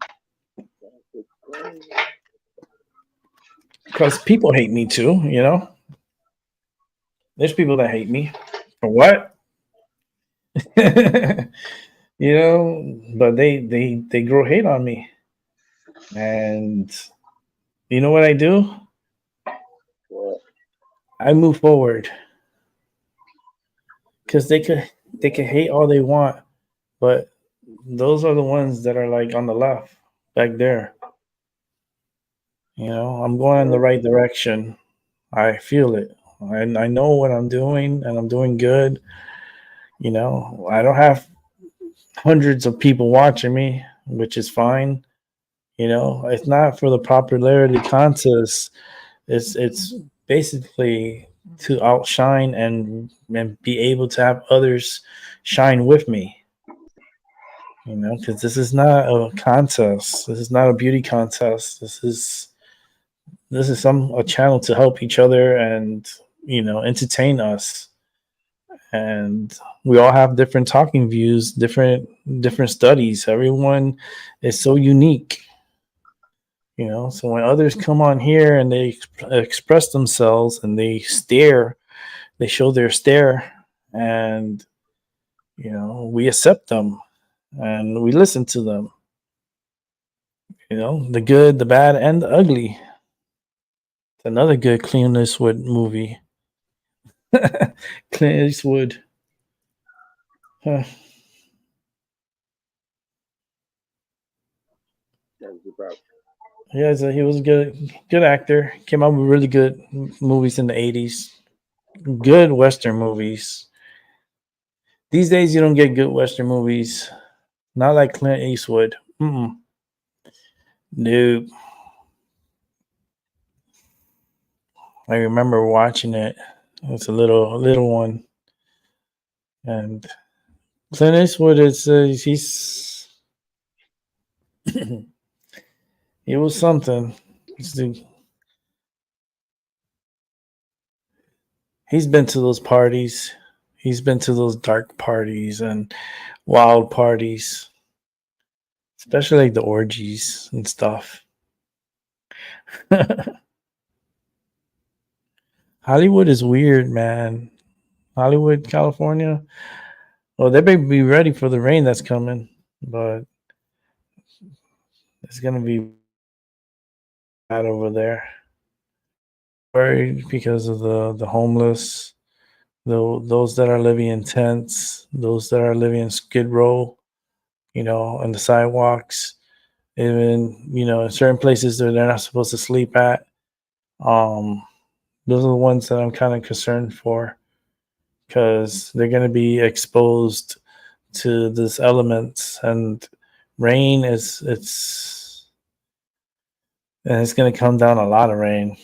D: Because people hate me too. You know, there's people that hate me for what. You know, but they grow hate on me, and you know what I do?
E: What?
D: I move forward because they could hate all they want, but those are the ones that are like on the left back there. You know, I'm going in the right direction. I feel it. I know what I'm doing, and I'm doing good. You know, I don't have hundreds of people watching me, which is fine. You know, it's not for the popularity contest. It's basically to outshine and be able to have others shine with me. You know, because this is not a contest. This is not a beauty contest. This is some a channel to help each other and entertain us. And we all have different talking views, different studies. Everyone is so unique. You know, so when others come on here and they express themselves and they stare, they show their stare, and we accept them and we listen to them. You know, the good, the bad, and the ugly. It's another good Clint Eastwood movie. Clint Eastwood. Huh. Yeah, he was a good actor. Came out with really good movies in the 80s. Good Western movies. These days, you don't get good Western movies. Not like Clint Eastwood. Nope. I remember watching it. It's a little one, and Clint Eastwood is he's he was something. He's been to those parties. He's been to those dark parties and wild parties, especially like the orgies and stuff. Hollywood is weird, man. Hollywood, California. Well, they better be ready for the rain that's coming, but it's gonna be bad over there. Worried because of the homeless, those that are living in tents, those that are living in Skid Row, on the sidewalks, even in certain places that they're not supposed to sleep at. Those are the ones that I'm kind of concerned for, because they're going to be exposed to this elements, and rain it's going to come down a lot of rain.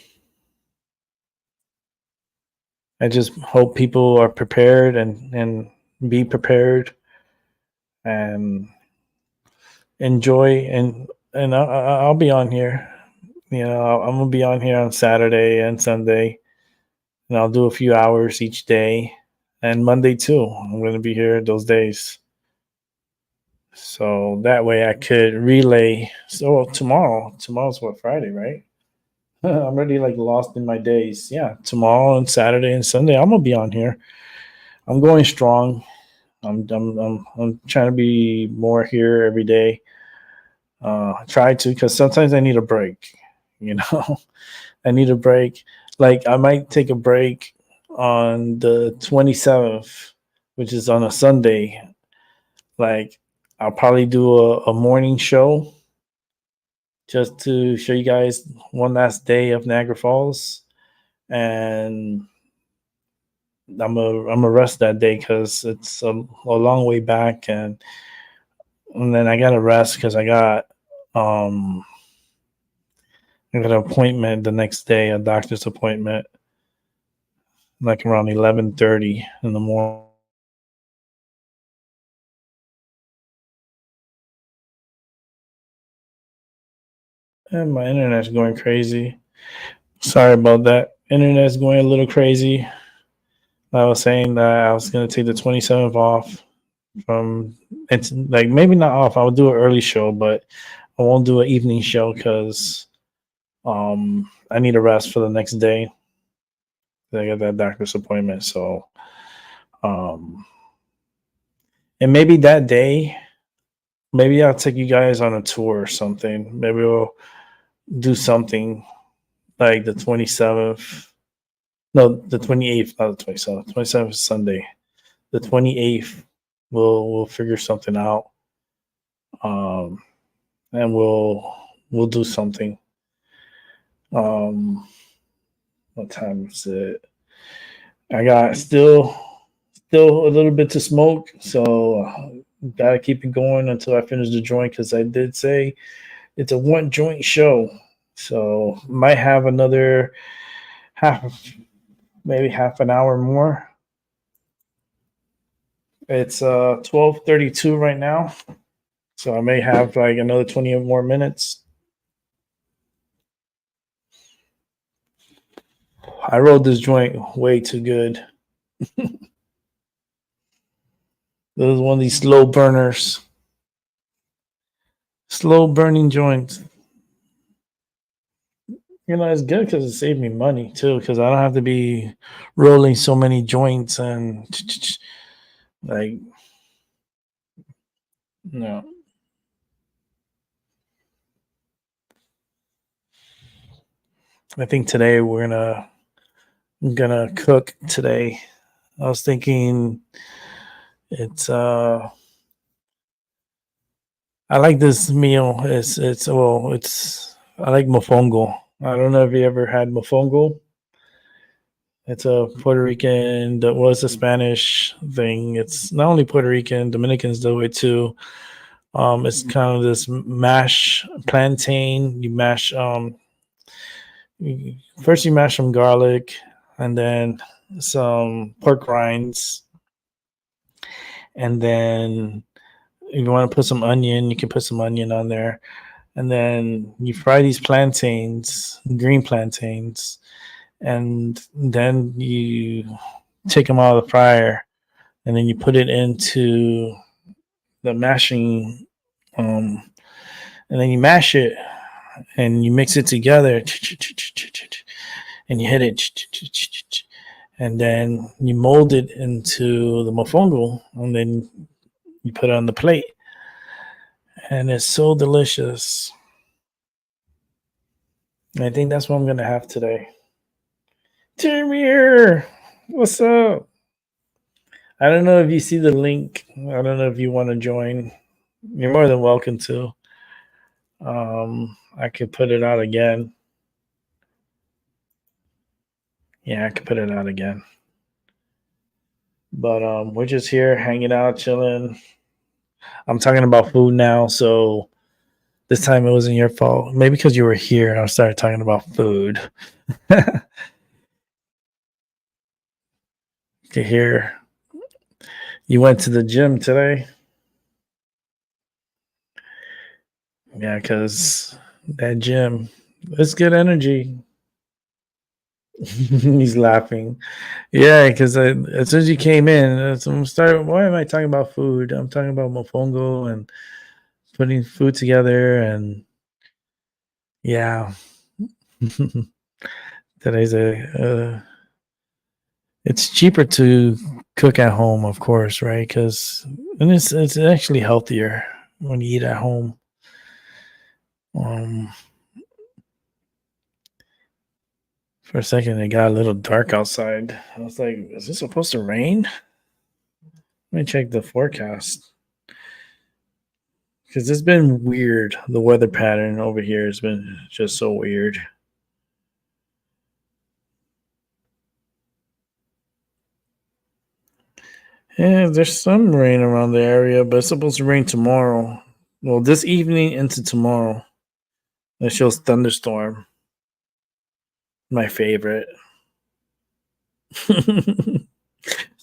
D: I just hope people are prepared and be prepared and enjoy, and I'll be on here. I'm gonna be on here on Saturday and Sunday, and I'll do a few hours each day, and Monday too. I'm gonna be here those days, so that way I could relay. So tomorrow's what, Friday, right? I'm already like lost in my days. Yeah, tomorrow and Saturday and Sunday I'm gonna be on here. I'm going strong. I'm trying to be more here every day. Try to, because sometimes I need a break. You know, I need a break. Like I might take a break on the 27th, which is on a Sunday. Like I'll probably do a morning show just to show you guys one last day of Niagara Falls, and I'm a rest that day because it's a long way back, and then I got to rest because I got an appointment the next day, a doctor's appointment, like around 11:30 in the morning. And my internet's going crazy. Sorry about that. Internet's going a little crazy. I was saying that I was going to take the 27th off from, it's like maybe not off. I'll do an early show, but I won't do an evening show because I need a rest for the next day. I got that doctor's appointment. So, and maybe that day, maybe I'll take you guys on a tour or something. Maybe we'll do something like the 27th. No, the 28th, not the 27th. 27th is Sunday. The 28th, we'll figure something out. And we'll do something. What time is it? I got still a little bit to smoke, so gotta keep it going until I finish the joint, because I did say it's a one joint show, so might have another maybe half an hour more. It's 12:32 right now, so I may have like another 20 more minutes. I rolled this joint way too good. This is one of these slow burners, slow burning joints. You know, it's good because it saved me money too, because I don't have to be rolling so many joints and like, no. I think today we're gonna cook today. I was thinking it's I like this meal. It's I like mofongo. I don't know if you ever had mofongo. It's a Puerto Rican, that was a Spanish thing. It's not only Puerto Rican, Dominicans do it too. It's kind of this mash plantain. You mash first you mash some garlic, and then some pork rinds, and then if you want to put some onion, you can put some onion on there, and then you fry these plantains, green plantains, and then you take them out of the fryer, and then you put it into the mashing, and then you mash it, and you mix it together, and you hit it, and then you mold it into the mofongo, and then you put it on the plate, and it's so delicious. And I think that's what I'm gonna have today. Timir, what's up? I don't know if you see the link. I don't know if you want to join. You're more than welcome to. I could put it out again. Yeah, I could put it out again. But we're just here hanging out, chilling. I'm talking about food now, so this time it wasn't your fault. Maybe because you were here, I started talking about food. To hear you went to the gym today. Yeah, because that gym, it's good energy. He's laughing. Yeah, because as soon as you came in, why am I talking about food? I'm talking about mofongo and putting food together, and yeah. Today's It's cheaper to cook at home, of course, right? Because it's actually healthier when you eat at home. Um, for a second, it got a little dark outside. I was like, "Is this supposed to rain?" Let me check the forecast because it's been weird. The weather pattern over here has been just so weird. Yeah, there's some rain around the area, but it's supposed to rain tomorrow. Well, this evening into tomorrow. It shows thunderstorm. My favorite.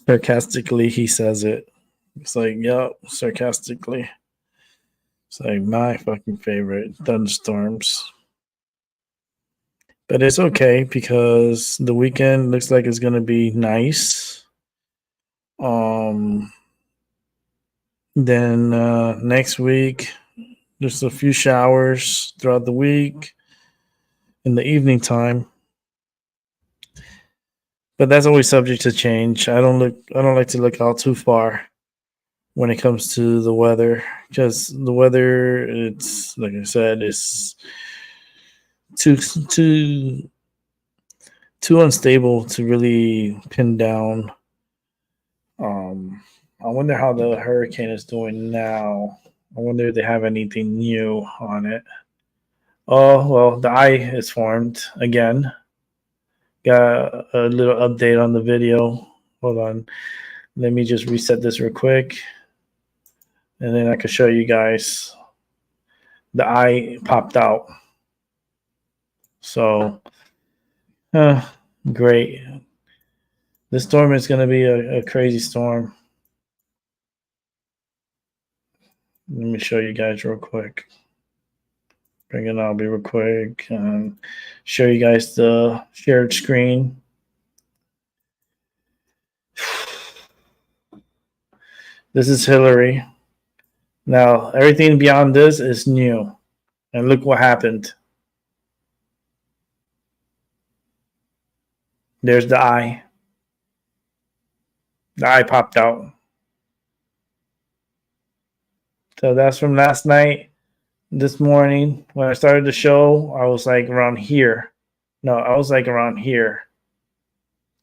D: Sarcastically, he says it. It's like, yup, sarcastically. It's like my fucking favorite, thunderstorms. But it's okay because the weekend looks like it's gonna be nice. Then next week, there's a few showers throughout the week in the evening time. But that's always subject to change. I don't like to look out too far when it comes to the weather, because the weather, it's like I said, it's too unstable to really pin down. I wonder how the hurricane is doing now. I wonder if they have anything new on it. Oh well, the eye is formed again. Got a little update on the video. Hold on, let me just reset this real quick, and then I can show you guys. The eye popped out. So, great. This storm is going to be a crazy storm. Let me show you guys real quick. Bring it out, be real quick. Show you guys the shared screen. This is Hillary. Now, everything beyond this is new. And look what happened. There's the eye. The eye popped out. So that's from last night. This morning, when I started the show, I was like around here. No, I was like around here.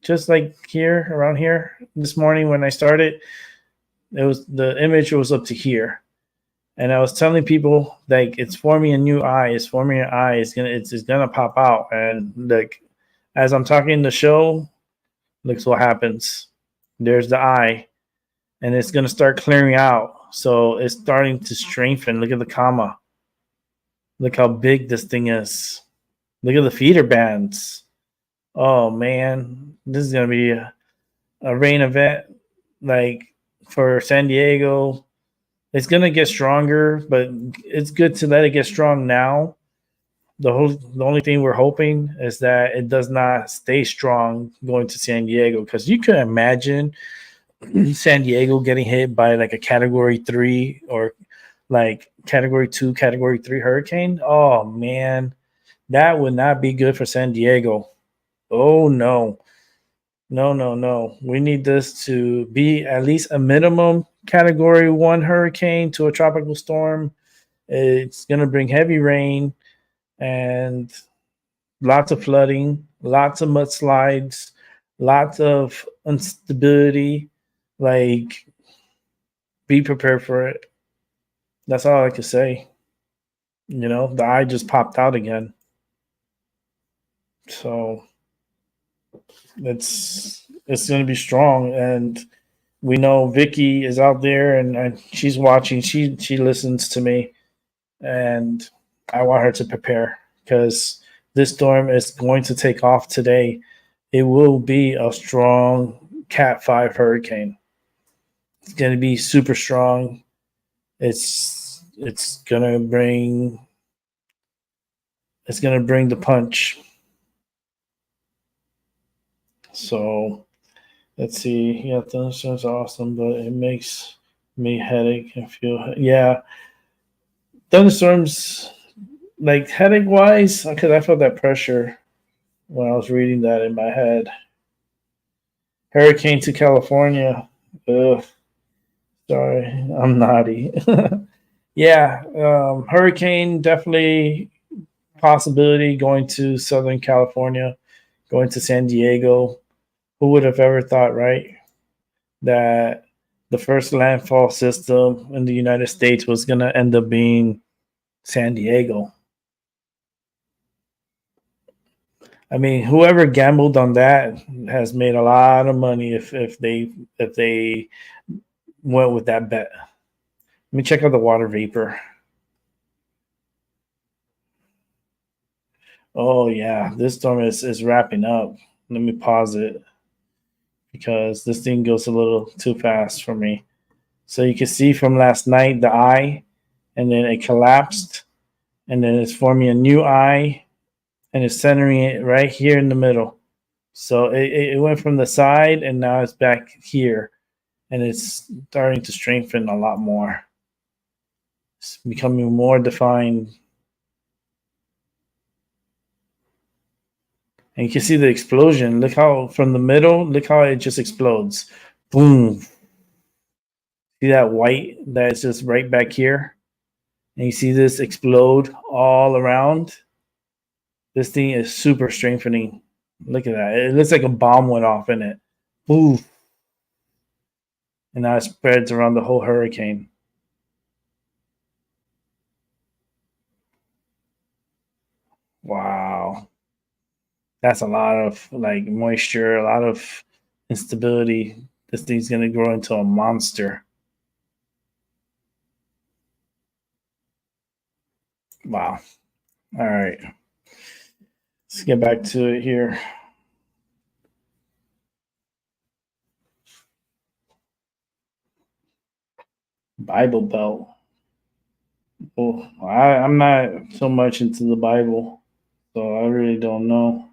D: Just like here, around here. This morning when I started, the image was up to here. And I was telling people like it's forming a new eye. It's forming an eye. It's gonna pop out. And like as I'm talking in the show, looks what happens. There's the eye, and it's gonna start clearing out. So it's starting to strengthen. Look at the comma. Look how big this thing is. Look at the feeder bands. Oh man, this is gonna be a rain event like for San Diego. It's gonna get stronger, but it's good to let it get strong now. The only thing we're hoping is that it does not stay strong going to San Diego, because you could imagine San Diego getting hit by like a category 3 or like category 2, category 3 hurricane. Oh man, that would not be good for San Diego. Oh no. No. We need this to be at least a minimum category 1 hurricane to a tropical storm. It's going to bring heavy rain and lots of flooding, lots of mudslides, lots of instability. Like, be prepared for it. That's all I can say. You know, the eye just popped out again. So it's going to be strong, and we know Vicky is out there and she's watching. She listens to me, and I want her to prepare because this storm is going to take off today. It will be a strong Cat 5 hurricane. It's going to be super strong. It's going to bring the punch. So let's see. Yeah, thunderstorms are awesome, but it makes me headache and feel. Yeah, thunderstorms, like headache wise, because I felt that pressure when I was reading that in my head. Hurricane to California. Ugh, sorry, I'm naughty. Yeah, hurricane definitely possibility going to Southern California, going to San Diego. Who would have ever thought, right? That the first landfall system in the United States was going to end up being San Diego. I mean, whoever gambled on that has made a lot of money if they went with that bet. Let me check out the water vapor. Oh yeah, this storm is wrapping up. Let me pause it because this thing goes a little too fast for me. So you can see from last night the eye, and then it collapsed, and then it's forming a new eye, and it's centering it right here in the middle. So it went from the side, and now it's back here, and it's starting to strengthen a lot more. It's becoming more defined. And you can see the explosion. Look how from the middle, look how it just explodes. Boom. See that white that's just right back here? And you see this explode all around. This thing is super strengthening. Look at that. It looks like a bomb went off in it. Boom. And now it spreads around the whole hurricane. Wow. That's a lot of like moisture, a lot of instability. This thing's gonna grow into a monster. Wow. All right. Let's get back to it here. Bible Belt. Well, I'm not so much into the Bible, so I really don't know.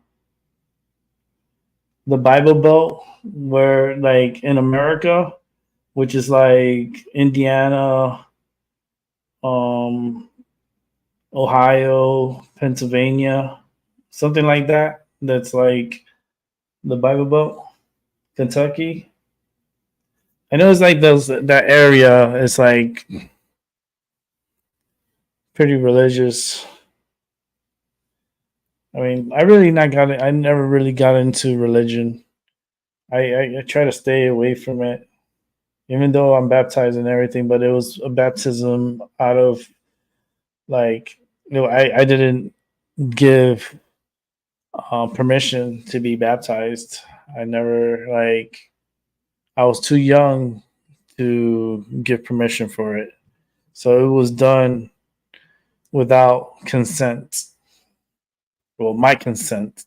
D: The Bible Belt, where like in America, which is like Indiana, um, Ohio, Pennsylvania, something like that. That's like the Bible Belt, Kentucky. I know it's like those that area is like pretty religious. I mean, I really not got it. I never really got into religion. I try to stay away from it, even though I'm baptized and everything. But it was a baptism out of like, I didn't give permission to be baptized. I never like I was too young to give permission for it, so it was done without consent. Well, my consent.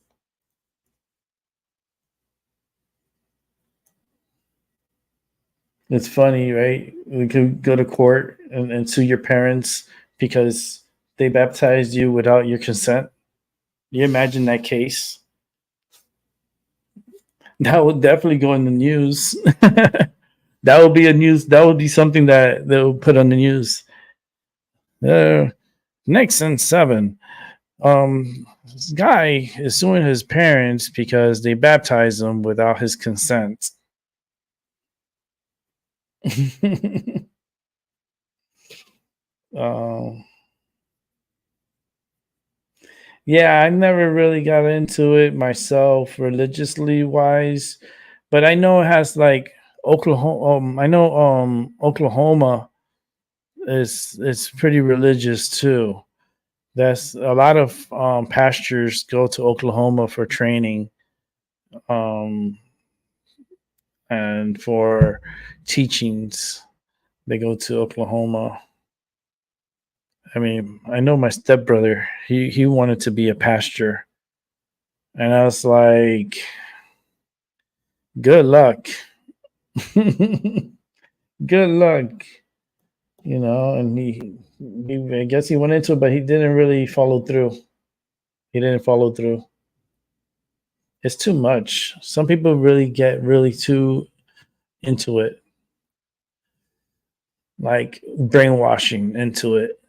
D: It's funny, right? We could go to court and sue your parents because they baptized you without your consent. You imagine that case? That would definitely go in the news. That would be a news. That would be something that they would put on the news. Nixon 7. This guy is suing his parents because they baptized him without his consent. um, yeah, I never really got into it myself, religiously wise, but I know it has like Oklahoma. I know Oklahoma is pretty religious too. That's a lot of pastors go to Oklahoma for training, um, and for teachings. They go to Oklahoma. I mean, I know my stepbrother. He wanted to be a pastor, and I was like, "Good luck, good luck," And I guess he went into it, but he didn't really follow through. He didn't follow through. It's too much. Some people really get really too into it, like brainwashing into it.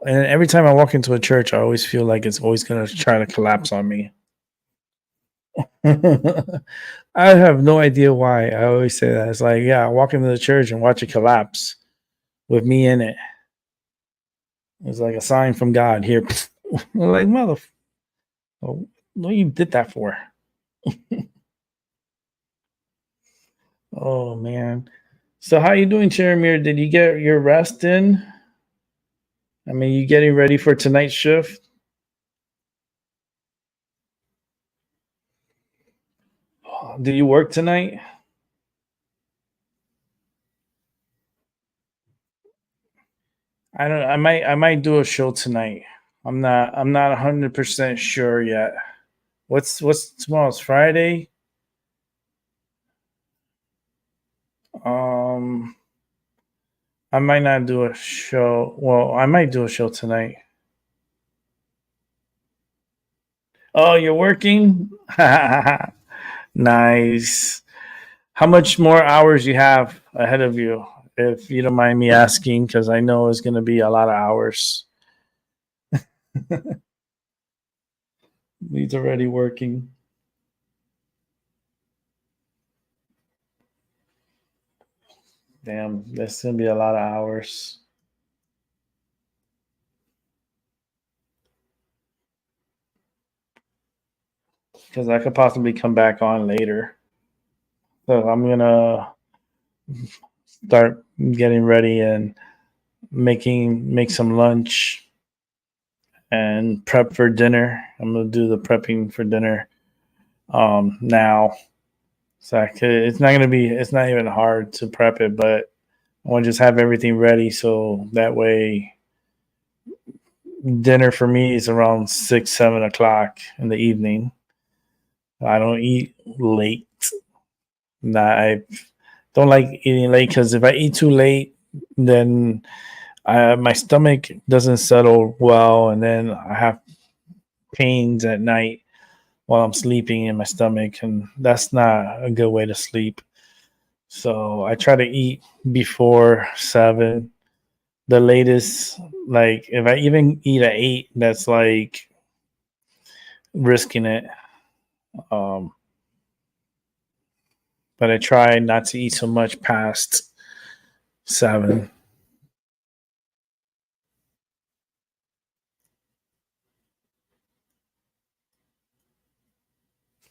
D: And every time I walk into a church, I always feel like it's always going to try to collapse on me. I have no idea why. I always say that. It's like, yeah, I walk into the church and watch it collapse with me in it. It's like a sign from God here. I'm like, mother, oh, what you did that for? Oh man. So how you doing, Cheromir? Did you get your rest in? I mean, you getting ready for tonight's shift? Do you work tonight? I don't. I might do a show tonight. I'm not 100% sure yet. What's tomorrow's Friday? Um, I might not do a show. Well, I might do a show tonight. Oh, you're working? Nice. How much more hours you have ahead of you, if you don't mind me asking, because I know it's going to be a lot of hours. He's already working. Damn, that's going to be a lot of hours. Because I could possibly come back on later. So I'm going to start getting ready and make some lunch and prep for dinner. I'm gonna do the prepping for dinner now. So it's not even hard to prep it, but I want to just have everything ready so that way dinner for me is around 6-7 o'clock in the evening. I don't eat late. I don't like eating late because if I eat too late, then my stomach doesn't settle well, and then I have pains at night while I'm sleeping in my stomach, and that's not a good way to sleep. So I try to eat before 7. The latest, like if I even eat at 8, that's like risking it. But I try not to eat so much past 7.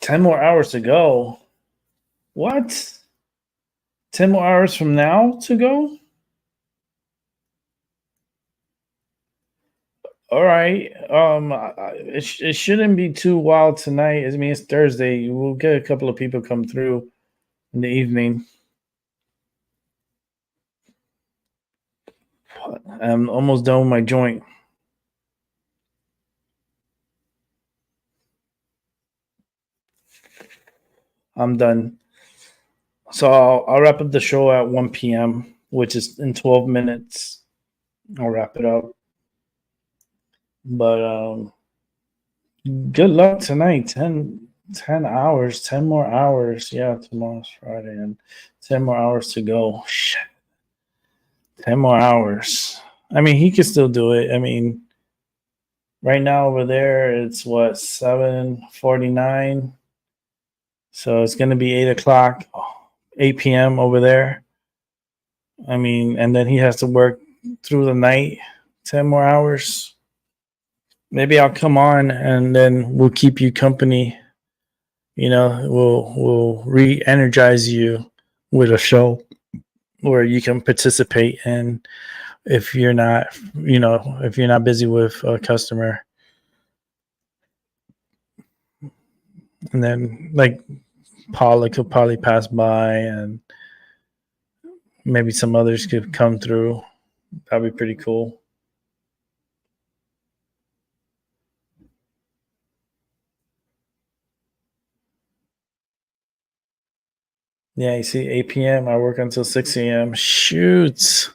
D: 10 more hours to go. What? 10 more hours from now to go? All right. It shouldn't be too wild tonight. I mean, it's Thursday. We'll get a couple of people come through in the evening. I'm almost done with my joint. I'm done. So I'll wrap up the show at 1 p.m., which is in 12 minutes. I'll wrap it up. But good luck tonight. 10 hours, 10 more hours. Yeah, tomorrow's Friday, and 10 more hours to go. Shit. 10 more hours. I mean, he could still do it. I mean, right now over there, it's what, 7:49? So it's going to be 8 o'clock, 8 p.m. over there. I mean, and then he has to work through the night, 10 more hours. Maybe I'll come on and then we'll keep you company. You know, we'll re-energize you with a show where you can participate in if you're not busy with a customer. And then like Paula could probably pass by and maybe some others could come through. That'd be pretty cool. Yeah, you see, 8 p.m. I work until 6 a.m. Shoots.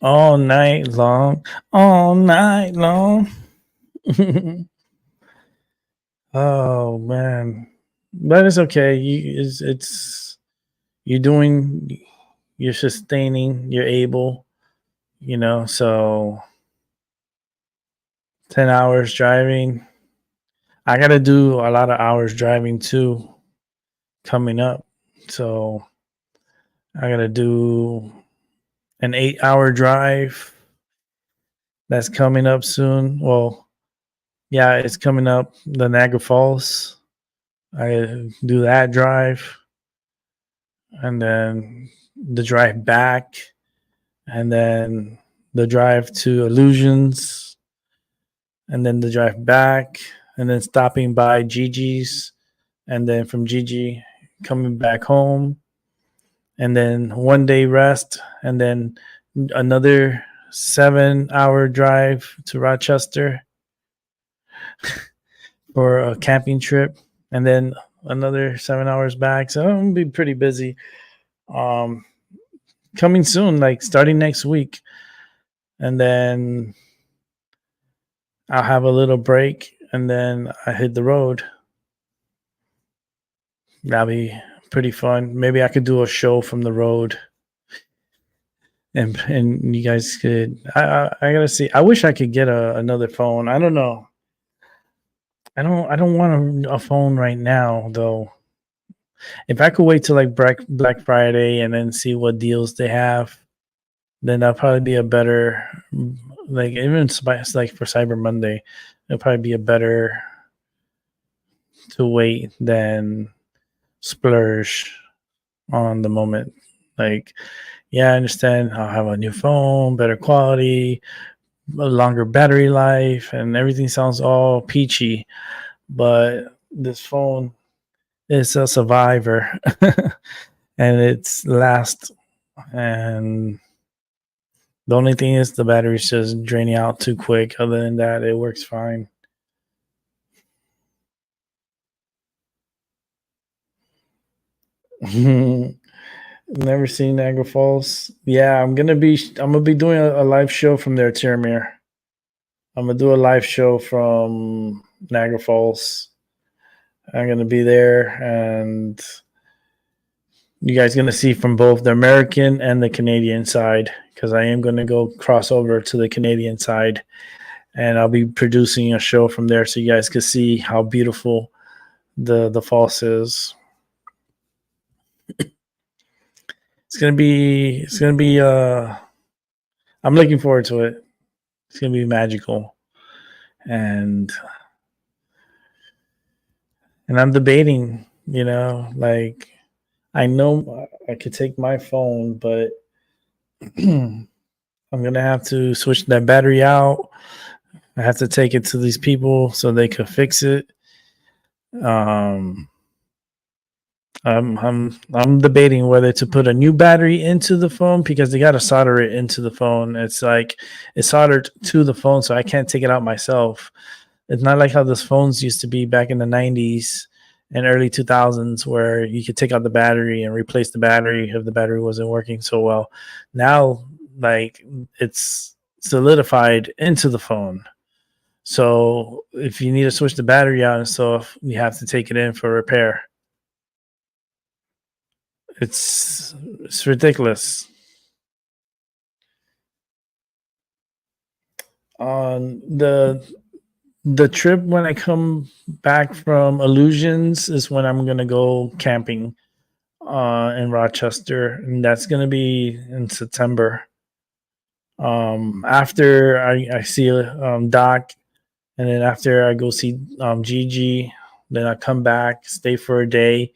D: All night long. All night long. Oh man. But it's okay. You're sustaining, you're able, so 10 hours driving. I got to do a lot of hours driving too coming up. So I got to do an 8-hour drive that's coming up soon. Well, yeah, it's coming up, the Niagara Falls. I do that drive, and then the drive back, and then the drive to Illusions, and then the drive back, and then stopping by Gigi's, and then from Gigi coming back home, and then 1 day rest, and then another 7-hour drive to Rochester for a camping trip, and then another 7 hours back. So I'm gonna be pretty busy. Coming soon, like starting next week, and then I'll have a little break, and then I hit the road. That'll be pretty fun. Maybe I could do a show from the road, and you guys could. I gotta see. I wish I could get another phone. I don't know. I don't want a phone right now though. If I could wait till like Black Friday and then see what deals they have, then that'll probably be a better, like even like for Cyber Monday, it'll probably be a better to wait than splurge on the moment. Like, yeah, I understand I'll have a new phone, better quality, a longer battery life, and everything sounds all peachy, but this phone is a survivor and it's last, and the only thing is the battery's just draining out too quick. Other than that, it works fine. Never seen Niagara Falls. Yeah, I'm gonna be doing a live show from there, Tiramir. I'm gonna do a live show from Niagara Falls. I'm gonna be there, and you guys gonna see from both the American and the Canadian side, because I am gonna go cross over to the Canadian side, and I'll be producing a show from there, so you guys can see how beautiful the falls is. It's gonna be I'm looking forward to it. It's gonna be magical, and I'm debating, like, I know I could take my phone, but I'm gonna have to switch that battery out. I have to take it to these people so they could fix it. I'm debating whether to put a new battery into the phone, because they got to solder it into the phone. It's like it's soldered to the phone, so I can't take it out myself. It's not like how those phones used to be back in the 90s and early 2000s, where you could take out the battery and replace the battery if the battery wasn't working so well. Now, like, it's solidified into the phone. So if you need to switch the battery out and stuff, you have to take it in for repair. It's ridiculous. On the trip when I come back from Illusions is when I'm gonna go camping in Rochester, and that's gonna be in September. After I see Doc, and then after I go see Gigi, then I come back, stay for a day,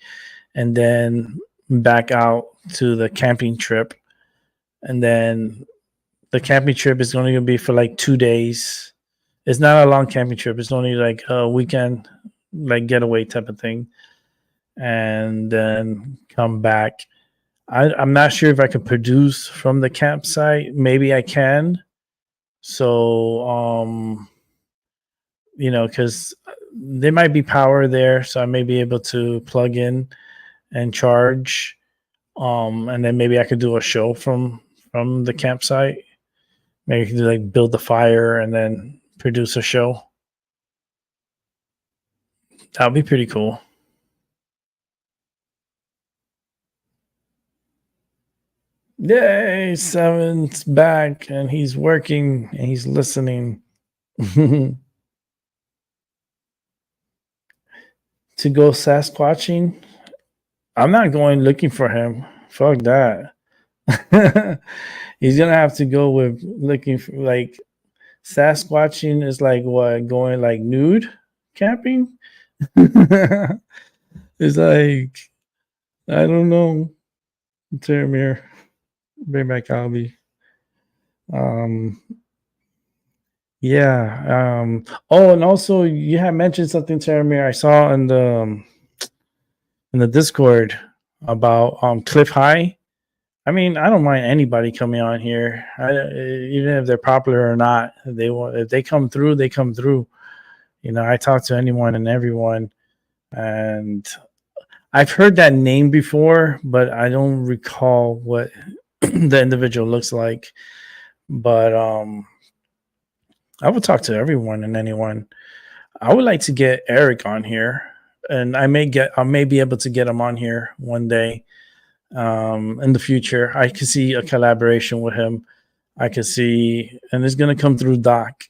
D: and then back out to the camping trip. And then the camping trip is only going to be for like 2 days. It's not a long camping trip. It's only like a weekend, like getaway type of thing. And then come back. I'm not sure if I can produce from the campsite. Maybe I can. So, because there might be power there, so I may be able to plug in and charge, and then maybe I could do a show from the campsite. Maybe I could do, like, build the fire and then produce a show. That would be pretty cool. Yay, Seven's back, and he's working and he's listening. To go Sasquatching, I'm not going looking for him. Fuck that. He's gonna have to go with looking for like Sasquatching is like what going like nude camping. It's like I don't know. Terramere, Bayback Albie. Yeah. Oh, and also you had mentioned something, Terramere. I saw in the Discord about Cliff High. I mean, I don't mind anybody coming on here, even if they're popular or not. If they come through, they come through. You know, I talk to anyone and everyone, and I've heard that name before, but I don't recall what the individual looks like. But I would talk to everyone and anyone. I would like to get Eric on here, and I may be able to get him on here one day. In the future, I could see a collaboration with him. I could see, and it's gonna come through Doc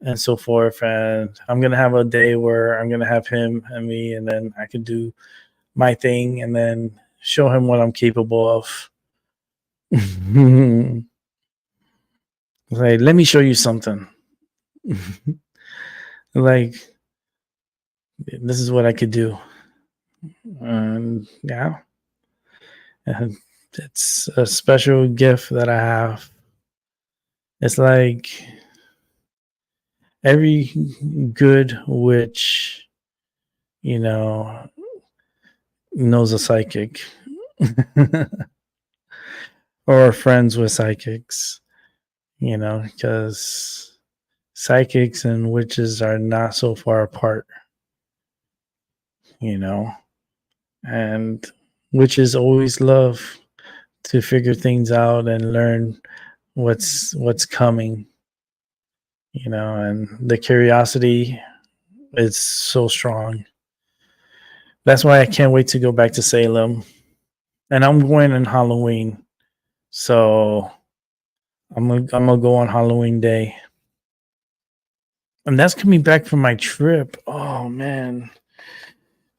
D: and so forth. And I'm gonna have a day where I'm gonna have him and me, and then I can do my thing, and then show him what I'm capable of. Like, let me show you something. Like, this is what I could do. And yeah. And it's a special gift that I have. It's like every good witch, you know, knows a psychic or friends with psychics, you know, because psychics and witches are not so far apart, you know, and witches always love to figure things out and learn what's coming, you know, and the curiosity is so strong. That's why I can't wait to go back to Salem, and I'm going on Halloween, so I'm gonna go on Halloween day, and that's coming back from my trip. Oh man,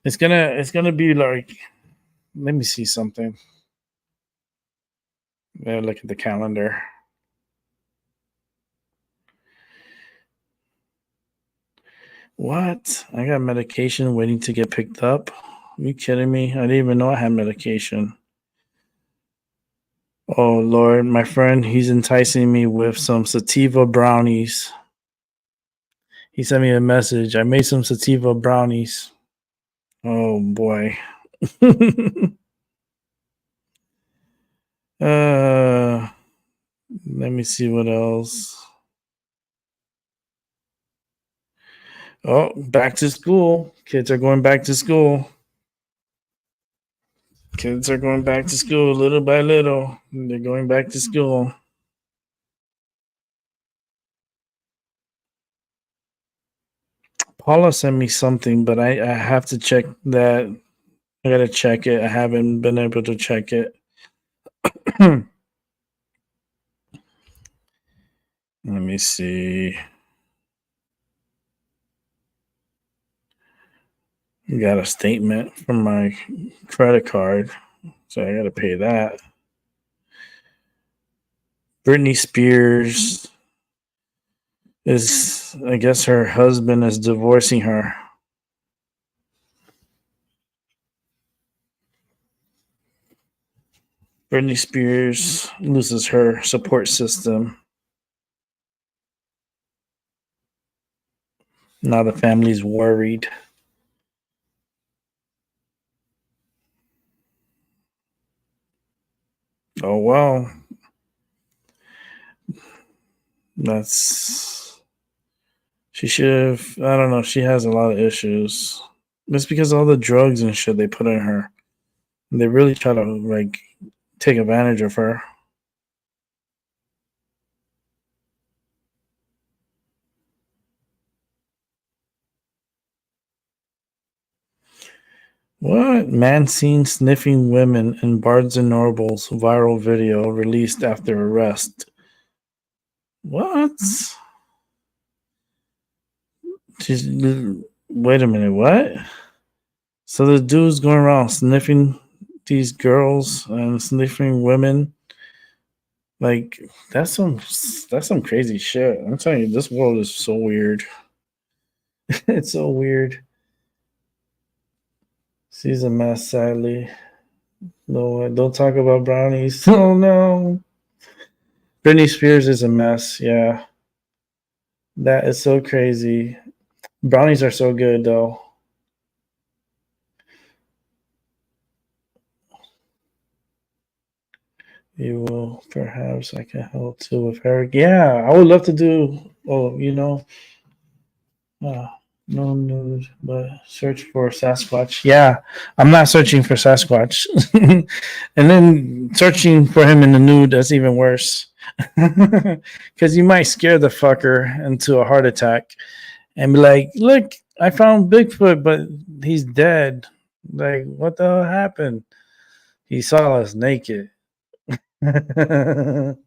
D: it's gonna be like, let me see something. Look at the calendar. What? I got medication waiting to get picked up? Are you kidding me? I didn't even know I had medication. Oh, Lord. My friend, he's enticing me with some sativa brownies. He sent me a message. I made some sativa brownies. Oh, boy. Let me see what else. Oh, back to school. Kids are going back to school. Kids are going back to school little by little. They're going back to school. Paula sent me something, but I have to check that. I gotta check it. I haven't been able to check it. Let me see. Got a statement from my credit card, so I gotta pay that. Britney Spears is, I guess her husband is divorcing her. Britney Spears loses her support system. Now the family's worried. Oh, well. She should have, I don't know, she has a lot of issues. It's because of all the drugs and shit they put in her. They really try to, like, take advantage of her. What? Man seen sniffing women in Barnes and Noble's viral video released after arrest. What? Wait a minute, what? So the dude's going around sniffing these girls and sniffing women. Like that's some crazy shit. I'm telling you, this world is so weird. It's so weird. She's a mess, sadly. No, don't talk about brownies. Oh no. Britney Spears is a mess. Yeah, that is so crazy. Brownies are so good though. You will perhaps I can help too with Eric. Yeah, I would love to do. Oh, no nude, but search for Sasquatch. Yeah, I'm not searching for Sasquatch, and then searching for him in the nude. That's even worse, because you might scare the fucker into a heart attack and be like, "Look, I found Bigfoot, but he's dead." Like, what the hell happened? He saw us naked. And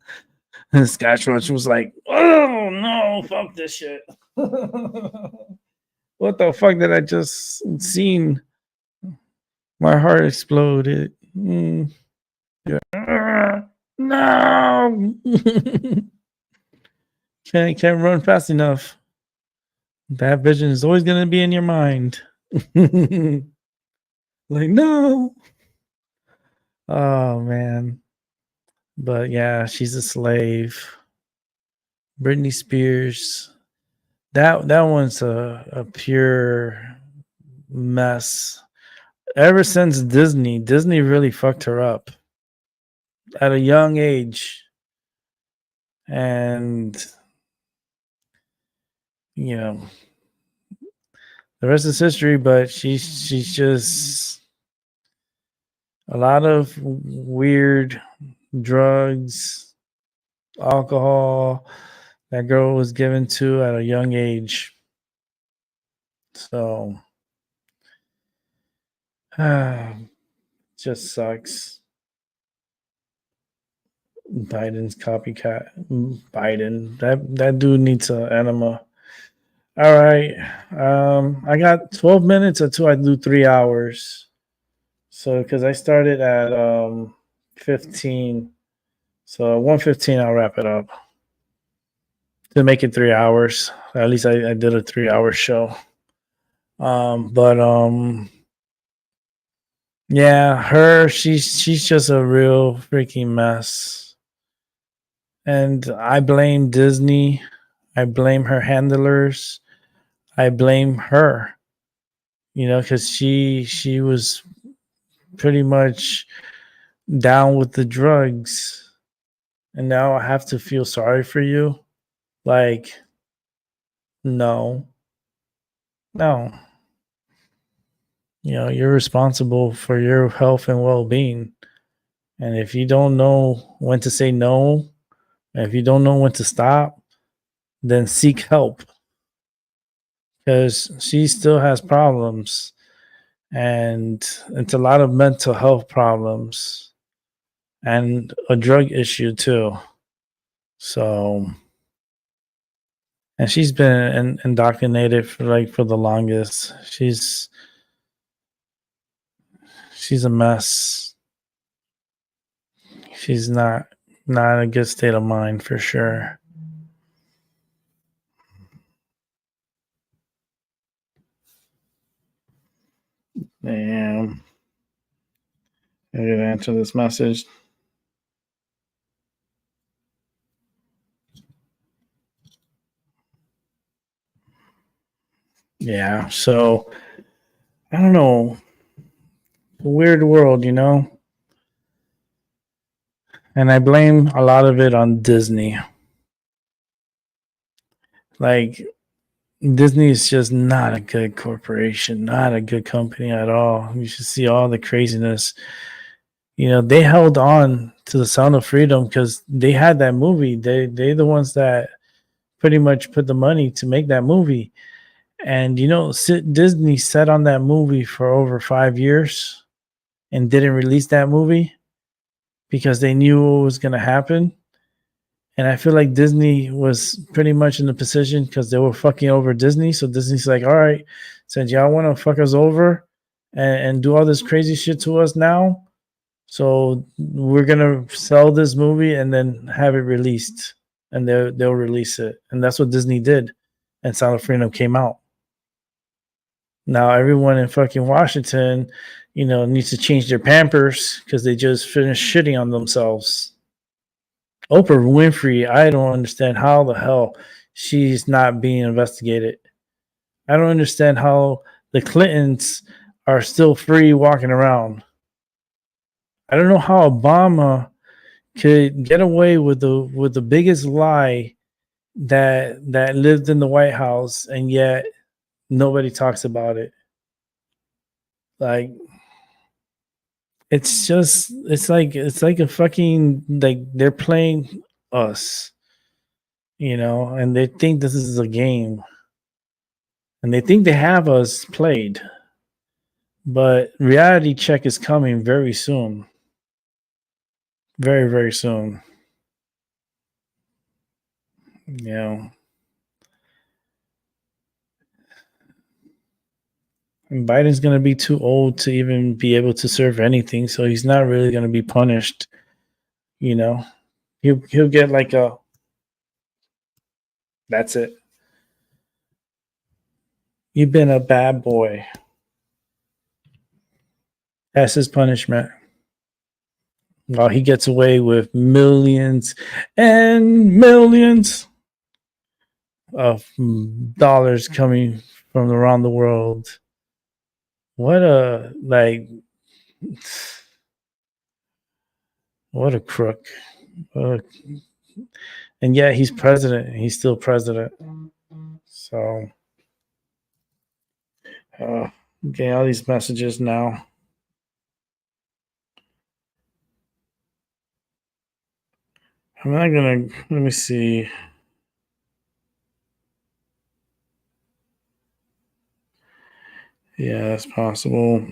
D: Sasquatch was like, "Oh no, fuck this shit." What the fuck did I just seen? My heart exploded. Yeah. No. can't run fast enough. That vision is always gonna be in your mind. Like no. Oh man. But yeah, she's a slave. Britney Spears. That one's a pure mess. Ever since Disney really fucked her up at a young age. And the rest is history, but she's just a lot of weird drugs, alcohol that girl was given to at a young age. So just sucks. Biden's copycat. Biden. That dude needs an enema. All right. I got 12 minutes until I do 3 hours. So because I started at 15. So 1:15 I'll wrap it up. To make it 3 hours. At least I did a 3-hour show. Yeah, she's just a real freaking mess. And I blame Disney. I blame her handlers. I blame her. Because she was pretty much down with the drugs. And now I have to feel sorry for you. Like, no. You're responsible for your health and well-being. And if you don't know when to say no, and if you don't know when to stop, then seek help. Because she still has problems. And it's a lot of mental health problems. And a drug issue too. So, and she's been indoctrinated for the longest. She's a mess. She's not in a good state of mind for sure. Damn. I gotta answer this message. Yeah, so I don't know. Weird world, And I blame a lot of it on Disney. Like, Disney is just not a good corporation, not a good company at all. You should see all the craziness. They held on to the Sound of Freedom because they had that movie. They're the ones that pretty much put the money to make that movie. And, Disney sat on that movie for over 5 years and didn't release that movie because they knew what was going to happen. And I feel like Disney was pretty much in the position because they were fucking over Disney. So Disney's like, all right, since y'all want to fuck us over and do all this crazy shit to us now, so we're gonna sell this movie and then have it released, and they'll release it, and that's what Disney did, and Sound of Freedom came out. Now everyone in fucking Washington, needs to change their Pampers because they just finished shitting on themselves. Oprah Winfrey, I don't understand how the hell she's not being investigated. I don't understand how the Clintons are still free walking around. I don't know how Obama could get away with the biggest lie that lived in the White House, and yet nobody talks about it. Like, it's like a fucking, like, they're playing us, and they think this is a game, and they think they have us played, but reality check is coming very soon, very, very soon. And Biden's going to be too old to even be able to serve anything, so he's not really going to be punished. He'll get like that's it. You've been a bad boy. That's his punishment. While he gets away with millions and millions of dollars coming from around the world. What a crook. And yet he's president. He's still president. So, getting all these messages now. I'm not gonna, let me see. Yeah, that's possible.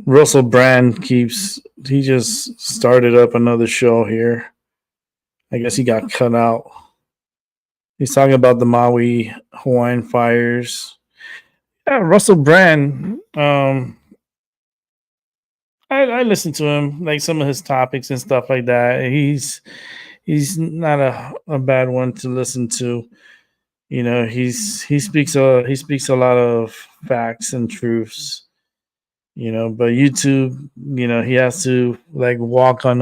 D: Russell Brand he just started up another show here. I guess he got cut out. He's talking about the Maui Hawaiian fires. Yeah, Russell Brand, I listen to him, like some of his topics and stuff like that. He's not a bad one to listen to. He speaks a lot of facts and truths. But YouTube, he has to like walk on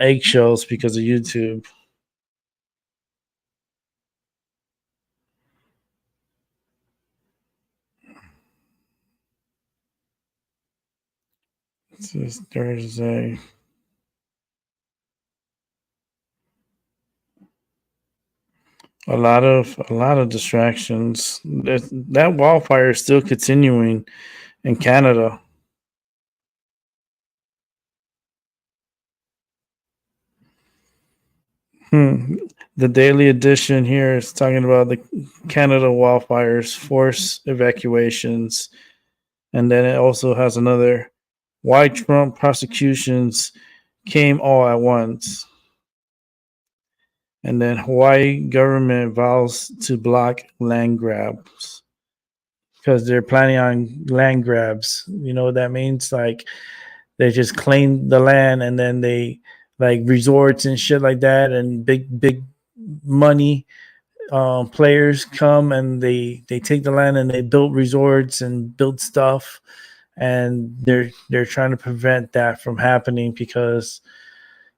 D: eggshells because of YouTube. This is Thursday. A lot of distractions. That wildfire is still continuing in Canada. The Daily Edition here is talking about the Canada wildfires, forced evacuations, and then it also has another, why Trump prosecutions came all at once. And then Hawaii government vows to block land grabs because they're planning on land grabs. You know what that means? Like, they just claim the land and then they, like, resorts and shit like that, and big money players come and they take the land and they build resorts and build stuff, and they're trying to prevent that from happening because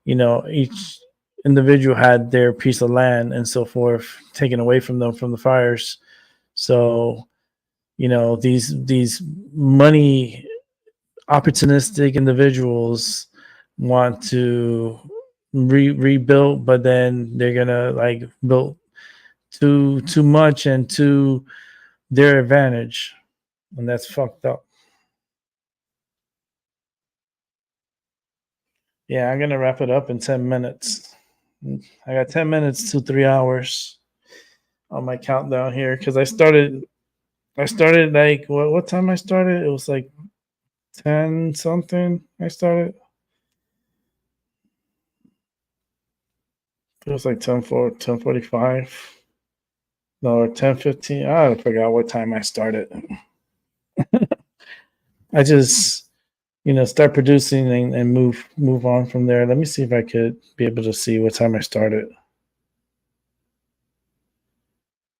D: each individual had their piece of land and so forth taken away from them from the fires. So these money opportunistic individuals want to rebuild, but then they're gonna like build too much and to their advantage, and that's fucked up. Yeah, I'm gonna wrap it up in 10 minutes. I got 10 minutes to 3 hours on my countdown here because I started like what time I started? It was like 10 something. I started. It was like 10:45. No, 10:15. I forgot what time I started. I just, start producing and move on from there. Let me see if I could be able to see what time I started.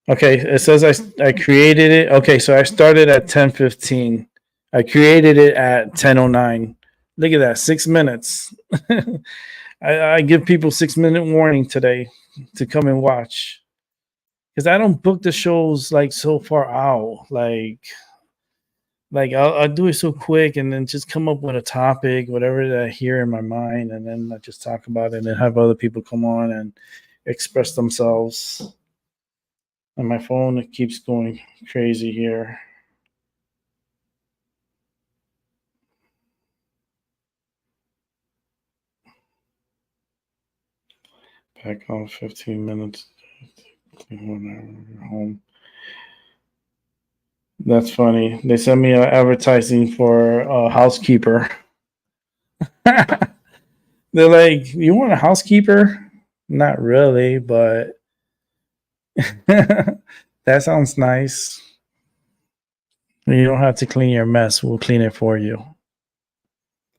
D: Okay, it says I created it. Okay, so I started at 10:15. I created it at 10:09. Look at that, 6 minutes. I give people 6 minute warning today to come and watch because I don't book the shows like so far out. Like I'll do it so quick and then just come up with a topic, whatever that I hear in my mind, and then I just talk about it and have other people come on and express themselves. And my phone keeps going crazy here. Back on 15 minutes. Home. That's funny. They sent me an advertising for a housekeeper. They're like, "You want a housekeeper?" Not really, but that sounds nice. You don't have to clean your mess. We'll clean it for you.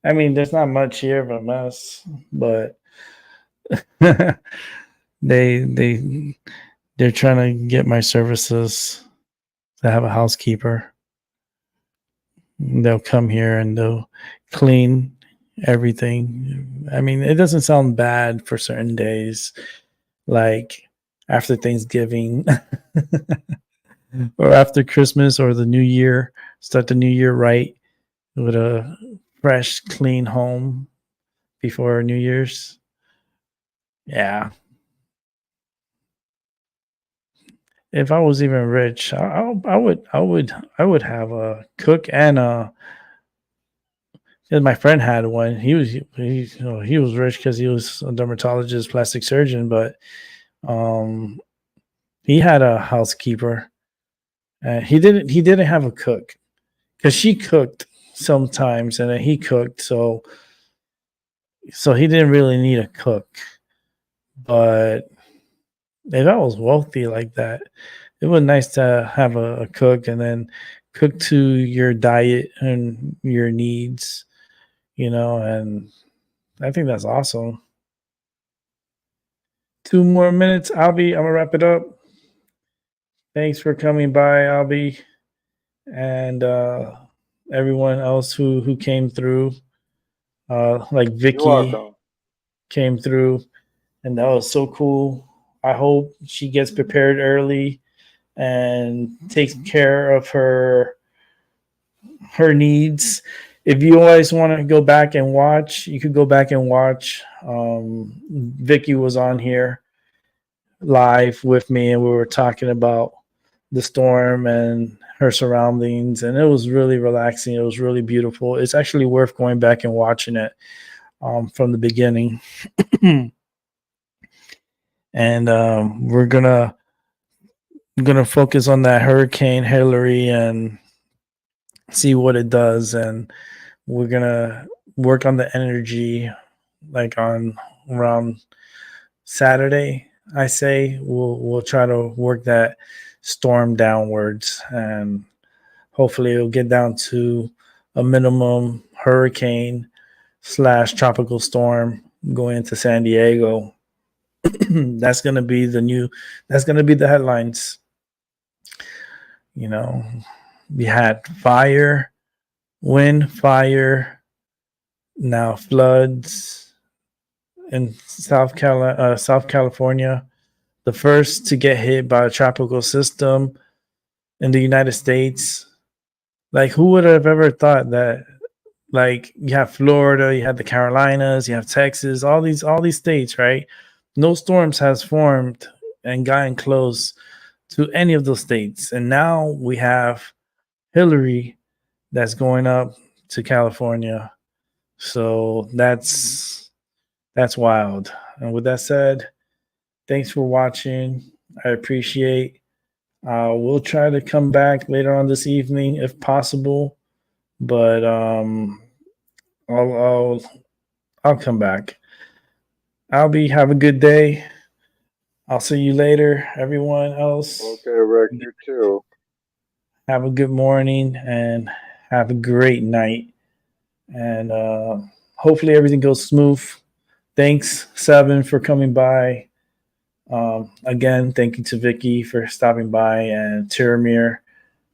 D: I mean, there's not much here of a mess, but they're trying to get my services to have a housekeeper. They'll come here and they'll clean everything. I mean, it doesn't sound bad for certain days, like after Thanksgiving or after Christmas or the New Year. Start the New Year right with a fresh, clean home before New Year's. Yeah. If I was even rich, I would have a cook and a. My friend had one. He was rich because he was a dermatologist, plastic surgeon, but he had a housekeeper. He didn't have a cook because she cooked sometimes, and then he cooked, so he didn't really need a cook. But if I was wealthy like that, it was nice to have a cook and then cook to your diet and your needs, and I think that's awesome. 2 more minutes, I'm gonna wrap it up. Thanks for coming by, Albie, and everyone else who came through. Like
E: You're
D: Vicky
E: welcome.
D: came through, and that was so cool. I hope she gets prepared early and takes care of her needs. If you always want to go back and watch, you could go back and watch. Vicky was on here live with me, and we were talking about the storm and her surroundings, and it was really relaxing. It was really beautiful. It's actually worth going back and watching it from the beginning. And we're gonna focus on that Hurricane Hillary and see what it does, and we're gonna work on the energy like on around Saturday. I say we'll try to work that storm downwards, and hopefully it'll get down to a minimum hurricane / tropical storm going into San Diego. That's gonna be the headlines. We had fire, wind, fire, now floods in South California, the first to get hit by a tropical system in the United States. Like, who would have ever thought that? Like, you have Florida, you have the Carolinas, you have Texas, all these states, right? No storms has formed and gotten close to any of those states, and now we have Hillary that's going up to California. So that's wild. And with that said, thanks for watching. I appreciate. We'll try to come back later on this evening if possible, but I'll come back. Albie, have a good day. I'll see you later. Everyone else,
E: Okay, Rick, you too.
D: have a good morning and have a great night. And hopefully everything goes smooth. Thanks, Seven, for coming by. Again, thank you to Vicky for stopping by, and Tiramir,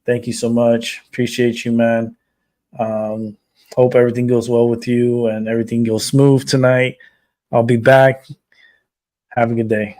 D: thank you so much. Appreciate you, man. Hope everything goes well with you and everything goes smooth tonight. I'll be back. Have a good day.